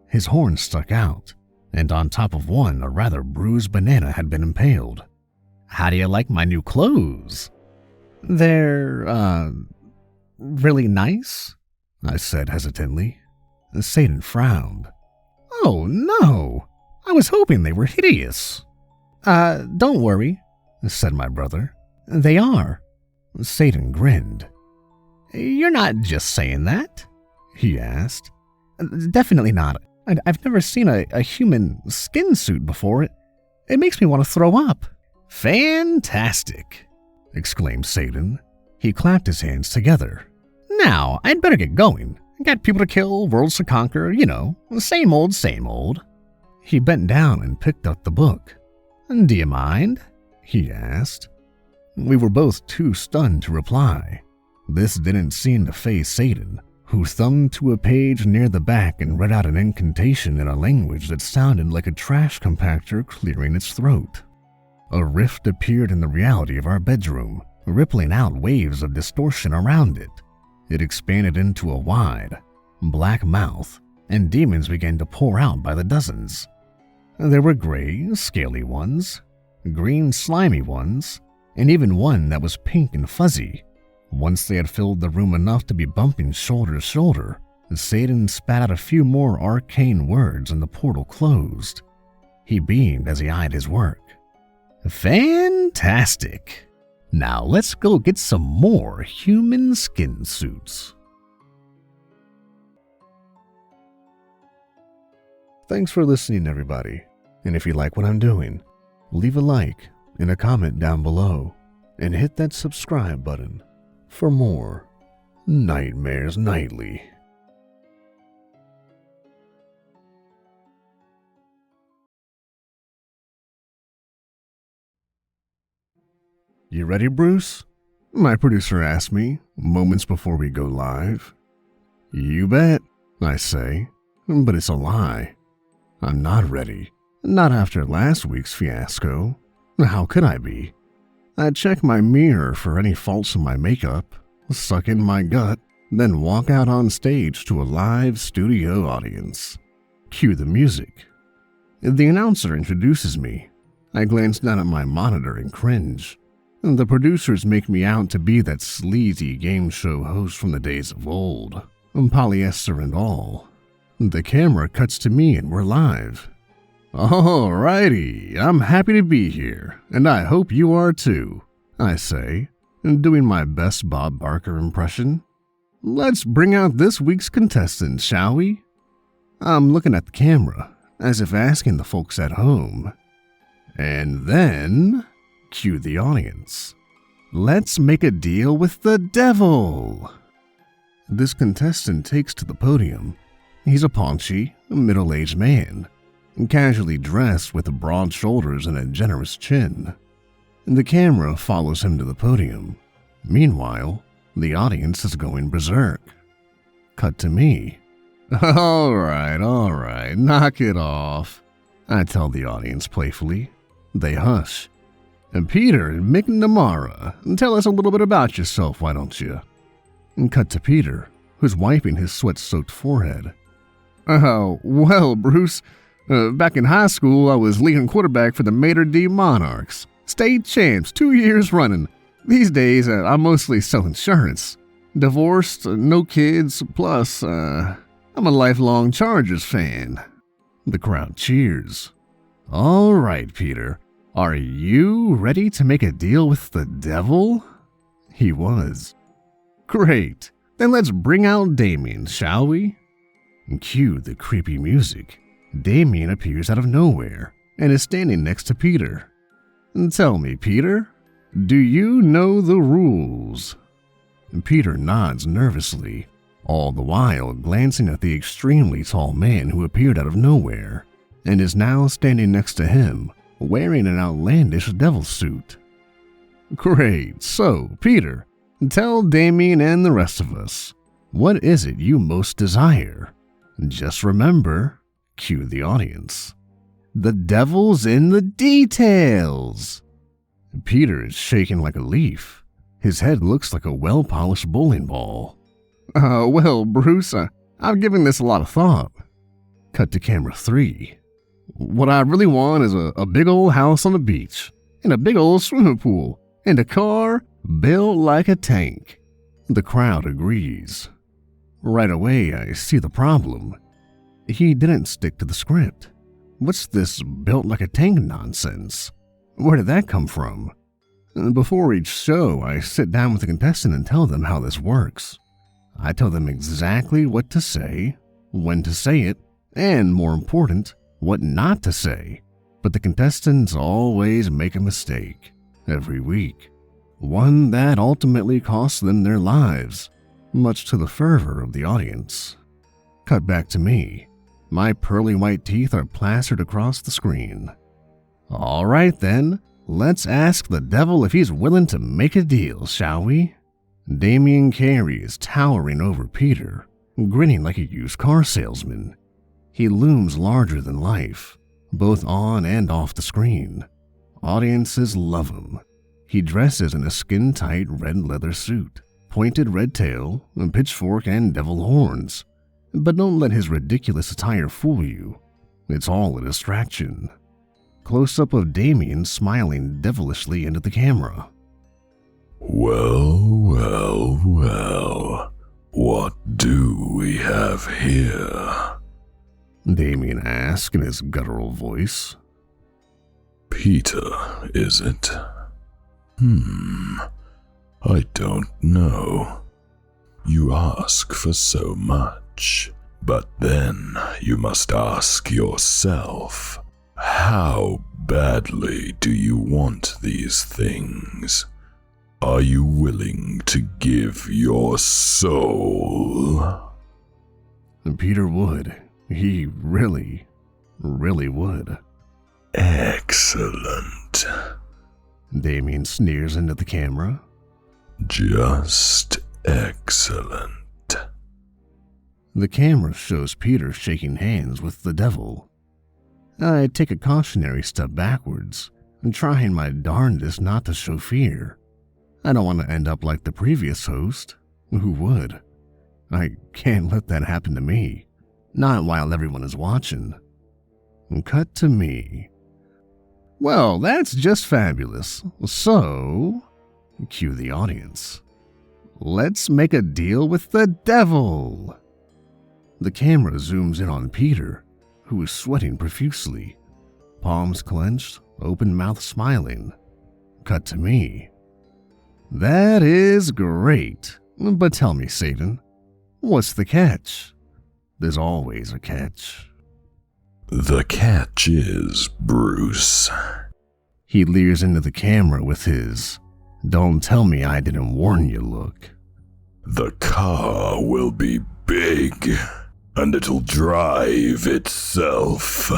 His horns stuck out, and on top of one a rather bruised banana had been impaled. "How do you like my new clothes?" "They're, really nice," I said hesitantly. Satan frowned. "Oh, no! I was hoping they were hideous." Don't worry," said my brother. "They are." Satan grinned. "You're not just saying that?" he asked. "Definitely not. I've never seen a human skin suit before. It makes me want to throw up." "Fantastic!" exclaimed Satan. He clapped his hands together. "Now, I'd better get going. Got people to kill, worlds to conquer, same old, same old." He bent down and picked up the book. "Do you mind?" he asked. We were both too stunned to reply. This didn't seem to faze Satan, who thumbed to a page near the back and read out an incantation in a language that sounded like a trash compactor clearing its throat. A rift appeared in the reality of our bedroom, rippling out waves of distortion around it. It expanded into a wide, black mouth, and demons began to pour out by the dozens. There were gray, scaly ones, green, slimy ones, and even one that was pink and fuzzy. Once they had filled the room enough to be bumping shoulder to shoulder, Satan spat out a few more arcane words and the portal closed. He beamed as he eyed his work. "Fantastic! Now let's go get some more human skin suits." Thanks for listening, everybody. And if you like what I'm doing, leave a like and a comment down below, and hit that subscribe button for more Nightmares Nightly. "You ready, Bruce?" my producer asked me moments before we go live. "You bet," I say, but it's a lie. I'm not ready. Not after last week's fiasco. How could I be? I check my mirror for any faults in my makeup, suck in my gut, then walk out on stage to a live studio audience. Cue the music. The announcer introduces me. I glance down at my monitor and cringe. The producers make me out to be that sleazy game show host from the days of old, polyester and all. The camera cuts to me and we're live. "Alrighty, I'm happy to be here, and I hope you are too," I say, doing my best Bob Barker impression. "Let's bring out this week's contestant, shall we?" I'm looking at the camera, as if asking the folks at home. And then, cue the audience. "Let's make a deal with the devil." This contestant takes to the podium. He's a paunchy, middle-aged man, casually dressed with broad shoulders and a generous chin. The camera follows him to the podium. Meanwhile, the audience is going berserk. Cut to me. All right, knock it off," I tell the audience playfully. They hush. "And Peter McNamara, tell us a little bit about yourself, why don't you?" And cut to Peter, who's wiping his sweat-soaked forehead. Well, Bruce, back in high school, I was leading quarterback for the Mater D Monarchs. State champs 2 years running. These days, I mostly sell insurance. Divorced, no kids, plus, I'm a lifelong Chargers fan." The crowd cheers. "All right, Peter. Are you ready to make a deal with the devil?" He was. "Great. Then let's bring out Damien, shall we?" Cue the creepy music. Damien appears out of nowhere and is standing next to Peter. "Tell me, Peter, do you know the rules?" Peter nods nervously, all the while glancing at the extremely tall man who appeared out of nowhere and is now standing next to him, wearing an outlandish devil suit. "Great. So, Peter, tell Damien and the rest of us, what is it you most desire? Just remember," cue the audience, "the devil's in the details." Peter is shaking like a leaf. His head looks like a well-polished bowling ball. Well, Bruce, I've given this a lot of thought." Cut to camera 3. "What I really want is a big old house on the beach, and a big old swimming pool, and a car built like a tank." The crowd agrees. Right away, I see the problem. He didn't stick to the script. What's this built like a tank nonsense? Where did that come from? Before each show, I sit down with the contestant and tell them how this works. I tell them exactly what to say, when to say it, and more important, what not to say. But the contestants always make a mistake, every week. One that ultimately costs them their lives, much to the fervor of the audience. Cut back to me. My pearly white teeth are plastered across the screen. "All right then, let's ask the devil if he's willing to make a deal, shall we?" Damien Carey is towering over Peter, grinning like a used car salesman. He looms larger than life, both on and off the screen. Audiences love him. He dresses in a skin-tight red leather suit, pointed red tail, a pitchfork, and devil horns. But don't let his ridiculous attire fool you. It's all a distraction. Close-up of Damien smiling devilishly into the camera. Well, what do we have here?" Damien asks in his guttural voice. "Peter, is it? I don't know. You ask for so much, but then you must ask yourself, how badly do you want these things? Are you willing to give your soul?" Peter would. He really would. Excellent. Damien sneers into the camera. Just excellent. The camera shows Peter shaking hands with the devil. I take a cautionary step backwards, trying my darndest not to show fear. I don't want to end up like the previous host. Who would? I can't let that happen to me. Not while everyone is watching. Cut to me. Well, that's just fabulous. So, cue the audience. Let's make a deal with the devil. The camera zooms in on Peter, who is sweating profusely, palms clenched, open mouth smiling. Cut to me. That is great, but tell me, Satan, what's the catch? There's always a catch. The catch is, Bruce. He leers into the camera with his, "Don't tell me I didn't warn you" look. The car will be big, and it'll drive itself.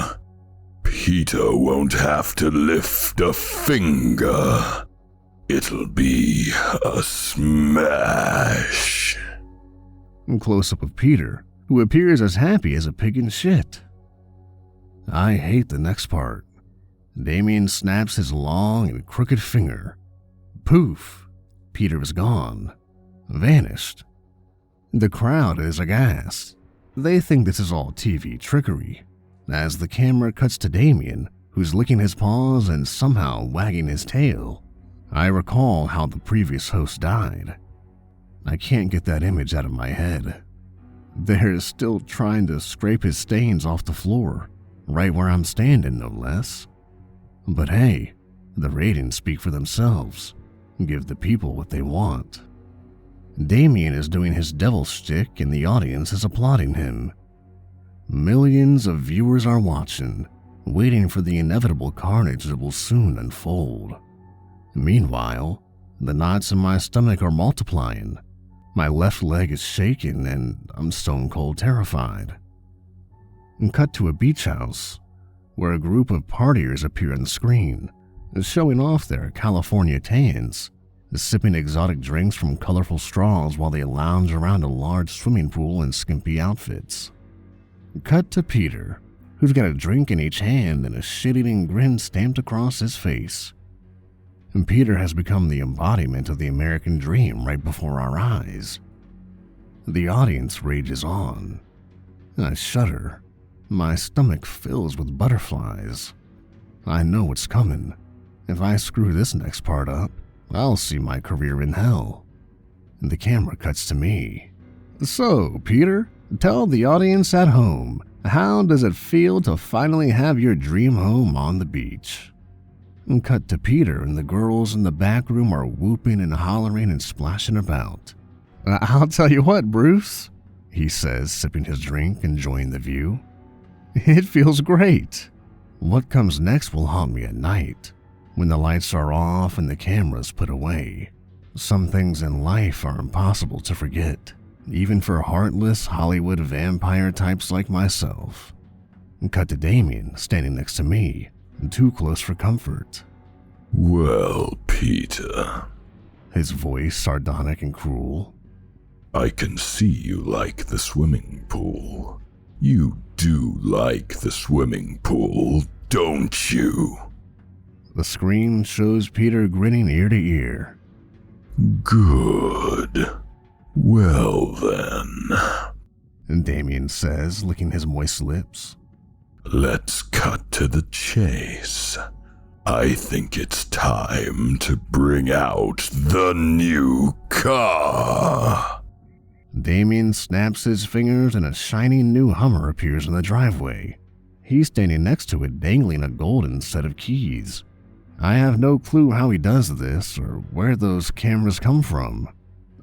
Peter won't have to lift a finger. It'll be a smash. Close-up of Peter, who appears as happy as a pig in shit. I hate the next part. Damien snaps his long and crooked finger. Poof! Peter is gone. Vanished. The crowd is aghast. They think this is all TV trickery, as the camera cuts to Damien, who's licking his paws and somehow wagging his tail. I recall how the previous host died. I can't get that image out of my head. They're still trying to scrape his stains off the floor, right where I'm standing, no less. But hey, the ratings speak for themselves. Give the people what they want. Damien is doing his devil shtick and the audience is applauding him. Millions of viewers are watching, waiting for the inevitable carnage that will soon unfold. Meanwhile, the knots in my stomach are multiplying. My left leg is shaking and I'm stone cold terrified. Cut to a beach house, where a group of partiers appear on the screen, showing off their California tans, sipping exotic drinks from colorful straws while they lounge around a large swimming pool in skimpy outfits. Cut to Peter, who's got a drink in each hand and a shit-eating grin stamped across his face. And Peter has become the embodiment of the American dream right before our eyes. The audience rages on. I shudder. My stomach fills with butterflies. I know what's coming. If I screw this next part up, I'll see my career in hell. The camera cuts to me. So, Peter, tell the audience at home, how does it feel to finally have your dream home on the beach? Cut to Peter and the girls in the back room are whooping and hollering and splashing about. I'll tell you what, Bruce, he says, sipping his drink, enjoying the view. It feels great. What comes next will haunt me at night, when the lights are off and the cameras put away. Some things in life are impossible to forget, even for heartless Hollywood vampire types like myself. Cut to Damien, standing next to me, too close for comfort. Well, Peter. His voice sardonic and cruel. I can see you like the swimming pool. You do like the swimming pool, don't you? The screen shows Peter grinning ear to ear. Good. Well then, Damien says, licking his moist lips. Let's cut to the chase. I think it's time to bring out the new car. Damien snaps his fingers and a shiny new Hummer appears in the driveway. He's standing next to it, dangling a golden set of keys. I have no clue how he does this or where those cameras come from.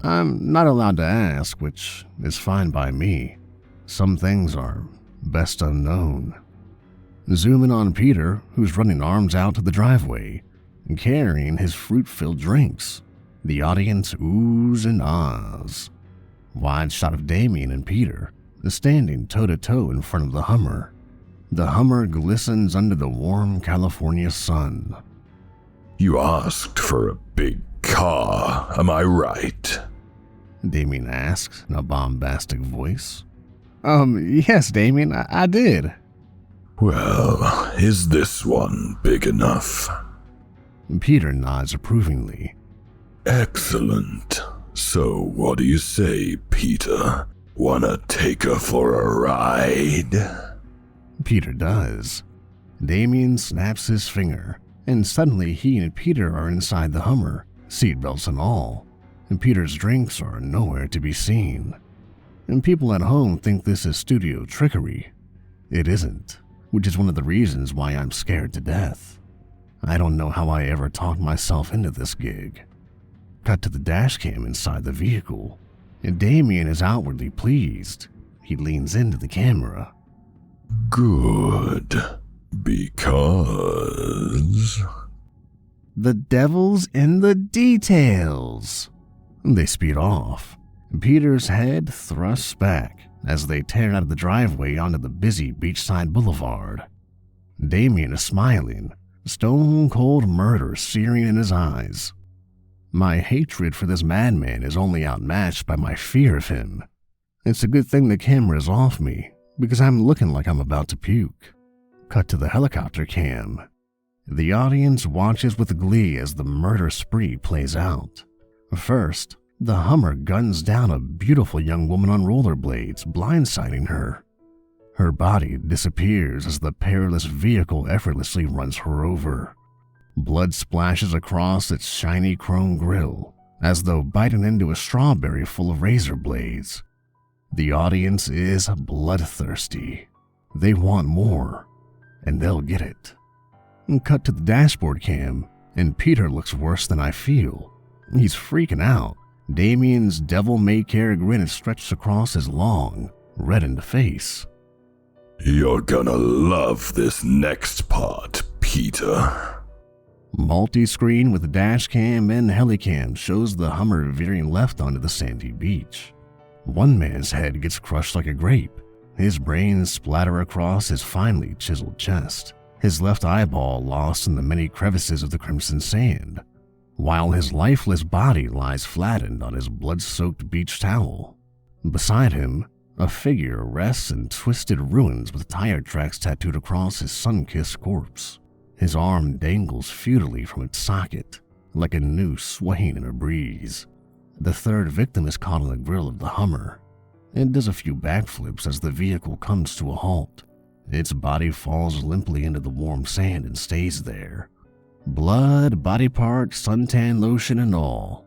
I'm not allowed to ask, which is fine by me. Some things are best unknown. Zoom in on Peter, who's running arms out to the driveway, carrying his fruit-filled drinks. The audience oohs and ahs. Wide shot of Damien and Peter, standing toe-to-toe in front of the Hummer. The Hummer glistens under the warm California sun. You asked for a big car, am I right? Damien asked in a bombastic voice. Yes, Damien, I did. Well, is this one big enough? Peter nods approvingly. Excellent. So what do you say, Peter? Wanna take her for a ride? Peter does. Damien snaps his finger, and suddenly he and Peter are inside the Hummer, seatbelts and all, and Peter's drinks are nowhere to be seen. And people at home think this is studio trickery. It isn't, which is one of the reasons why I'm scared to death. I don't know how I ever talked myself into this gig. Cut to the dash cam inside the vehicle, and Damien is outwardly pleased. He leans into the camera. Good, because... The devil's in the details. They speed off. Peter's head thrusts back as they tear out of the driveway onto the busy beachside boulevard. Damien is smiling, stone-cold murder searing in his eyes. My hatred for this madman is only outmatched by my fear of him. It's a good thing the camera is off me, because I'm looking like I'm about to puke. Cut to the helicopter cam. The audience watches with glee as the murder spree plays out. First, the Hummer guns down a beautiful young woman on rollerblades, blindsiding her. Her body disappears as the perilous vehicle effortlessly runs her over. Blood splashes across its shiny chrome grille, as though biting into a strawberry full of razor blades. The audience is bloodthirsty. They want more, and they'll get it. Cut to the dashboard cam, and Peter looks worse than I feel. He's freaking out. Damien's devil-may-care grin is stretched across his long, reddened face. You're gonna love this next part, Peter. Multi-screen with dash cam and helicam shows the Hummer veering left onto the sandy beach. One man's head gets crushed like a grape. His brains splatter across his finely chiseled chest, his left eyeball lost in the many crevices of the crimson sand, while his lifeless body lies flattened on his blood-soaked beach towel. Beside him, a figure rests in twisted ruins with tire tracks tattooed across his sun-kissed corpse. His arm dangles futilely from its socket, like a noose swaying in a breeze. The third victim is caught on the grill of the Hummer. It does a few backflips as the vehicle comes to a halt. Its body falls limply into the warm sand and stays there. Blood, body parts, suntan lotion, and all.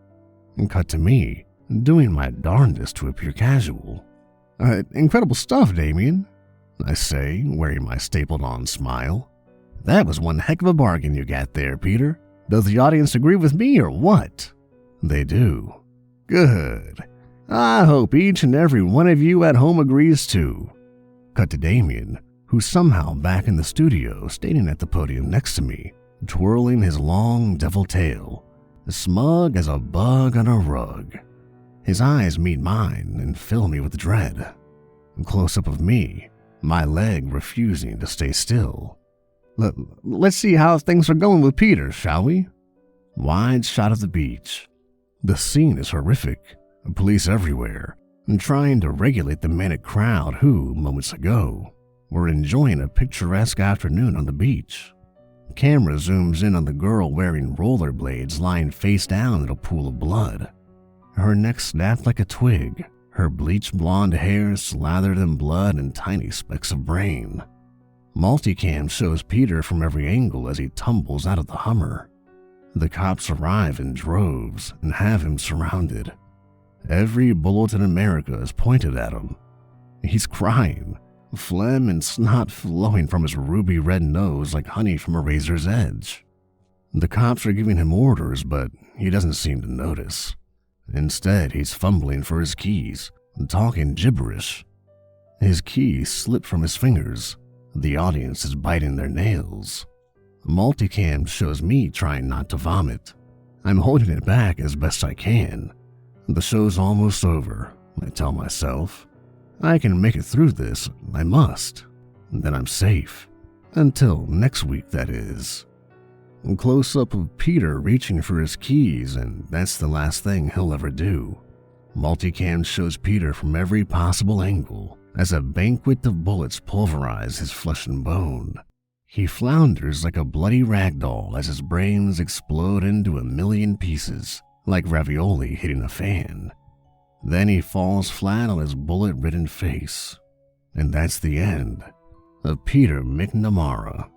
Cut to me, doing my darndest to appear casual. Incredible stuff, Damien, I say, wearing my stapled-on smile. That was one heck of a bargain you got there, Peter. Does the audience agree with me or what? They do. Good. I hope each and every one of you at home agrees too. Cut to Damien, who's somehow back in the studio, standing at the podium next to me, twirling his long devil tail, smug as a bug on a rug. His eyes meet mine and fill me with dread. Close up of me, my leg refusing to stay still. Let's see how things are going with Peter, shall we? Wide shot of the beach. The scene is horrific. Police everywhere, and trying to regulate the manic crowd who, moments ago, were enjoying a picturesque afternoon on the beach. Camera zooms in on the girl wearing rollerblades lying face down in a pool of blood. Her neck snapped like a twig, her bleached blonde hair slathered in blood and tiny specks of brain. Multicam shows Peter from every angle as he tumbles out of the Hummer. The cops arrive in droves and have him surrounded. Every bullet in America is pointed at him. He's crying, phlegm and snot flowing from his ruby red nose like honey from a razor's edge. The cops are giving him orders, but he doesn't seem to notice. Instead, he's fumbling for his keys and talking gibberish. His keys slip from his fingers. The audience is biting their nails. Multicam shows me trying not to vomit. I'm holding it back as best I can. The show's almost over, I tell myself. I can make it through this, I must. Then I'm safe. Until next week, that is. A close-up of Peter reaching for his keys, and that's the last thing he'll ever do. Multicam shows Peter from every possible angle as a banquet of bullets pulverize his flesh and bone. He flounders like a bloody ragdoll as his brains explode into a million pieces, like ravioli hitting a fan. Then he falls flat on his bullet-ridden face. And that's the end of Peter McNamara.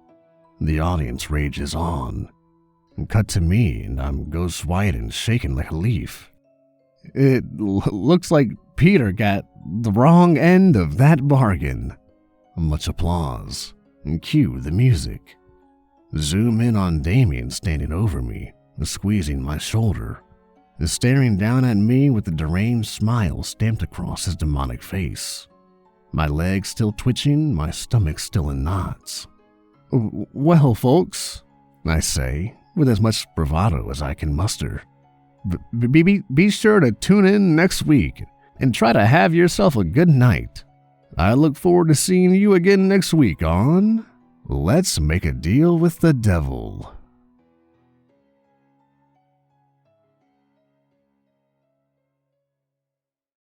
The audience rages on. Cut to me, and I'm ghost white and shaking like a leaf. It looks like Peter got the wrong end of that bargain. Much applause. And cue the music. Zoom in on Damien standing over me, squeezing my shoulder, staring down at me with a deranged smile stamped across his demonic face. My legs still twitching, my stomach still in knots. Well, folks, I say, with as much bravado as I can muster, be sure to tune in next week and try to have yourself a good night. I look forward to seeing you again next week on Let's Make a Deal with the Devil.